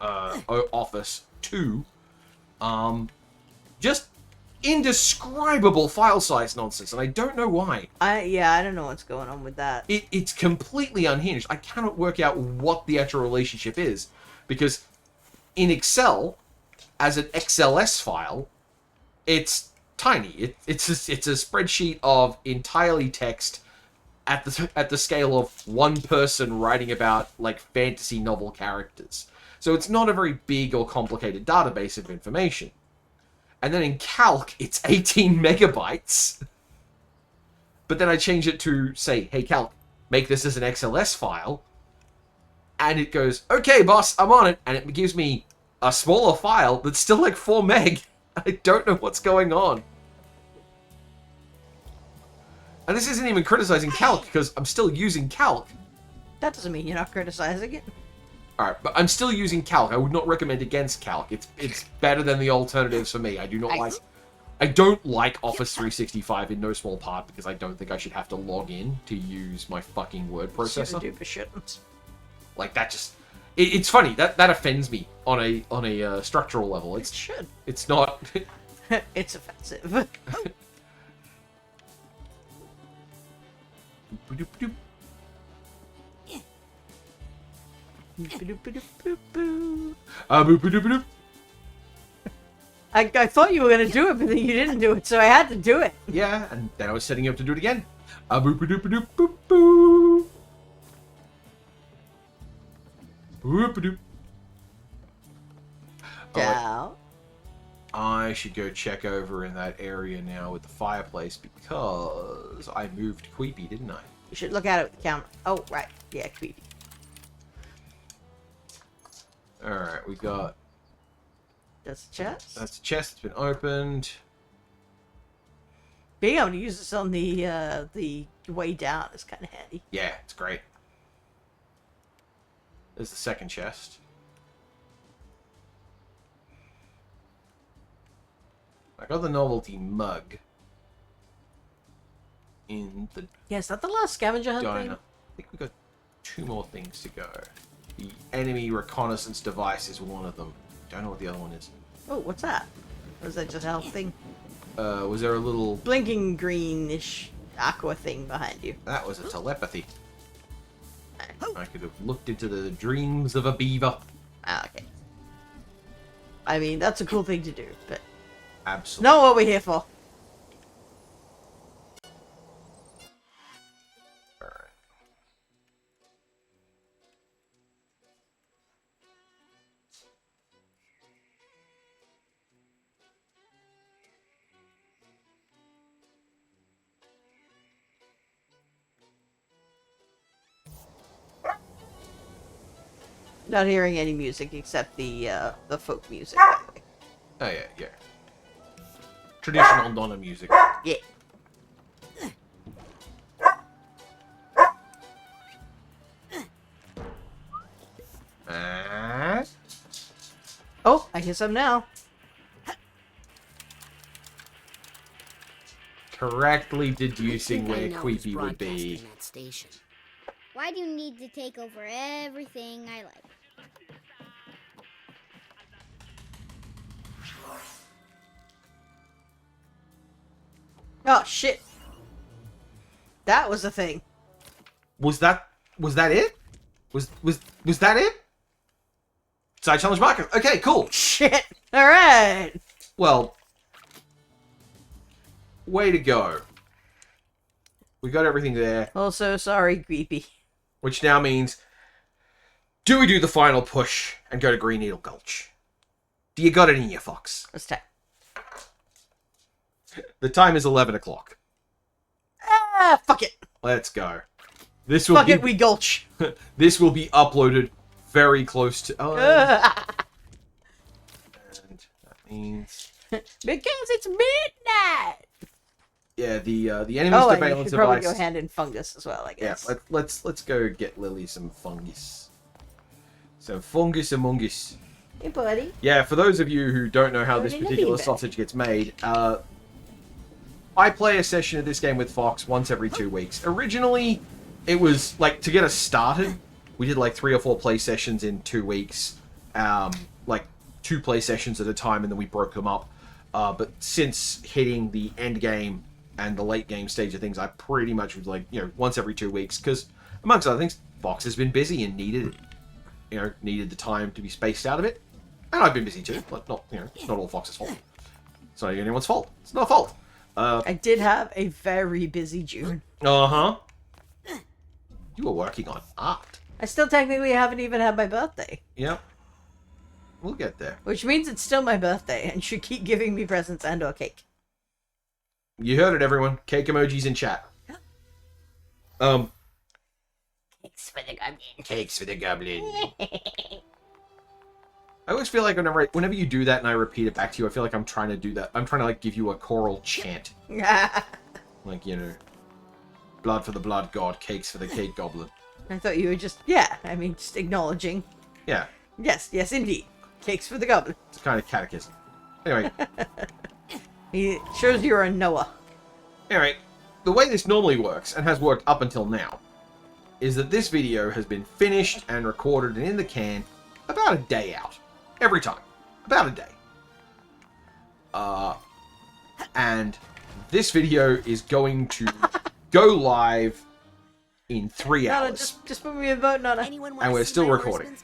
Office to, just indescribable file size nonsense, and I don't know why. I don't know what's going on with that. It's completely unhinged. I cannot work out what the actual relationship is, because in Excel, as an XLS file, it's tiny. It's a spreadsheet of entirely text at the scale of one person writing about, like, fantasy novel characters. So it's not a very big or complicated database of information. And then in Calc, it's 18 megabytes. But then I change it to, say, hey, Calc, make this as an XLS file. And it goes, okay, boss, I'm on it. And it gives me a smaller file that's still like 4 meg. I don't know what's going on. And this isn't even criticizing Calc, because I'm still using Calc. That doesn't mean you're not criticizing it. Alright, but I'm still using Calc. I would not recommend against Calc. It's better than the alternatives for me. I don't like Office 365 in no small part because I don't think I should have to log in to use my fucking word processor. Super duper shouldn't. Like, that just... It's funny. That offends me on a structural level. It should. It's not... It's offensive. I thought you were going to do it, but then you didn't do it, so I had to do it. Yeah, and then I was setting you up to do it again. Boop-a-doop-a-doop-boop-boo. Boop-a-doop. Down. I should go check over in that area now with the fireplace because I moved Queepy, didn't I? You should look at it with the camera. Oh, right. Yeah, creepy. Alright, we got... That's a chest. That's a chest that's been opened. Being able to use this on the way down is kind of handy. Yeah, it's great. There's the second chest. I got the novelty mug in the Yeah, is that the last scavenger hunt diner. thing? I think we got 2 more things to go. The enemy reconnaissance device is one of them. Don't know what the other one is. Oh, what's that? Or is that just a health thing? Was there a little... Blinking greenish aqua thing behind you. That was a telepathy. I could have looked into the dreams of a beaver. Ah, okay. I mean, that's a cool thing to do, but... Absolutely. Not what we're here for. Alright. Not hearing any music except the folk music. Oh yeah, yeah. Traditional Donna music. Yeah. Oh, I hear some now. Correctly deducing I where know who's Queepy would be. broadcasting that station. Why do you need to take over everything I like? Oh shit. That was a thing. Was that it? Was that it? Side challenge marker. Okay, cool. Shit. All right. Well, way to go. We got everything there, Also, sorry, Creepy. which now means, do we do the final push and go to Green Needle Gulch? Do you got it in you, Fox? Let's take. The time is 11 o'clock. Ah, fuck it. Let's go. This will Fuck be it, we gulch. this will be uploaded very close to. And that means. Because it's midnight. Yeah, the enemy's Oh, and you surveillance should probably device. go hand in fungus as well, I Yeah, guess. let's go get Lily some fungus. Some fungus among us. Hey, buddy. Yeah, for those of you who don't know how this Put it in a particular beanbag. sausage gets made, I play a session of this game with Fox once every 2 weeks. Originally, it was, like, to get us started, we did, like, 3 or 4 play sessions in 2 weeks. Like, 2 play sessions at a time, and then we broke them up. But since hitting the end game and the late game stage of things, I pretty much was, like, you know, once every 2 weeks, because, amongst other things, Fox has been busy and needed the time to be spaced out of it. And I've been busy too, but not, it's not all Fox's fault. It's not anyone's fault. It's not a fault. I did have a very busy June. Uh-huh. You were working on art. I still technically haven't even had my birthday. Yep. We'll get there. Which means it's still my birthday and should keep giving me presents and or cake. You heard it, everyone. Cake emojis in chat. Cakes for the goblin. Cakes for the goblin. I always feel like whenever you do that and I repeat it back to you, I feel like I'm trying to do that. I'm trying to, like, give you a choral chant. Like, blood for the blood god, cakes for the cake goblin. I thought you were just, just acknowledging. Yeah, Yes, indeed. Cakes for the goblin. it's kind of catechism. Anyway, He shows you're a Noah. the way this normally works, and has worked up until now, is that this video has been finished and recorded and in the can about a day out. Every time. About a day. And this video is going to go live in 3 Nana, hours. just put me a vote, Nana. Anyone And we're still recording.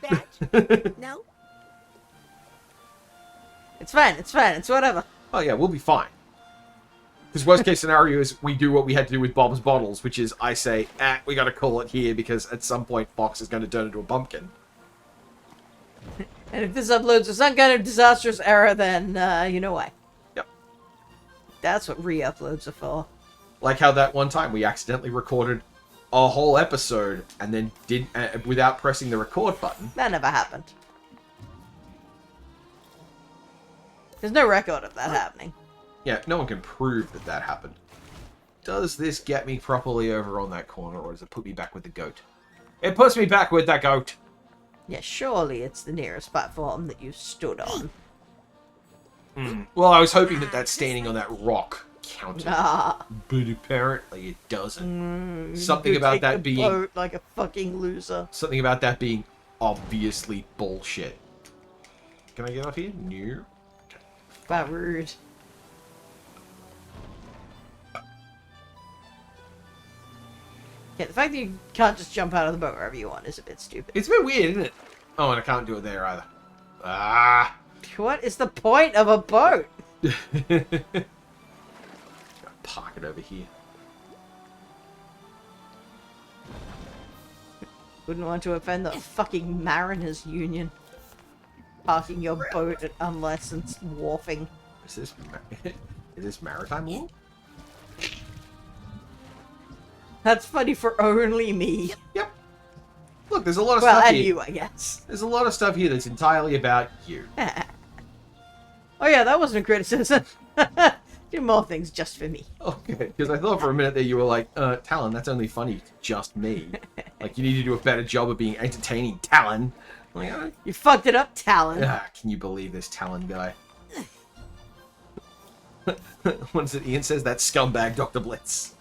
No? It's fine, it's whatever. Oh yeah, we'll be fine. Because worst case scenario is we do what we had to do with Bob's Bottles, which is I say, we gotta call it here because at some point Fox is going to turn into a pumpkin. And if this uploads with some kind of disastrous error, then you know why. Yep. That's what re-uploads are for. Like how that one time we accidentally recorded a whole episode and then did without pressing the record button. That never happened. There's no record of that happening. Yeah, no one can prove that that happened. Does this get me properly over on that corner, or does it put me back with the goat? It puts me back with that goat. Yeah, surely it's the nearest platform that you stood on. Well, I was hoping that standing on that rock counted. Ah. But apparently it doesn't. Something You about take that the being... boat like a fucking loser. Something about that being obviously bullshit. Can I get up here? No. That rude. Yeah, the fact that you can't just jump out of the boat wherever you want is a bit stupid. It's a bit weird, isn't it? Oh, and I can't do it there either. Ah! What is the point of a boat? Park it over here. Wouldn't want to offend the fucking mariners union. Parking your boat at unlicensed wharfing. Is this maritime law? That's funny for only me. Yep. Look, there's a lot of Well, stuff and here. you, I guess. There's a lot of stuff here that's entirely about you. Oh yeah, that wasn't a criticism. Do more things just for me. Okay, because I thought for a minute there you were like, Talen, that's only funny to just me. Like, you need to do a better job of being entertaining, Talen. Like, You fucked it up, Talen. can you believe this Talen guy? What is it Ian says? That scumbag Dr. Blitz.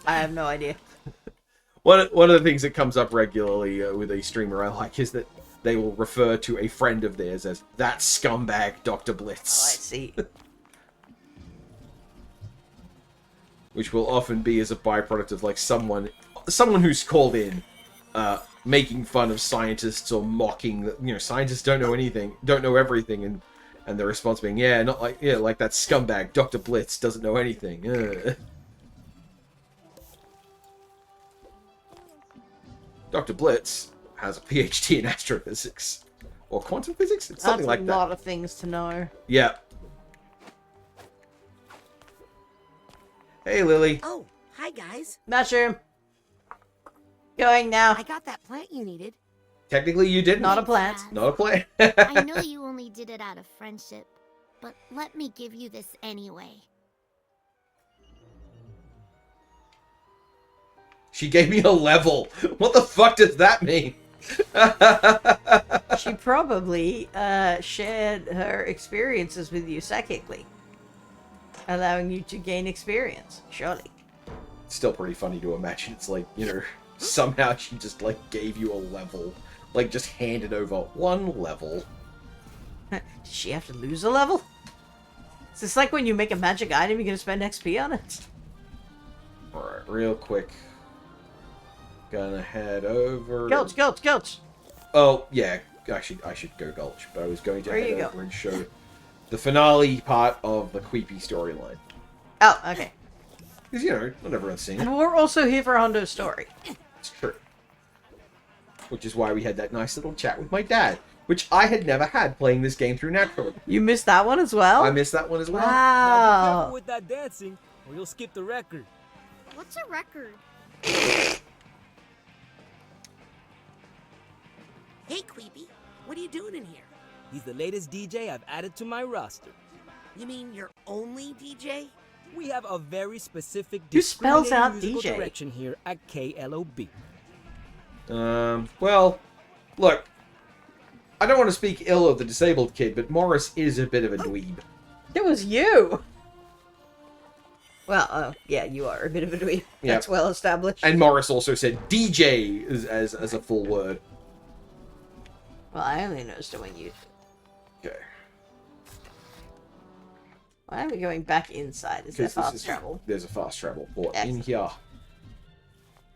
I have no idea. One of the things that comes up regularly with a streamer I like is that they will refer to a friend of theirs as that scumbag Dr. Oh, I Blitz. see. Which will often be as a byproduct of like someone who's called in making fun of scientists or mocking that, you know, scientists don't know anything, don't know everything, and the response being, like that scumbag Dr. Blitz doesn't know anything. Dr. Blitz has a PhD in astrophysics or quantum physics. It's something like That's that. a lot of things to know. Yeah. Hey, Lily. Oh, hi guys. Mushroom. Going now. I got that plant you needed. Technically, you didn't. Not a plant. Not a plant. I know you only did it out of friendship, but let me give you this anyway. She gave me a level. What the fuck does that mean? She probably shared her experiences with you psychically, allowing you to gain experience, surely. It's still pretty funny to imagine. It's like, you know, somehow she just, like, gave you a level. Like, just handed over one level. Does she have to lose a level? Is this like when you make a magic item, you're gonna spend XP on it? Alright, real quick. Gonna head over... Gulch! Oh, yeah. I should go Gulch, but I was going to Where head you over go? and show the finale part of the creepy storyline. Oh, okay. Because, you know, not everyone's seen it. And we're also here for Hondo's story. It's true. Which is why we had that nice little chat with my dad, which I had never had playing this game through Natural. You missed that one as well? I missed that one as well. Now be careful Wow. with that dancing, or you'll skip the record. What's a record? Hey, Queepy. What are you doing in here? He's the latest DJ I've added to my roster. You mean your only DJ? We have a very specific Who spells out discriminating musical DJ? direction here at KLOB. Well, look. I don't want to speak ill of the disabled kid, but Morris is a bit of a dweeb. It was you! Well, yeah, you are a bit of a dweeb. Yeah. That's well established. And Morris also said DJ as a full word. Well, I only noticed it when you... Okay. Why are we going back inside? Is there Because fast travel? There's a fast travel port in Excellent. here.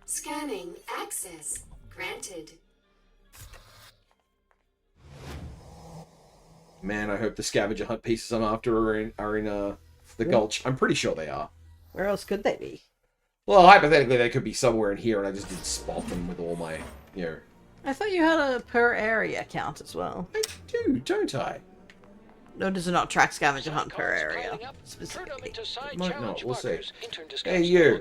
Scanning access granted. Man, I hope the scavenger hunt pieces I'm after are in the Gulch. I'm pretty sure they are. Where else could they be? Well, hypothetically, they could be somewhere in here, and I just didn't spot them with all my, you know... I thought you had a per area count as well. I do, don't I? No, does it not track scavenger hunt per area specifically? It might not, we'll see. Hey, you!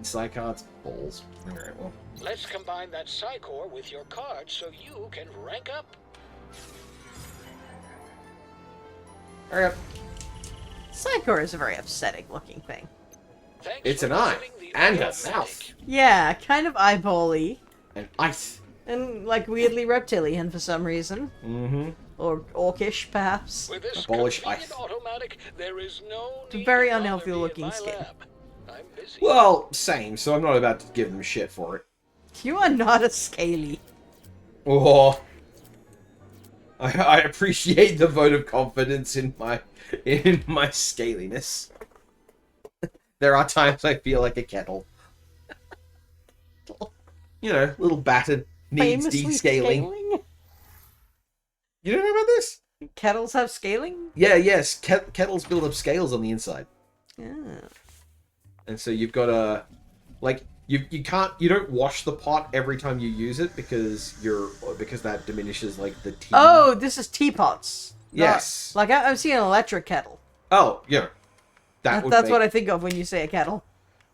Psychonauts balls. Alright, well. Let's combine that Psycore with your card so you can rank up. Alright. Psychor is a very upsetting looking thing. Thanks It's for an eye. visiting the And a Authentic. mouth. Yeah, kind of eyeball-y. And ice. And like weirdly reptilian for some reason. Mm-hmm. Or orcish, perhaps. With this Abolish convenient ice. automatic, there is no It's a need very to bother unhealthy me in looking my skin. lab. I'm busy. Well, same, so I'm not about to give them shit for it. You are not a scaly. Oh. I appreciate the vote of confidence in my scaliness. There are times I feel like a kettle. You know, little battered, needs Famously descaling. scaling? You don't know about this? Kettles have scaling? Yeah, yes. Kettles build up scales on the inside. Yeah. And so you've got to, like, you don't wash the pot every time you use it because that diminishes, like, the tea. Oh, this is teapots. Yes. Like, I'm seeing an electric kettle. Oh, yeah. That would That's make, what I think of when you say a kettle.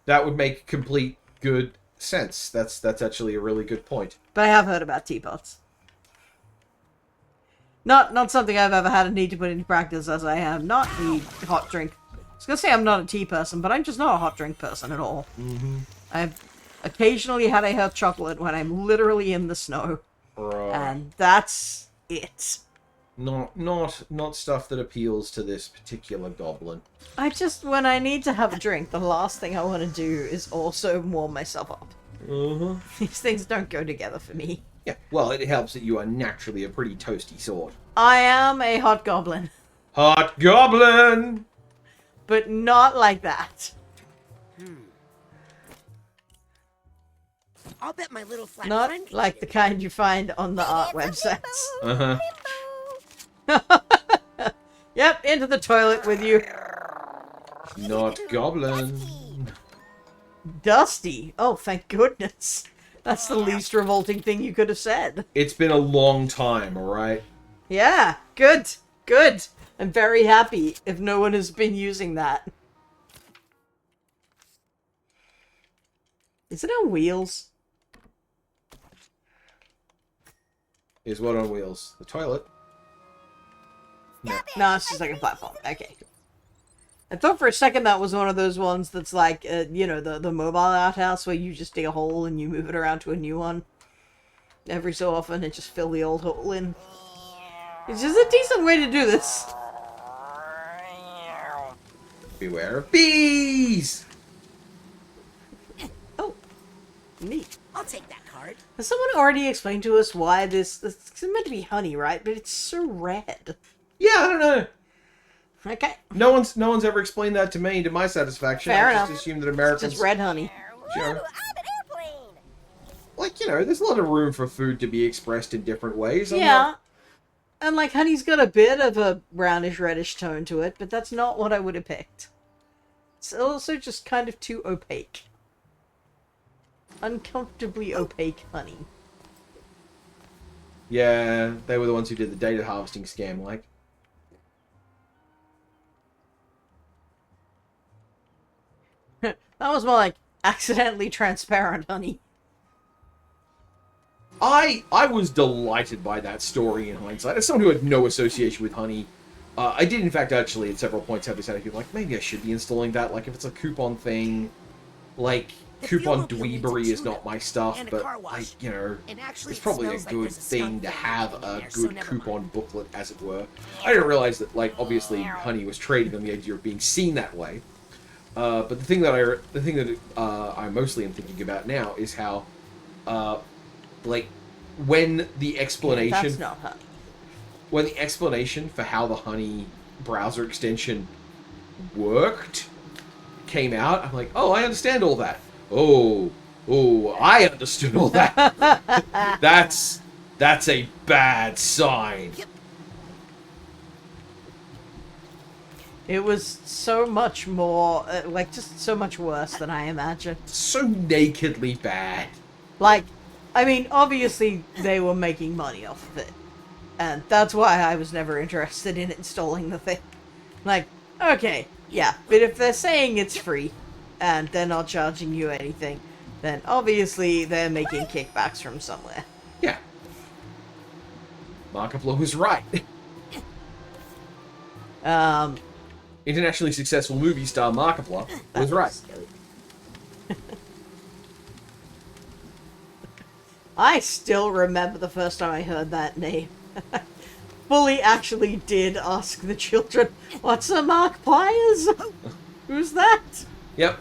that would make complete good sense. That's actually a really good point. But I have heard about teapots. Not something I've ever had a need to put into practice, as I am not the hot drink. I was gonna say I'm not a tea person, but I'm just not a hot drink person at all. Mm-hmm. I've occasionally had a hot chocolate when I'm literally in the snow, Right. and that's it. Not stuff that appeals to this particular goblin. When I need to have a drink, the last thing I want to do is also warm myself up. Mm-hmm. These things don't go together for me. Yeah, well, it helps that you are naturally a pretty toasty sort. I am a hot goblin, Hot goblin! but not like that. I'll bet my little flat Not friend can like do the it. kind you find on the art websites. Uh-huh. Yep, into the toilet with you. Not goblin. Dusty. Oh, thank goodness. That's the least revolting thing you could have said. It's been a long time, alright? Yeah, good. Good. I'm very happy if no one has been using that. Is it on wheels? Is what on wheels? The toilet? No. No, it's just like a platform. Okay. I thought for a second that was one of those ones that's like, you know, the mobile outhouse where you just dig a hole and you move it around to a new one. Every so often and just fill the old hole in. It's just a decent way to do this. Beware of bees! Oh, neat. I'll take that card. Has someone already explained to us why this it's meant to be honey, right? But it's so red. Yeah, I don't know. Okay. No one's ever explained that to me, to my satisfaction. Fair I enough. just assumed that Americans... It's just red honey. Sure. Like, you know, there's a lot of room for food to be expressed in different ways. I'm Yeah. not- And like honey's got a bit of a brownish reddish tone to it, but that's not what I would have picked. It's also just kind of too opaque. Uncomfortably opaque honey. Yeah, they were the ones who did the data harvesting scam, like. That was more like accidentally transparent honey. I was delighted by that story in hindsight. As someone who had no association with honey, I did in fact actually at several points have this attitude like, maybe I should be installing that. Like, if it's a coupon thing, like, coupon dweebery is not my stuff, but, like, you know, it's probably a good thing to have a good coupon booklet, as it were. I didn't realize that, like, obviously honey was traded on the idea of being seen that way. But the thing that I mostly am thinking about now is how, like, when the explanation... That's not honey. When the explanation for how the honey browser extension worked came out, I'm like, oh, I understand all that. Oh, I understood all that. That's a bad sign. It was so much more, like, just so much worse than I imagined. So nakedly bad. Like, I mean, obviously they were making money off of it. And that's why I was never interested in installing the thing. Like, okay, yeah, but if they're saying it's free, and they're not charging you anything, then obviously they're making kickbacks from somewhere. Yeah. Markiplier was right. Internationally successful movie star Markiplier was right. I still remember the first time I heard that name. Fully actually did ask the children, what's a Markipliers? Who's that? Yep.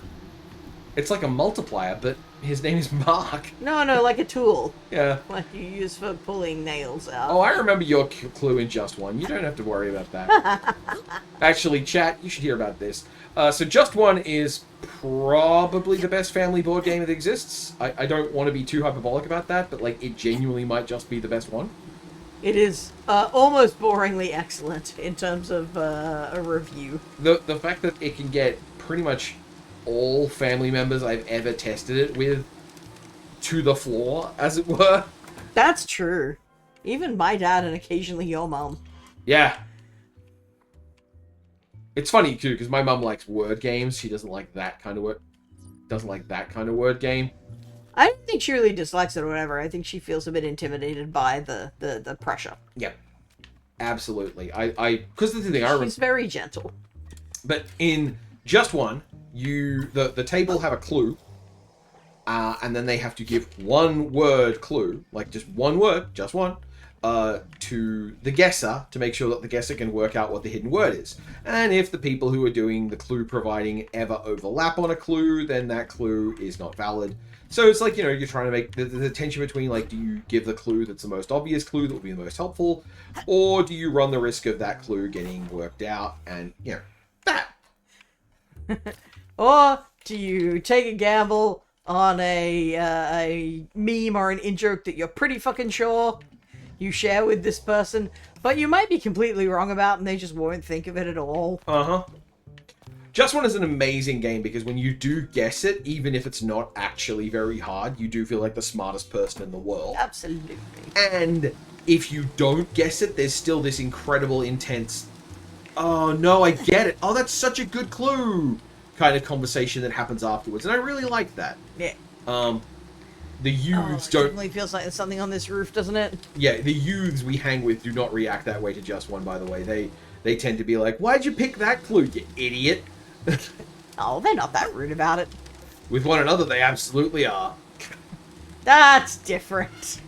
It's like a multiplier, but his name is Mark. No, like a tool. Yeah. Like you use for pulling nails out. Oh, I remember your clue in Just One. You don't have to worry about that. Actually, chat, you should hear about this. So Just One is probably the best family board game that exists. I don't want to be too hyperbolic about that, but like it genuinely might just be the best one. It is almost boringly excellent in terms of a review. The fact that it can get pretty much all family members I've ever tested it with to the floor, as it were. That's true. Even my dad and occasionally your mom. Yeah. It's funny too because my mum likes word games. She doesn't like that kind of word. Doesn't like that kind of word game. I don't think she really dislikes it or whatever. I think she feels a bit intimidated by the pressure. Yeah, absolutely. Because the thing I remember. She's very gentle. But in Just One, the table have a clue, and then they have to give one word clue, like just one word, just one, to the guesser to make sure that the guesser can work out what the hidden word is. And if the people who are doing the clue providing ever overlap on a clue, then that clue is not valid. So it's like, you're trying to make the tension between, like, do you give the clue that's the most obvious clue that will be the most helpful, or do you run the risk of that clue getting worked out and, that. Or do you take a gamble on a meme or an in-joke that you're pretty fucking sure you share with this person, but you might be completely wrong about and they just won't think of it at all? Uh-huh. Just One is an amazing game because when you do guess it, even if it's not actually very hard, you do feel like the smartest person in the world. Absolutely. And if you don't guess it, there's still this incredible, intense, oh, no, I get it. Oh, that's such a good clue kind of conversation that happens afterwards. And I really like that. Yeah. The youths it don't... definitely feels like there's something on this roof, doesn't it? Yeah, the youths we hang with do not react that way to Just One, by the way. They tend to be like, why'd you pick that clue, you idiot? Oh, they're not that rude about it. With one another, they absolutely are. That's different.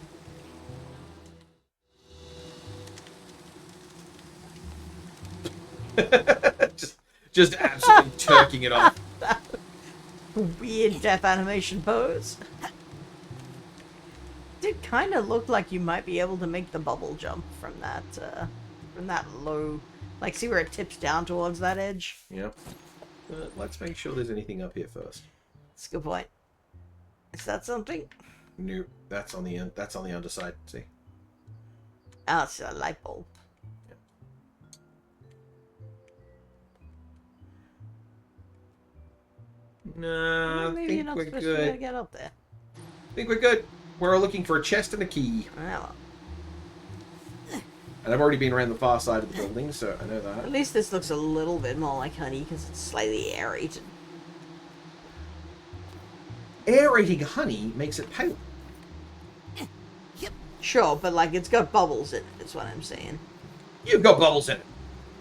just absolutely turking it off. Weird death animation pose. Did kind of look like you might be able to make the bubble jump from that low, like, see where it tips down towards that edge? Yep. Let's make sure there's anything up here first. That's a good point. Is that something? No, that's on the underside. See? Oh, it's a light bulb. No, Maybe I think you're not we're supposed to be able good. to get up there. I think we're good. We're looking for a chest and a key. Well, And I've already been around the far side of the building, so I know that. at least this looks a little bit more like honey because it's slightly aerated. Aerating honey makes it pale. Sure, but like it's got bubbles in it, is what I'm saying. You've got bubbles in it.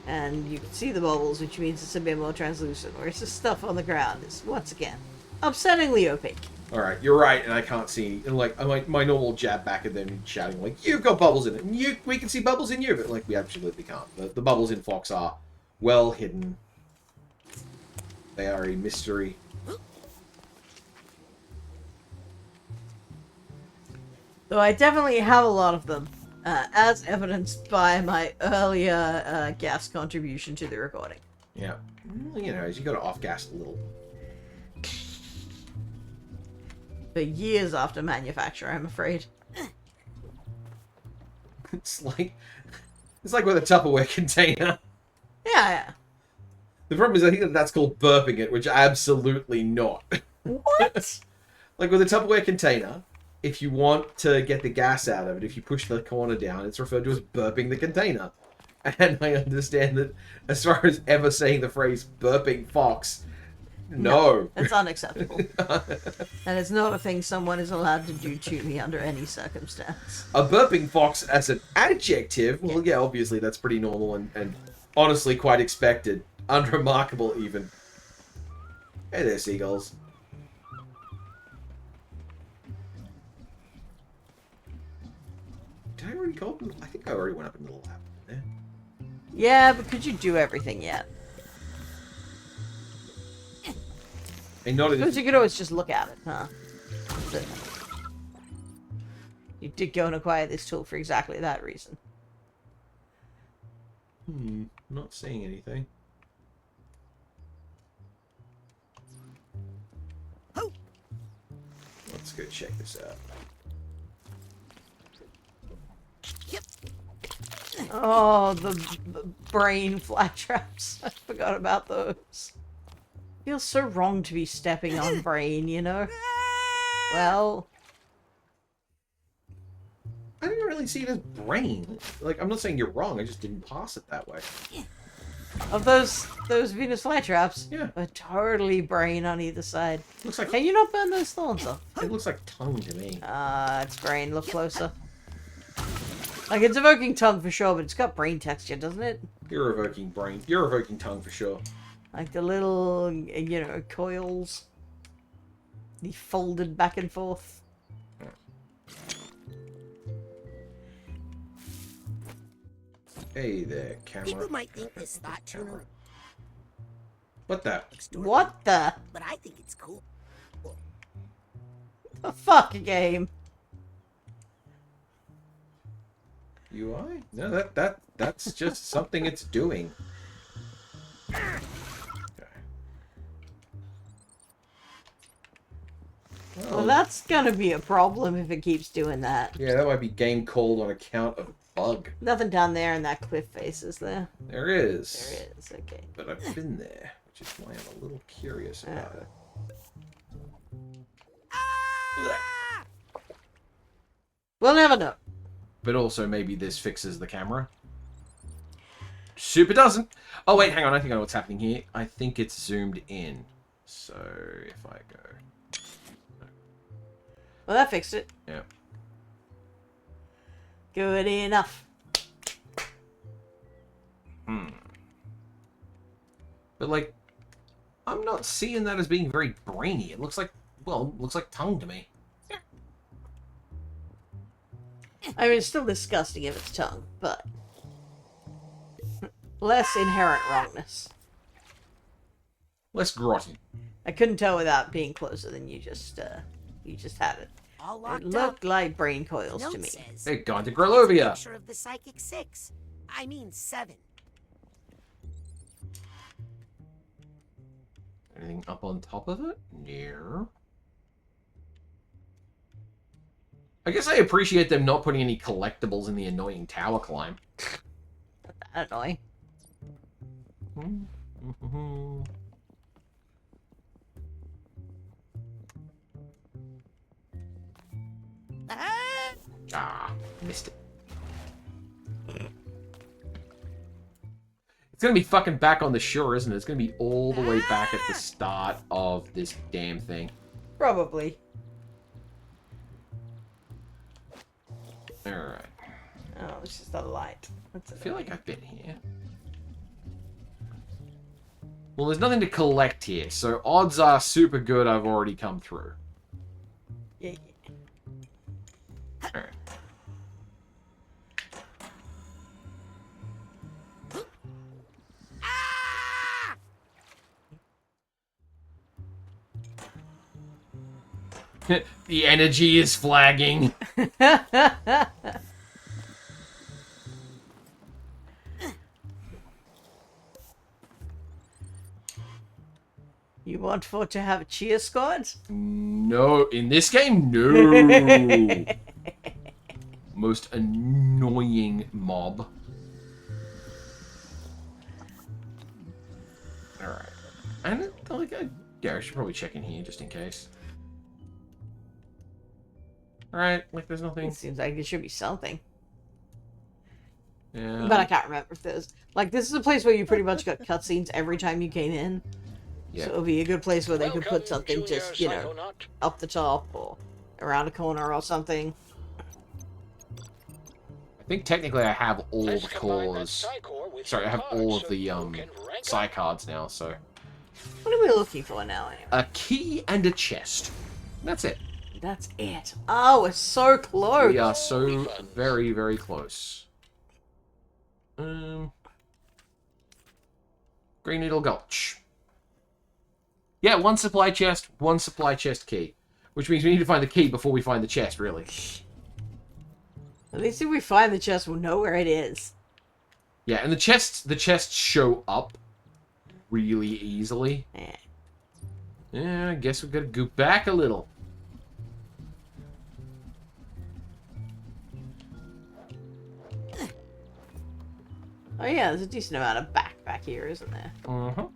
And you can see the bubbles, which means it's a bit more translucent, whereas the stuff on the ground is, once again, upsettingly opaque. Alright, you're right, and I can't see. And like, my normal jab back at them shouting, like, you've got bubbles in it, and we can see bubbles in you, but like, we absolutely can't. The bubbles in Fox are well hidden. They are a mystery. Though I definitely have a lot of them, as evidenced by my earlier gas contribution to the recording. Yeah. Well, as you got to off-gas a little. For years after manufacture, I'm afraid. It's like with a Tupperware container. Yeah. The problem is, I think that's called burping it, which absolutely not. What? Like with a Tupperware container, if you want to get the gas out of it, if you push the corner down, it's referred to as burping the container. And I understand that as far as ever saying the phrase burping Fox, no. That's unacceptable. That is not a thing someone is allowed to do to me under any circumstance. A burping Fox as an adjective, well, yeah, obviously that's pretty normal and honestly quite expected. Unremarkable, even. Hey there, seagulls. Did I already go up? I think I already went up into the lab. Yeah. Yeah, but could you do everything yet? And not Because you could always just look at it, huh? But you did go and acquire this tool for exactly that reason. Not seeing anything. Let's go check this out. Oh, the brain flat traps. I forgot about those. Feels so wrong to be stepping on brain, you know? Well, I didn't really see it as brain. Like, I'm not saying you're wrong, I just didn't pass it that way. of those Venus flytraps. Yeah. But totally brain on either side. Looks like Can you not burn those thorns off? it looks like tongue to me. It's brain. Look closer. Like, it's evoking tongue for sure, but it's got brain texture, doesn't it? You're evoking brain. You're evoking tongue for sure. Like the little, you know, coils. The folded back and forth. Hey there, People camera. might think this thought tuner What the? What the? but I think it's cool. The fuck game. UI? No, that's just something it's doing. Okay. Well, that's gonna be a problem if it keeps doing that. Yeah, that might be game called on account of bug. Nothing down there in that cliff face, is there? There is. There is, okay. But I've been there, which is why I'm a little curious about it. We'll never know. But also maybe this fixes the camera. Super doesn't. Oh wait, hang on. I think I know what's happening here. I think it's zoomed in. So if I go, Well, that fixed it. yeah. Good enough. But like, I'm not seeing that as being very brainy. It looks like, well, it looks like tongue to me. I mean, it's still disgusting if it's tongue, but less inherent wrongness. Less grotty. I couldn't tell without being closer than you just had it. All It locked up. looked like brain coils Note to me. says They've gone to it's a Grelovia. picture of the Psychic 6. I mean 7. Anything up on top of it? No. I guess I appreciate them not putting any collectibles in the annoying tower climb. Not that annoying. Ah, missed it. It's gonna be fucking back on the shore, isn't it? It's gonna be all the way back at the start of this damn thing. Probably. Alright. Oh, it's just a light. That's I feel like I've been here. Well, there's nothing to collect here, so odds are super good I've already come through. Yeah. Alright. The energy is flagging. You want for to have a cheer squad? No, in this game, no. Most annoying mob. Alright. And, like, yeah, I should probably check in here just in case. Alright, like, there's nothing. It seems like there should be something. Yeah. But I can't remember if there's... Like, this is a place where you pretty much got cutscenes every time you came in. Yeah. So it would be a good place where they could Welcome, put something Junior just, you know, Psychonaut. up the top or around a corner or something. I think technically I have all Let's the combine that cores. Psycore with Sorry, I your have cards all of so the you can rank Psy up. cards now, so. What are we looking for now, anyway? A key and a chest. That's it. That's it. Oh, we're so close. We are so very, very close. Green Needle Gulch. Yeah, one supply chest key. Which means we need to find the key before we find the chest, really. At least if we find the chest, we'll know where it is. Yeah, and the chests show up really easily. Yeah, I guess we gotta go back a little. Oh yeah, there's a decent amount of back here, isn't there? Uh-huh.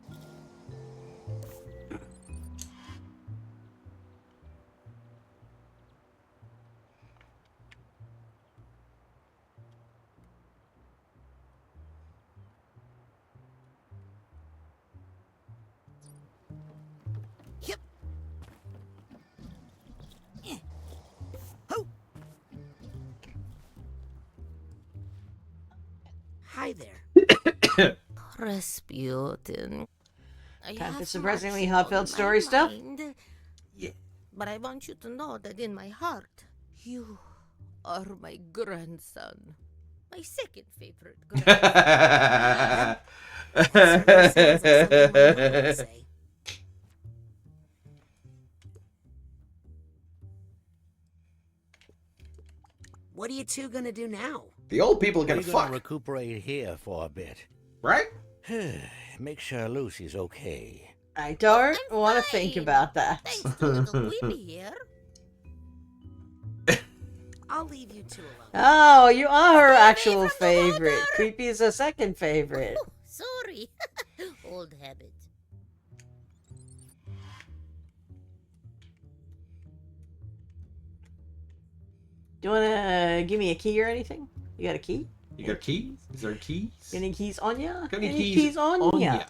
Rasputin. Time for surprisingly heartfelt story stuff. Yeah. But I want you to know that in my heart, you are my grandson. My second favorite grandson. Sounds like something my mom would say. What are you two gonna do now? The old people are gonna We're fuck. gonna recuperate here for a bit. Right? Make sure Lucy's okay. I don't want to think about that. Thanks to little Queenie here. I'll leave you two alone. Oh, you are her actual favorite. Creepy is her second favorite. Oh, sorry. Old habit. Do you want to give me a key or anything? You got a key? You got keys? Is there keys? Got any keys on ya? Got any keys on ya?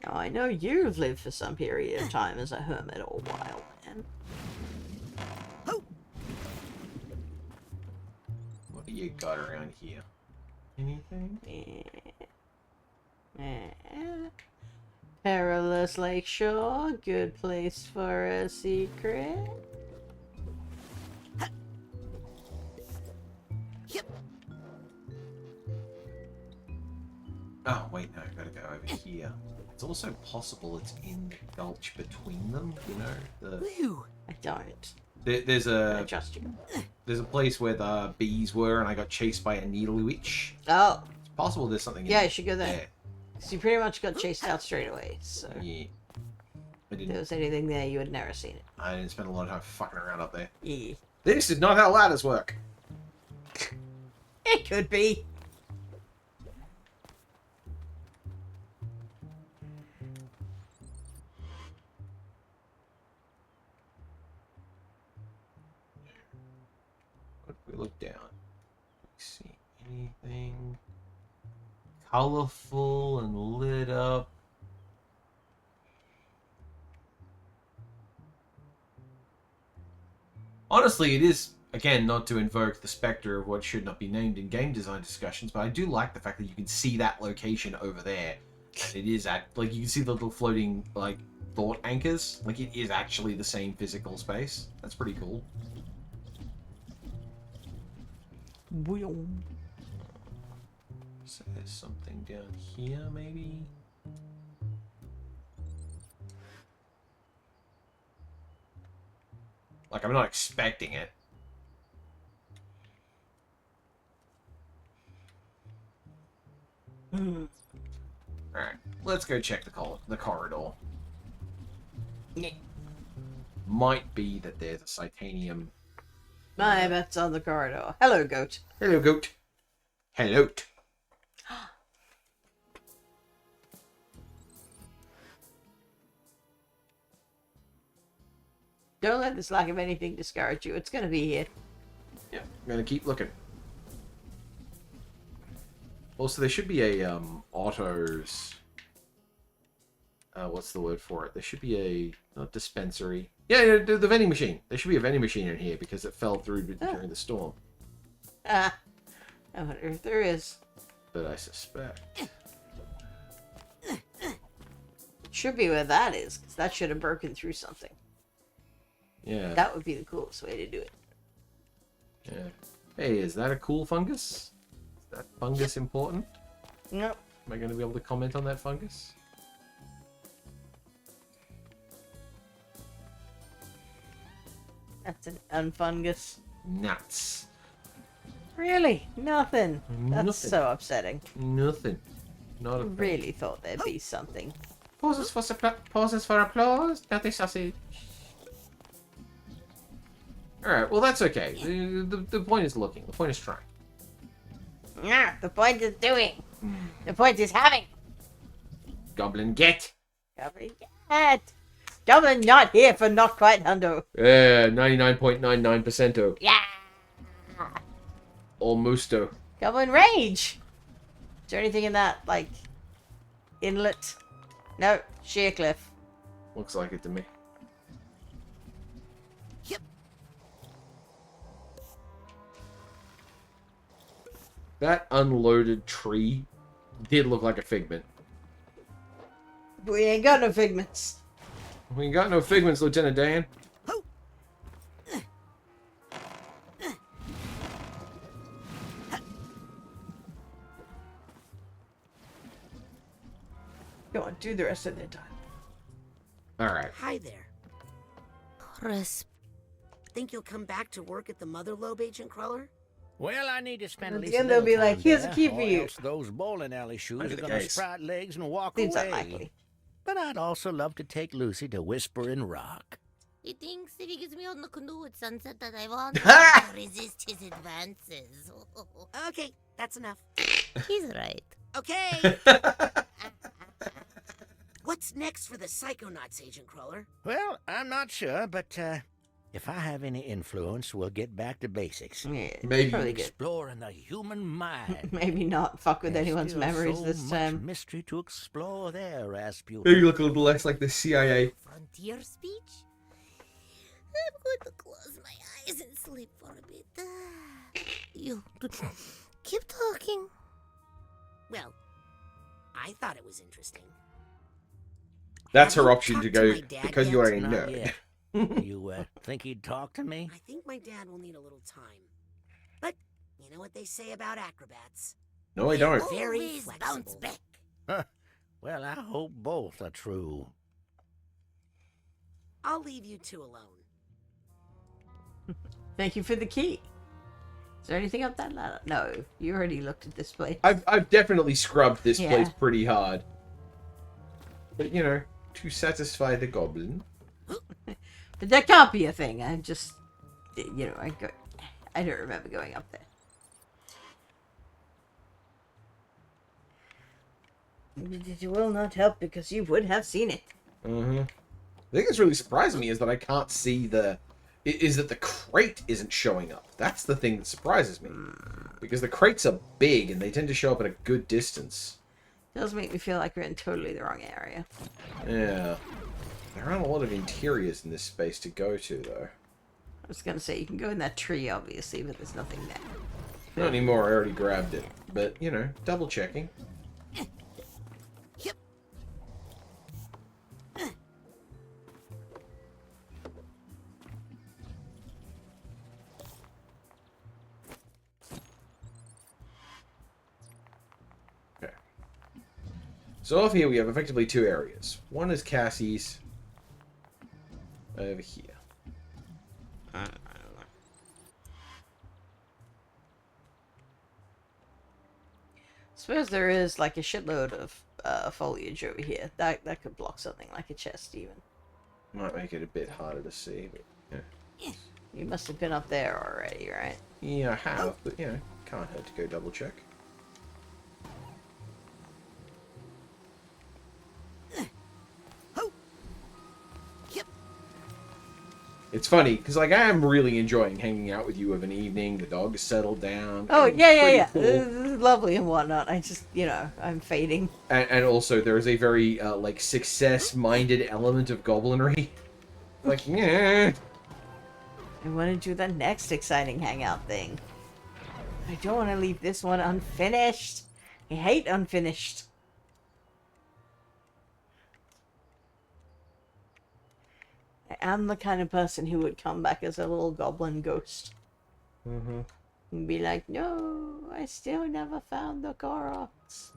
Now, I know you've lived for some period of time as a hermit or wild man. What do you got around here? Anything? Perilous Lake Shore, good place for a secret. Oh, wait, no, I gotta go over here. It's also possible it's in the gulch between them, you know? I don't. There's a... Trust you. There's a place where the bees were and I got chased by a needle witch. Oh. It's possible there's something in Yeah, you should go there. there. So you pretty much got chased out straight away, so... Yeah. If there was anything there, you had never seen it. I didn't spend a lot of time fucking around up there. Yeah. This is not how ladders work. It could be. What if we look down? See anything colorful and lit up? Honestly, it is, again, not to invoke the specter of what should not be named in game design discussions, but I do like the fact that you can see that location over there. It is at, like, you can see the little floating, like, thought anchors. Like, it is actually the same physical space. That's pretty cool. So there's something down here, maybe? Like, I'm not expecting it. Alright, let's go check the corridor. Yeah. Might be that there's a Psychonium. My bet's on the corridor. Hello, goat. Hello, goat. Hello. Don't let this lack of anything discourage you. It's gonna be here. Yeah, I'm gonna keep looking. Also, there should be a, autos... what's the word for it? There should be a... not dispensary. Yeah, the vending machine. There should be a vending machine in here because it fell through during the storm. I wonder if there is. But I suspect... Should be where that is, because that should have broken through something. Yeah. That would be the coolest way to do it. Yeah. Hey, is that a cool fungus? Is that fungus important? Nope. Am I going to be able to comment on that fungus? That's an unfungus. Nuts. Really? Nothing. That's Nothing. so upsetting. Nothing. Not a thing. Really thought there'd be something. Pauses for applause. Nothing sausage. Alright, well that's okay. The point is looking. The point is trying. Nah, the point is doing. The point is having. Goblin get. Goblin get. Goblin not here for not quite hundo. 99.99%. Yeah. Almosto. Goblin rage. Is there anything in that, like, inlet? No, sheer cliff. Looks like it to me. Yep. That unloaded tree did look like a figment. We ain't got no figments. We ain't got no figments, Lieutenant Dan. Go on, do the rest of their time. Alright. Hi there. Crisp. Think you'll come back to work at the Mother Lobe, Agent Cruller? Well, I need to spend At at the least a end, they'll little be like, time "Here's a there, key for or you." else those bowling alley shoes Might be are the going to case. sprout legs and walk Seems away. unlikely. But I'd also love to take Lucy to Whispering Rock. He thinks if he gets me on the canoe at sunset that I won't to resist his advances. Okay, that's enough. He's right. Okay. What's next for the Psychonauts, Agent Cruller? Well, I'm not sure, but if I have any influence, we'll get back to basics. Yeah, Maybe. probably good. Exploring the human mind. Maybe not fuck with There's anyone's still memories so this much time. mystery to explore there, Rasputin. Maybe look a little less like the CIA. Frontier speech? I'm going to close my eyes and sleep for a bit. You keep talking. Well, I thought it was interesting. That's Have her you option to talked go, my dad because yet? you are a Not nerd. yet. You think he'd talk to me? I think my dad will need a little time. But you know what they say about acrobats? No, I don't. Very Always bounce flexible. back. Huh. Well, I hope both are true. I'll leave you two alone. Thank you for the key. Is there anything up that ladder? No, you already looked at this place. I've definitely scrubbed this Yeah. place pretty hard. But, you know, to satisfy the goblin. But that can't be a thing. I just, you know, I don't remember going up there. It will not help because you would have seen it. Mm-hmm. The thing that's really surprising me is that I can't see is that the crate isn't showing up. That's the thing that surprises me. Because the crates are big and they tend to show up at a good distance. Does make me feel like we're in totally the wrong area. Yeah. There aren't a lot of interiors in this space to go to, though. I was gonna say, you can go in that tree, obviously, but there's nothing there. Not anymore, I already grabbed it. But, you know, double checking. Yep. Okay. So off here we have effectively two areas. One is Cassie's. Over here. Suppose there is like a shitload of foliage over here. That could block something like a chest even. Might make it a bit harder to see, but yeah. You must have been up there already, right? Yeah, I have, but you know, can't hurt to go double check. It's funny, because like I am really enjoying hanging out with you of an evening, the dog is settled down. Oh, and yeah, pretty yeah. cool. This is lovely and whatnot. I just, you know, I'm fading. And also there is a very, like, success-minded element of goblinry. Like, yeah. I want to do the next exciting hangout thing. I don't want to leave this one unfinished. I hate unfinished. I am the kind of person who would come back as a little goblin ghost. Mm-hmm. And be like, no, I still never found the Koroks.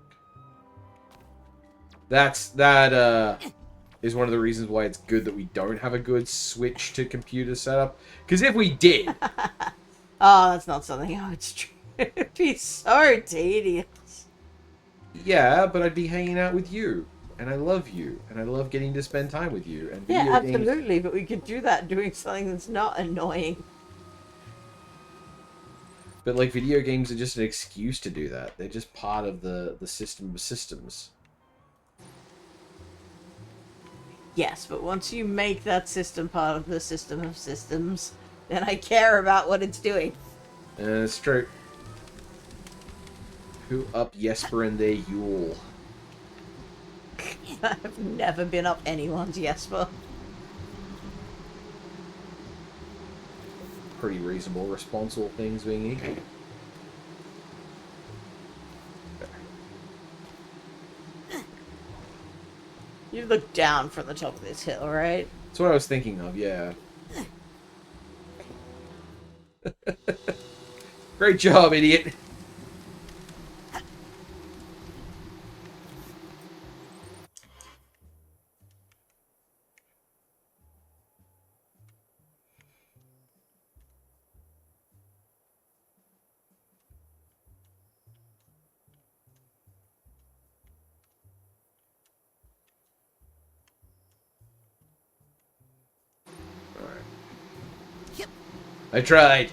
That is one of the reasons why it's good that we don't have a good Switch to computer setup. Because if we did... Oh, that's not something I would stream. It'd be so tedious. Yeah, but I'd be hanging out with you. And I love you. And I love getting to spend time with you. And Yeah, video games... absolutely, but we could do that doing something that's not annoying. But, like, video games are just an excuse to do that. They're just part of the system of systems. Yes, but once you make that system part of the system of systems, then I care about what it's doing. It's true. Who up Jesper and their Yule? I've never been up anyone's Jesper. Pretty reasonable response, all things being equal. You look down from the top of this hill, right? That's what I was thinking of, yeah. Great job, idiot. I tried.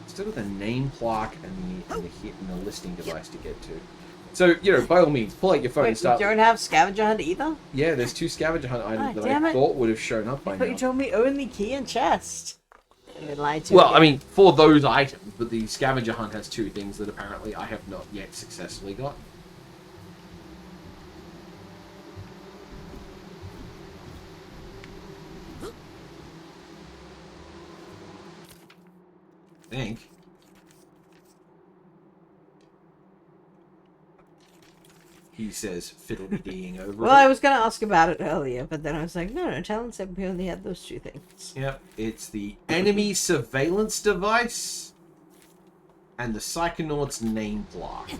Still with a name plaque and the listing device to get to. So, you know, by all means, pull out your phone and Wait, start. you don't have scavenger hunt either? Yeah, there's 2 scavenger hunt items that damn I it. thought would have shown up by But you now. told me only key and chest. You lied to Well, me I again. mean, for those items, but the scavenger hunt has 2 things that apparently I have not yet successfully gotten. I think. He says fiddle-deeing over Well, it. I was going to ask about it earlier, but then I was like, no, Talen said we only had those 2 things. Yep, it's the enemy surveillance device and the Psychonauts name plaque.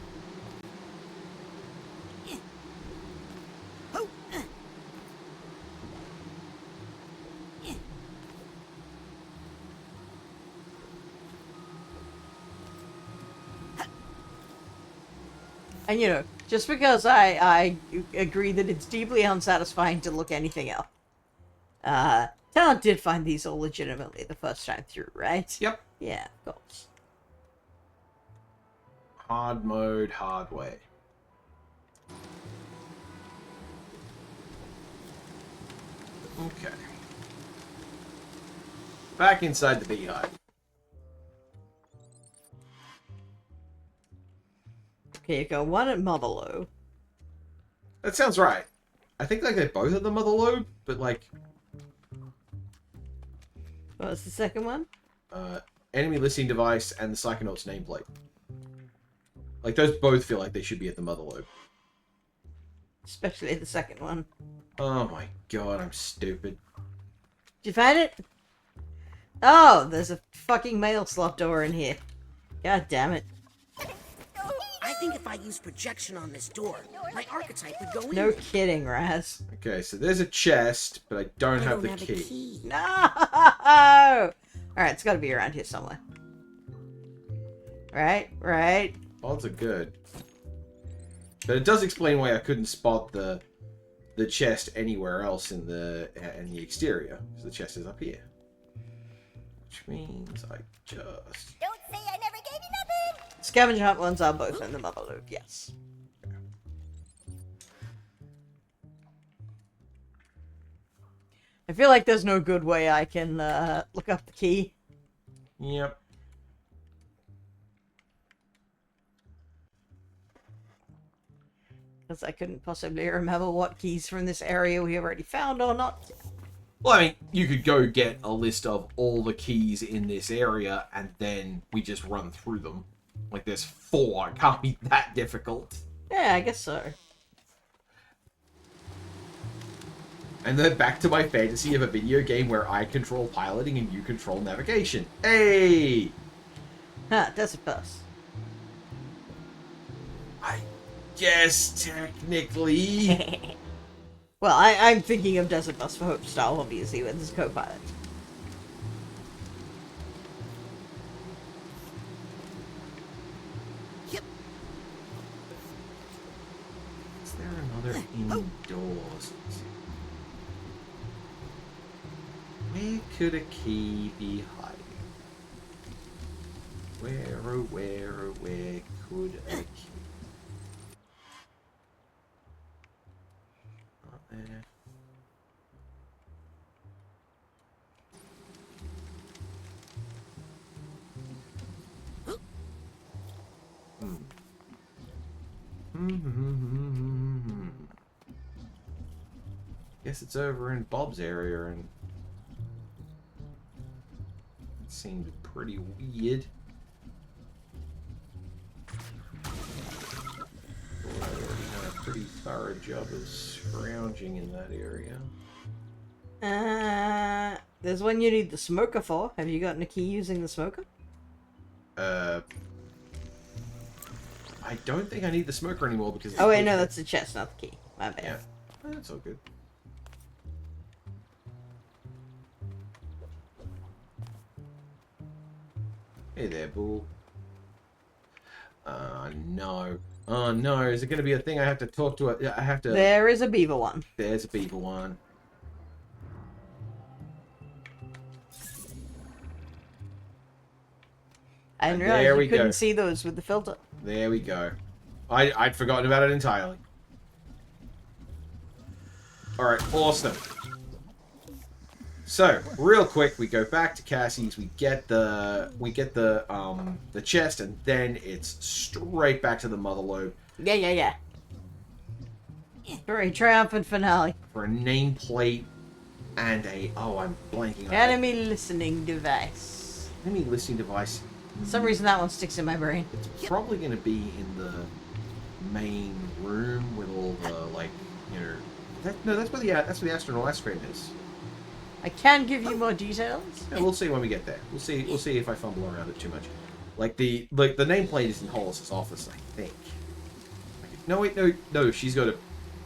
And you know, just because I agree that it's deeply unsatisfying to look anything up, Talent did find these all legitimately the first time through, right? Yep. Yeah, of course. Hard mode, hard way. Okay. Back inside the beehive. Okay, you got one at Motherlow. That sounds right. I think like they're both at the mother lobe, but like What was the second one? enemy listing device and the Psychonauts nameplate. Like those both feel like they should be at the mother lobe. Especially the second one. Oh my god, I'm stupid. Did you find it? Oh, there's a fucking mail slot door in here. God damn it. I think if I use projection on this door, my archetype would go in. No kidding, Raz. Okay, so there's a chest, but I don't have the a key. key. No! Alright, it's gotta be around here somewhere. Right? Odds are good. But it does explain why I couldn't spot the chest anywhere else in the exterior. Because the chest is up here. Which means I just... Don't say I never gave you nothing! Scavenger hunt ones are both in the mother loop, yes. I feel like there's no good way I can look up the key. Yep. Because I couldn't possibly remember what keys from this area we already found or not. Well, I mean, you could go get a list of all the keys in this area, and then we just run through them. Like, there's 4. It can't be that difficult. Yeah, I guess so. And then back to my fantasy of a video game where I control piloting and you control navigation. Hey! Huh, Desert Bus. I guess, technically... Well, I'm thinking of Desert Bus for Hope style, obviously, with his co-pilot. Is there another indoors? Where could a key be hiding? Where, oh where, oh where could a key? Not there. Guess it's over in Bob's area, and it seemed pretty weird. I already done a pretty thorough job of scrounging in that area. There's one you need the smoker for. Have you gotten a key using the smoker? I don't think I need the smoker anymore because... Oh wait, no, that's the chest, not the key. My bad. Yeah, that's all good. Hey there, bull. No. Oh no, is it going to be a thing I have to talk to? I have to... There is a beaver one. There's a beaver one. I didn't There realize we you couldn't go. see those with the filter. There we go. I'd forgotten about it entirely. Alright, awesome. So, real quick, we go back to Cassie's, we get the chest, and then it's straight back to the mother lobe Yeah. Very triumphant finale. for a nameplate and a... Oh, I'm blanking on it. Enemy listening device. Enemy listening device. For some reason that one sticks in my brain. It's probably going to be in the main room with all the, like, you know... that's where the astronaut screen is. I can give you more details. Yeah, we'll see when we get there. We'll see if I fumble around it too much. Like the nameplate is in Hollis's office, I think. No wait, no, she's got a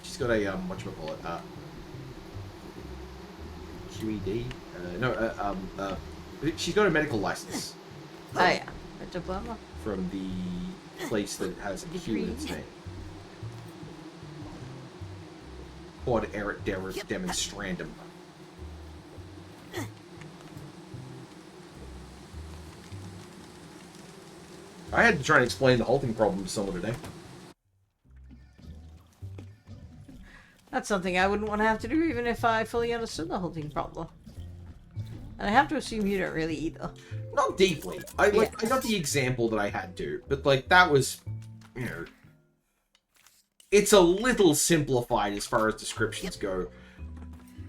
whatchamacallit, QED? She's got a medical license. Oh yeah, a diploma. From the place that has a Q in its name. Quod erit demonstrandum. I had to try and explain the halting problem to someone today. That's something I wouldn't want to have to do even if I fully understood the halting problem. And I have to assume you don't really either. Not deeply. I got the example that I had to, but like that was, you know, it's a little simplified as far as descriptions go.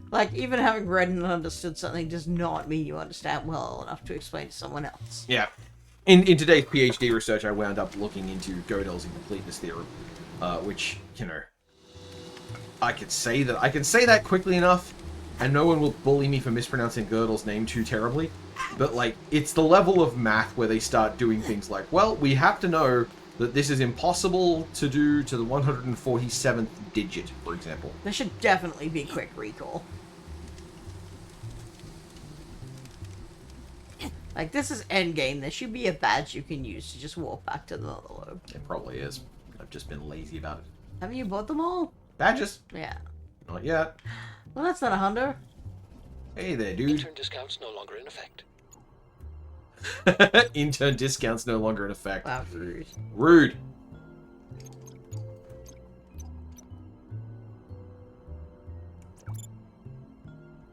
Like, even having read and understood something does not mean you understand well enough to explain to someone else. Yeah. In today's PhD research, I wound up looking into Gödel's incompleteness theorem, which, you know, I can say that quickly enough, and no one will bully me for mispronouncing Gödel's name too terribly. But like, it's the level of math where they start doing things like, well, we have to know that this is impossible to do to the 147th digit, for example. There should definitely be quick recall. Like, this is endgame. There should be a badge you can use to just walk back to the mother lobe. It probably is. I've just been lazy about it. Haven't you bought them all? Badges? Yeah. Not yet. Well, that's not a hundo. Hey there, dude. Intern discounts no longer in effect. Intern discounts no longer in effect. Wow, rude. Rude.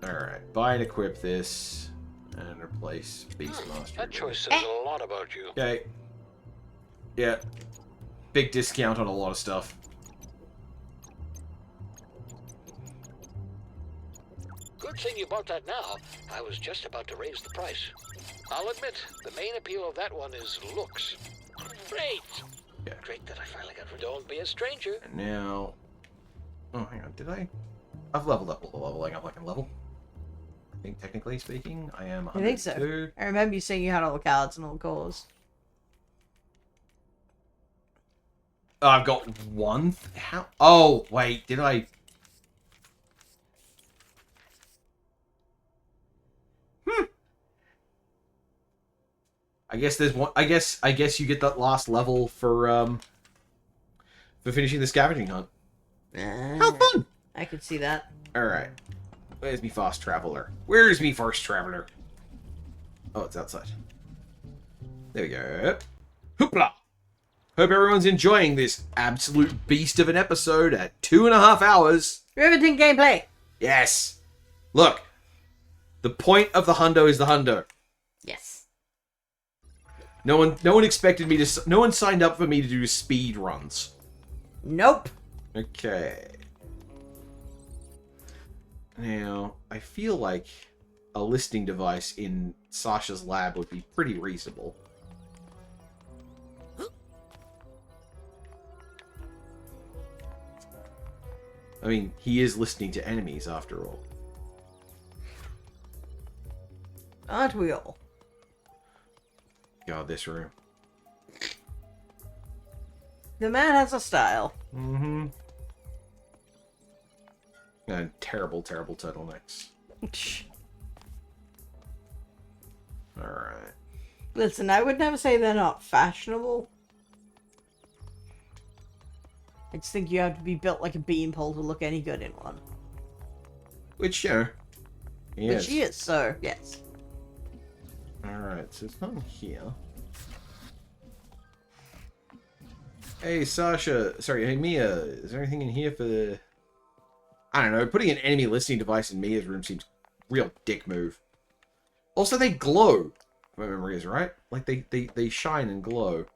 Alright, buy and equip this. And replace Beastmaster. That choice says a lot about you. Okay. Yeah. Big discount on a lot of stuff. Good thing you bought that now. I was just about to raise the price. I'll admit, the main appeal of that one is looks. Great! Yeah. Great that I finally got rid of. Don't be a stranger. And now... Oh, hang on. Did I... I've leveled up all the leveling up I can level. I think, technically speaking, I am 102. I think so. I remember you saying you had all the cards and all the cores. Oh, I've got one... How... Oh, wait. Did I... I guess there's one. I guess you get that last level for finishing the scavenging hunt. How fun! I could see that. All right, where's me fast traveler? Where's me first traveler? Oh, it's outside. There we go. Hoopla! Hope everyone's enjoying this absolute beast of an episode at 2.5 hours. Riveting gameplay. Yes. Look, the point of the hundo is the hundo. Yes. No one expected me to. No one signed up for me to do speed runs. Nope. Okay. Now, I feel like a listening device in Sasha's lab would be pretty reasonable. I mean, he is listening to enemies after all. Aren't we all? God, this room. The man has a style. Mm-hmm. And terrible, terrible turtlenecks. Alright. Listen, I would never say they're not fashionable. I just think you have to be built like a beanpole to look any good in one. Which, you know, Which he is, so, yes. Alright, so it's not in here. Hey, Sasha. Sorry, hey, Mia. Is there anything in here for the... I don't know. Putting an enemy listening device in Mia's room seems real dick move. Also, they glow. If my memory is right. Like, they shine and glow.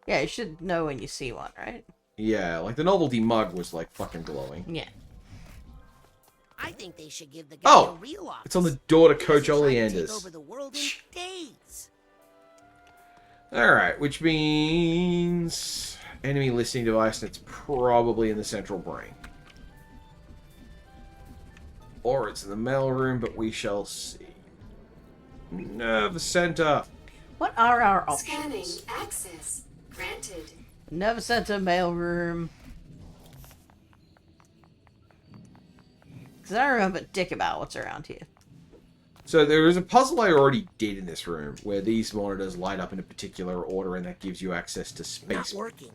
Yeah, you should know when you see one, right? Yeah, like the novelty mug was, like, fucking glowing. Yeah. I think they should give the guy Oh! a real office. It's on the door to Coach He's trying to take Oleander's. over the world in days. Alright, which means... enemy listening device, and it's probably in the central brain. Or it's in the mailroom, but we shall see. Nerve center. What are our options? Scanning access granted. Nerve center, mailroom. Because I remember dick about what's around here. So there is a puzzle I already did in this room, where these monitors light up in a particular order, and that gives you access to space. Not working.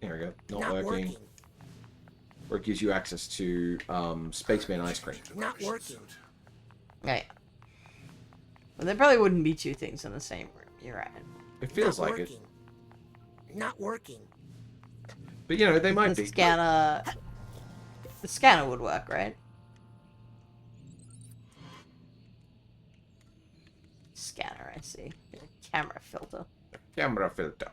There we go. Not Not working. working. Or it gives you access to Spaceman Ice Cream. Not working. Right. Well, there probably wouldn't be two things in the same room. You're right. It feels Not like working. Not working. it. But, you know, they might The be. scanner... The scanner would work, right? Scanner, I see. Camera filter. Camera filter.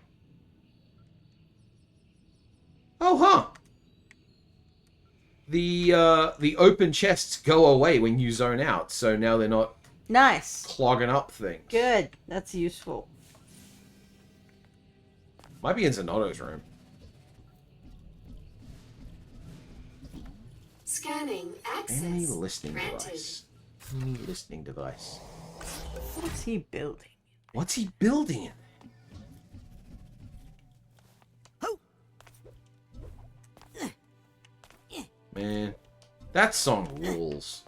Oh, huh. The open chests go away when you zone out, so now they're not Nice. clogging up things. Good. That's useful. Might be in Zanotto's room. Scanning access Enemy listening granted. device. Enemy listening device. What's he building? What's he building in there? Man, that song rules.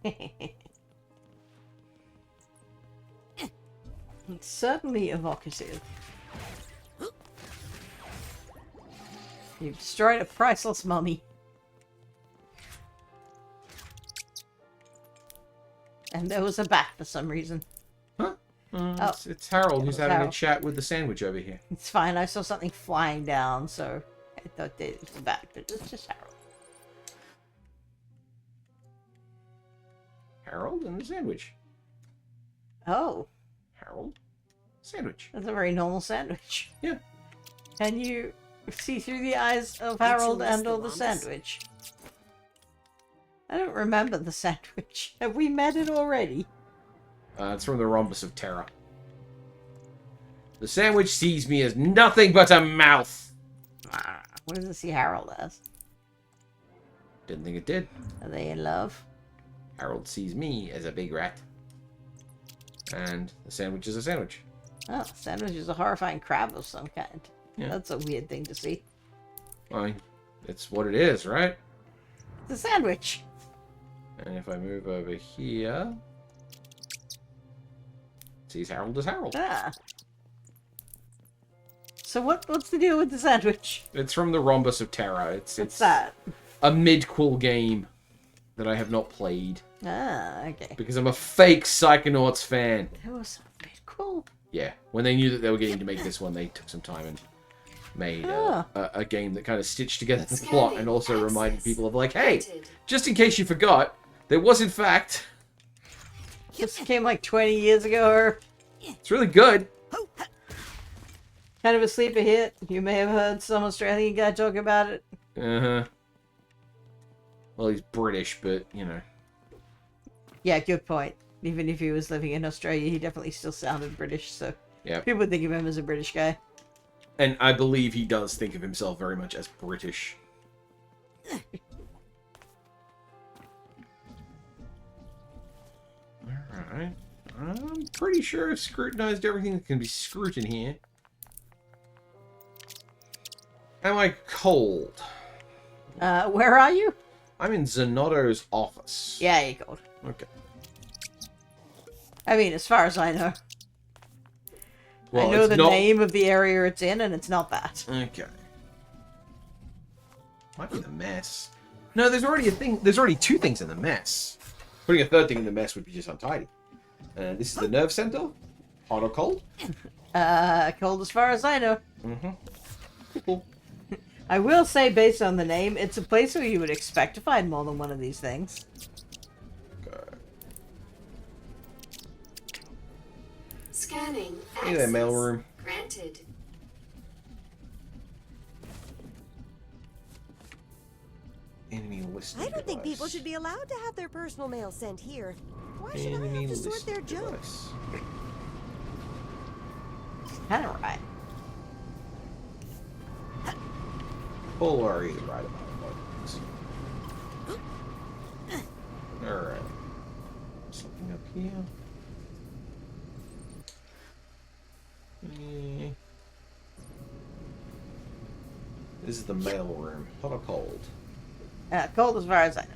It's certainly evocative. You've destroyed a priceless mummy. And there was a bat for some reason. Huh? Oh. It's Harold who's It's having Harold. a chat with the sandwich over here. It's fine, I saw something flying down, so I thought that it was a bat, but it's just Harold. Harold and the sandwich. Oh, Harold, sandwich. that's a very normal sandwich. Yeah. Can you see through the eyes of Harold miss and the or the llamas? sandwich? I don't remember the sandwich. Have we met it already? It's from the Rhombus of Terror. The sandwich sees me as nothing but a mouth. What does it see Harold as? Didn't think it did. Are they in love? Harold sees me as a big rat. And the sandwich is a sandwich. Oh, sandwich is a horrifying crab of some kind. Yeah. That's a weird thing to see. I mean, it's what it is, right? It's a sandwich. And if I move over here... it sees Harold as Harold. Ah. So what's the deal with the sandwich? It's from the Rhombus of Terror. What's It's that? a mid-quel game that I have not played. Ah, okay. Because I'm a fake Psychonauts fan. That was a bit cool. Yeah, when they knew that they were getting to make this one, they took some time and made a game that kind of stitched together the plot and also reminded people of like, hey, just in case you forgot, there was in fact... This came like 20 years ago. Or... It's really good. Kind of a sleeper hit. You may have heard some Australian guy talk about it. Uh-huh. Well, he's British, but, you know. Yeah, good point. Even if he was living in Australia, he definitely still sounded British, so Yeah. people would think of him as a British guy. And I believe he does think of himself very much as British. Alright. I'm pretty sure I've scrutinized everything that can be scrutinized here. Am I cold? Where are you? I'm in Zanotto's office. Yeah, you're cold. Okay. I mean, as far as I know. Well, I know it's the not... name of the area it's in, and it's not that. Okay. Might be the mess. No, there's already a thing. There's already two things in the mess. Putting a third thing in the mess would be just untidy. This is the nerve center. Hot or cold? Cold as far as I know. Mm-hmm. Cool. I will say, based on the name, it's a place where you would expect to find more than one of these things. Okay. Scanning. Hey there, mailroom. Granted. Enemy listing I don't think device. people should be allowed to have their personal mail sent here. Why should I Enemy have to sort listing their junk? device. Kind of right. Full are you right about it. Alright. Something up here. This is the mail room. Hot or cold? Cold as far as I know.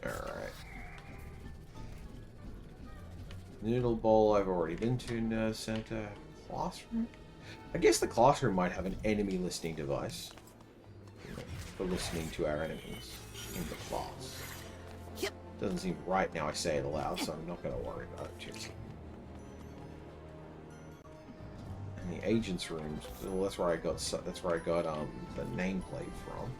Alright. Noodle bowl I've already been to. Nerve center. Classroom? I guess the classroom might have an enemy listening device. You know, for listening to our enemies in the class. Doesn't seem right now I say it aloud, so I'm not going to worry about it too much. And the agent's room. Well, that's where I got. That's where I got the nameplate from.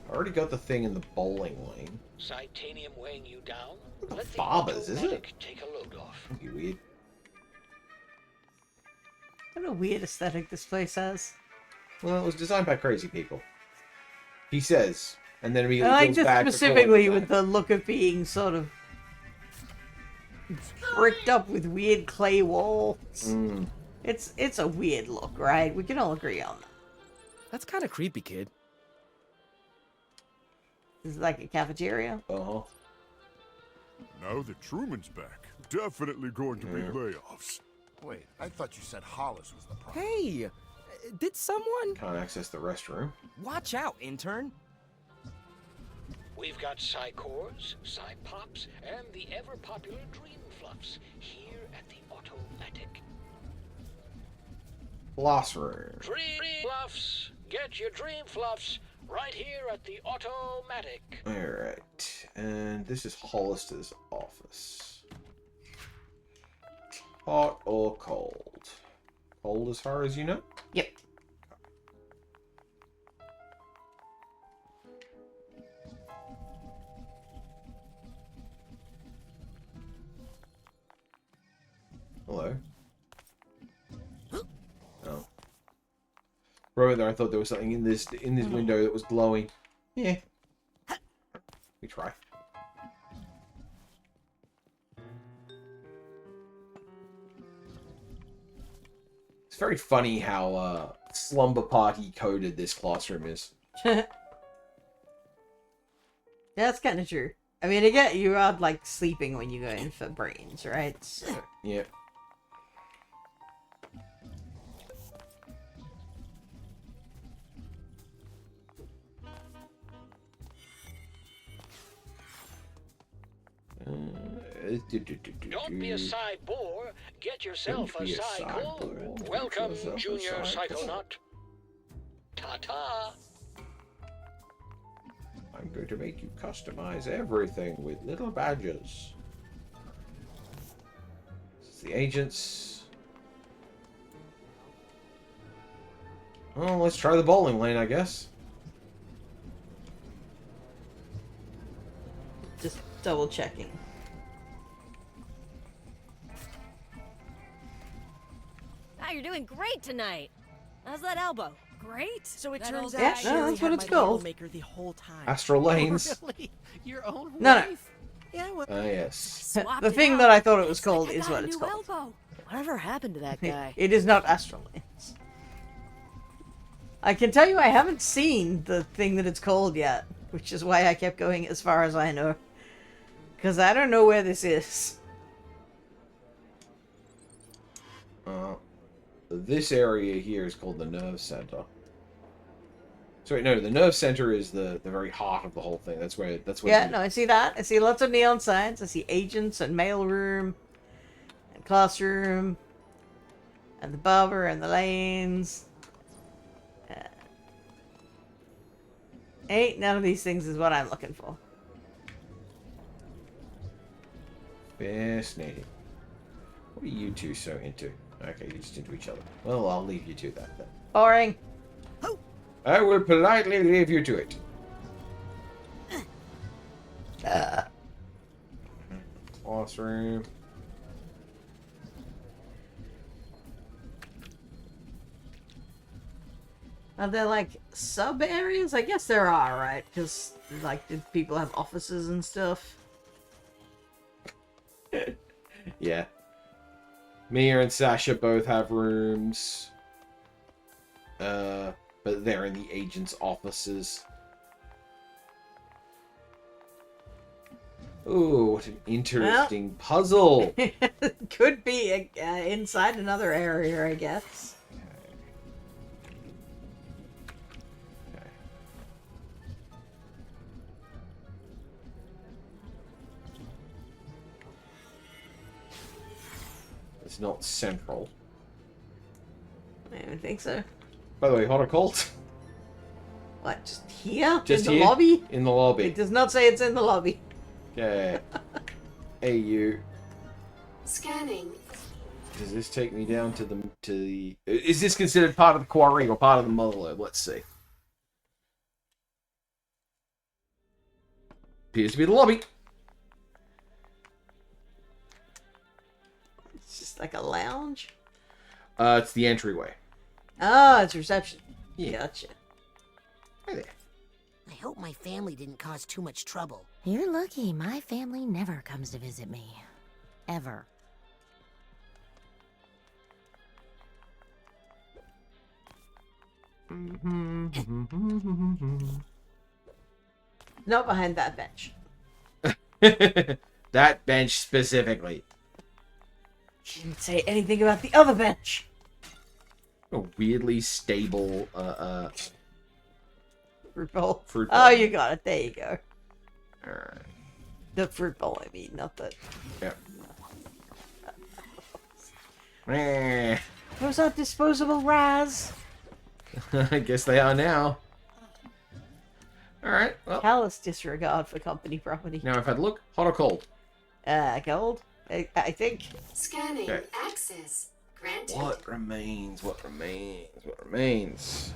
I already got the thing in the bowling lane. Titanium weighing you down? The Let the barbers, is it? automatic take a load off. That'd be weird. What a weird aesthetic this place has. Well, it was designed by crazy people. He says, and then immediately I like goes this back to specifically calling with the look of being sort of bricked up with weird clay walls. Mm. It's a weird look, right? We can all agree on that. That's kind of creepy, kid. Is it like a cafeteria? Uh-huh. Now that Truman's back, definitely going to be layoffs. Wait, I thought you said Hollis was the problem. Hey, did someone... Can't access the restroom. Watch out, intern. We've got Psycores, Psypops, and the ever-popular Dream Fluffs here at the Automatic. Classroom. Dream Fluffs! Get your Dream Fluffs right here at the Automatic. Alright. And this is Hollister's office. Hot or cold? Cold as far as you know? Yep. Hello. Oh. Right there, I thought there was something in this window that was glowing. Yeah. We try. It's very funny how slumber party coded this classroom is. That's kind of true. I mean, again, you are like sleeping when you go in for brains, right? So. Yeah. Don't be a Psy-bore. Get yourself a Psy-core. Welcome, Junior Psychonaut. Ta-ta. I'm going to make you customize everything with little badges. This is the agents. Well, let's try the bowling lane, I guess. Just double checking. Ah, you're doing great tonight. How's that elbow? Great. So it That turns old out Yeah, guy no, Sherry that's had what it's my bottle called. maker the whole time. Astral Lanes. Really? Your own No, no. wife? Yeah, well, Ah, yes. The thing that I thought it was called is what it's called. Elbow. Whatever happened to that guy? It is not Astral Lanes. I can tell you I haven't seen the thing that it's called yet, which is why I kept going as far as I know. Because I don't know where this is. This area here is called the nerve center. Sorry, no, the nerve center is the very heart of the whole thing. That's where Yeah, no, I see that. I see lots of neon signs. I see agents and mailroom and classroom and the barber and the lanes. Ain't none of these things is what I'm looking for. Fascinating. What are you two so into? Okay, you're just into each other. Well, I'll leave you to that then. Boring. I will politely leave you to it. Classroom. Are there like sub areas? I guess there are, right? Because like, did people have offices and stuff? Yeah. Mia and Sasha both have rooms. But they're in the agent's offices. Ooh, what an interesting puzzle. Could be inside another area, I guess. It's not central. I don't think so. By the way, hot or cold? What, just here? Just in the here? lobby? In the lobby. It does not say it's in the lobby. Okay. Hey, you. Scanning. Does this take me down to the... Is this considered part of the quarry or part of the motherlode? Let's see. Appears to be the lobby. It's just like a lounge? It's the entryway. Oh, it's reception. Yeah. Gotcha. Hey there. I hope my family didn't cause too much trouble. You're lucky. My family never comes to visit me. Ever. Not behind that bench. That bench specifically. She didn't say anything about the other bench. A weirdly stable, Fruit bowl. Fruit bowl. Oh, you got it. There you go. Alright. The fruit bowl, I mean, not the... Yeah. Eh. Those are disposable Raz. I guess they are now. Alright, well. Callous disregard for company property. Now if I'd look, hot or cold? Cold? I think. Scanning. Okay. Access. Granted. What remains? What remains? What remains?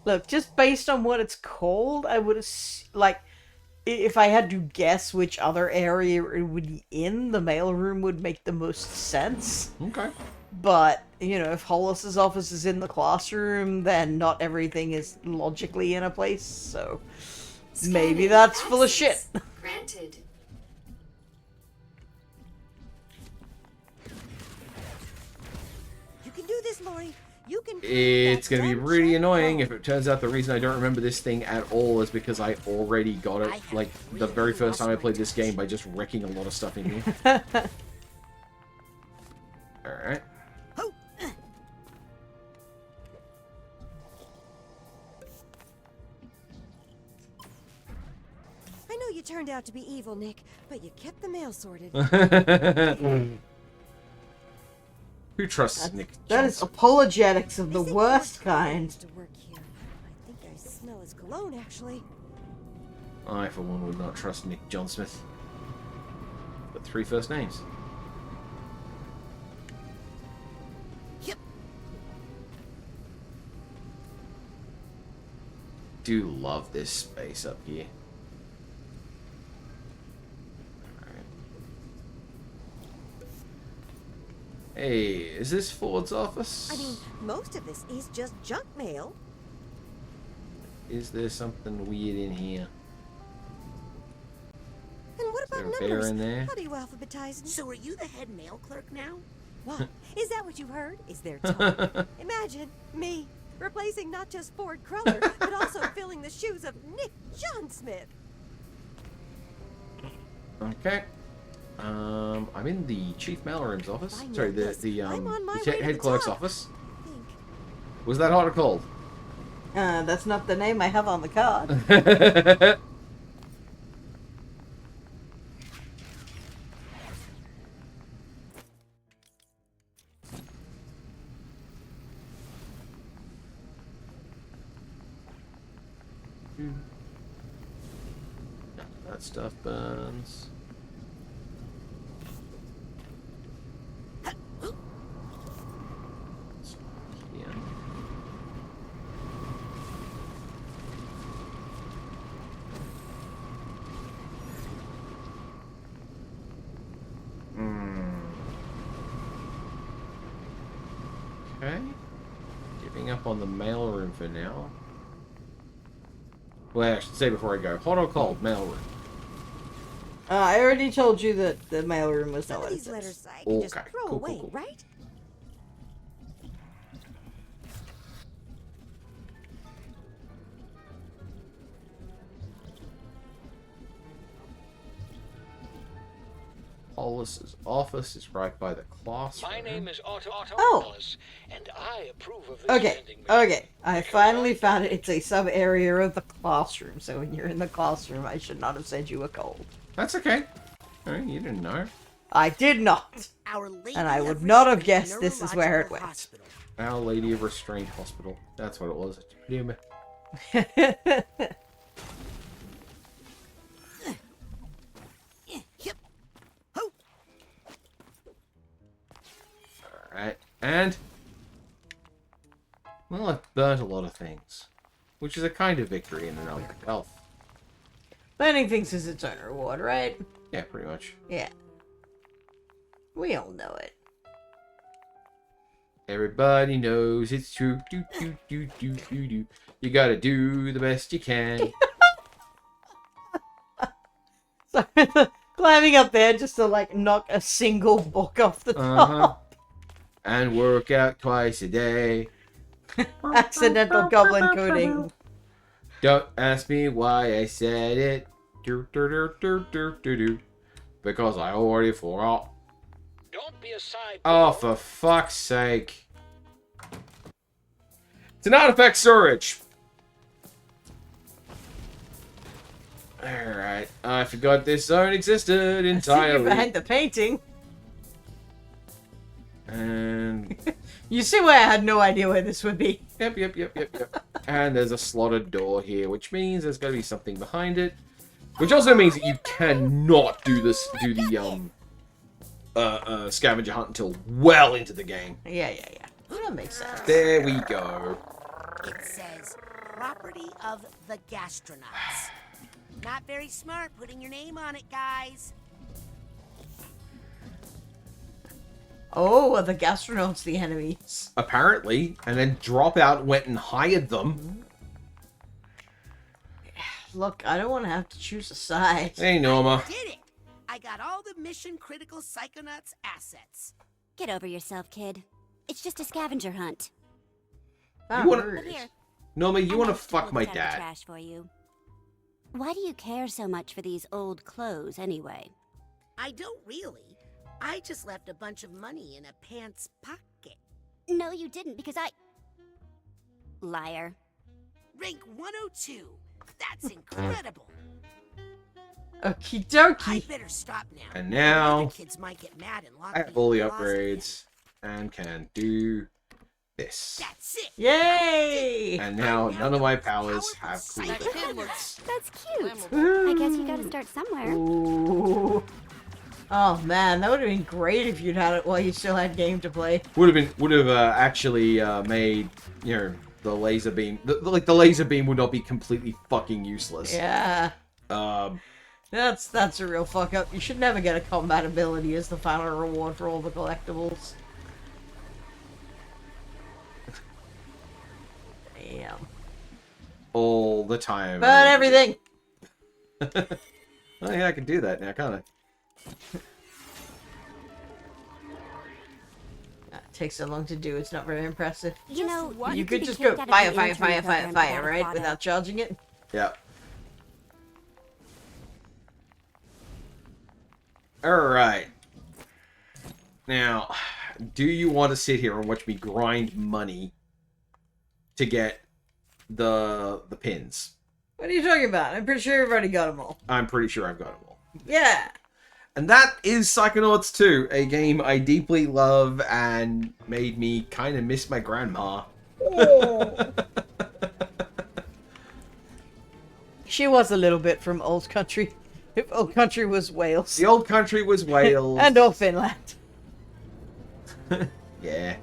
Look, just based on what it's called, I would like, if I had to guess which other area it would be in, the mailroom would make the most sense. Okay. But, you know, if Hollis's office is in the classroom, then not everything is logically in a place, so maybe that's full of shit. Granted. You can do this, Lori. You can. It's going to be really annoying if it turns out the reason I don't remember this thing at all is because I already got it, like, the very first time I played this game by just wrecking a lot of stuff in here. Alright. I know you turned out to be evil, Nick, but you kept the mail sorted. Who trusts Nick? That is apologetics of the worst kind. To work here. I think I smell his cologne, actually. I, for one, would not trust Nick John Smith. But 3 first names. Yep. do love this space up here. Alright. Hey, is this Ford's office? I mean, most of this is just junk mail. Is there something weird in here? And what Is there about a bear numbers? in there? How do you alphabetize? So are you the head mail clerk now? What? Is that what you heard? Is there time? Imagine me replacing not just Ford Cruller, but also filling the shoes of Nick John Smith. Okay. I'm in the chief mailroom's office. I know Sorry, this. the I'm on my the way to head the clerk's top. office. Was that hot or cold? That's not the name I have on the card. That stuff burns. Yeah. Okay. Giving up on the mailroom for now. Well, I should say before I go, hot or cold, mailroom. I already told you that the mailroom was Some not of these what it letters is. I can just Okay, throw cool, away, cool. right? Hollis's office is right by the classroom. My name is Otto Oh. Hollis, and I approve of this Okay, vending machine. okay. I finally found it. It's a sub-area of the classroom, so when you're in the classroom, I should not have said you were cold. That's okay. Alright, you didn't know. I did not. Our Lady And I of would not have Restraint guessed this is where it Neurological went. Hospital. Our Lady of Restraint Hospital. That's what it was. Damn it. Yep. Ho. Alright, and... well, I've burnt a lot of things. Which is a kind of victory in and of itself. Burning things is its own reward, right? Yeah, pretty much. Yeah. We all know it. Everybody knows it's true. Do, do, do, do, do, do. You gotta do the best you can. So, climbing up there just to, like, knock a single book off the top. And work out twice a day. Accidental goblin coding. Don't ask me why I said it. Do, do, do, do, do, do, do. Because I already forgot. Don't be a side. Oh, for fuck's sake. It's an artifact storage. Alright, I forgot this zone existed I see you entirely. behind the painting. And... You see why I had no idea where this would be. Yep. And there's a slotted door here, which means there's gotta be something behind it. Which also means that you cannot do the scavenger hunt until well into the game. Yeah. Well, that makes sense. There we go. It says property of the gastronauts. Not very smart putting your name on it, guys. Oh, are the gastronauts the enemies? Apparently. And then Dropout went and hired them. Look, I don't want to have to choose a side. Hey, Norma. Did it! I got all the mission-critical Psychonauts assets. Get over yourself, kid. It's just a scavenger hunt. You wanna... But here, Norma, you I wanna managed to fuck look my inside the dad. trash for you. Why do you care so much for these old clothes, anyway? I don't really. I just left a bunch of money in a pants pocket. No, you didn't, because I... Liar. Rank 102. That's incredible. Okie dokie. I better stop now. And now... Other kids might get mad and lock I me have all the in closet. upgrades. And can do... this. That's it. Yay! And now none of my powers have cool That's effects. cute. I guess you gotta start somewhere. Ooh. Oh man, that would have been great if you'd had it while you still had game to play. Would have actually made, you know, the laser beam, like the laser beam would not be completely fucking useless. Yeah. Um, That's a real fuck up. You should never get a combat ability as the final reward for all the collectibles. Damn. all the time. But everything. Oh yeah, I can do that now, can't I? Takes so long to do, it's not very impressive. You know, you could just go fire, fire, fire, fire, fire, right? Without charging it. Yeah. Alright. Now, do you want to sit here and watch me grind money to get the pins? What are you talking about? I'm pretty sure you've already got them all. I'm pretty sure I've got them all. Yeah. And that is Psychonauts 2, a game I deeply love and made me kind of miss my grandma. Oh. She was a little bit from Old Country. If Old Country was Wales. The Old Country was Wales. And Old Finland. Yeah.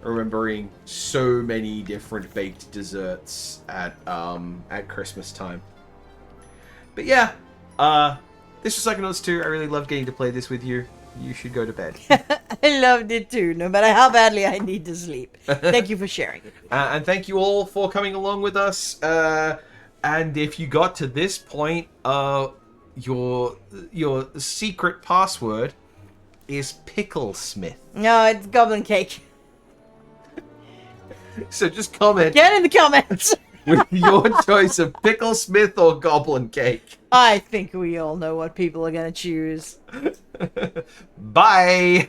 Remembering so many different baked desserts at Christmas time. But yeah, this was Psychonauts 2. I really loved getting to play this with you. You should go to bed. I loved it too, no matter how badly I need to sleep. Thank you for sharing it. And thank you all for coming along with us. And if you got to this point, your secret password is Picklesmith. No, it's Goblin Cake. So just comment. Get in the comments. With your choice of Picklesmith or Goblin Cake. I think we all know what people are gonna choose. Bye.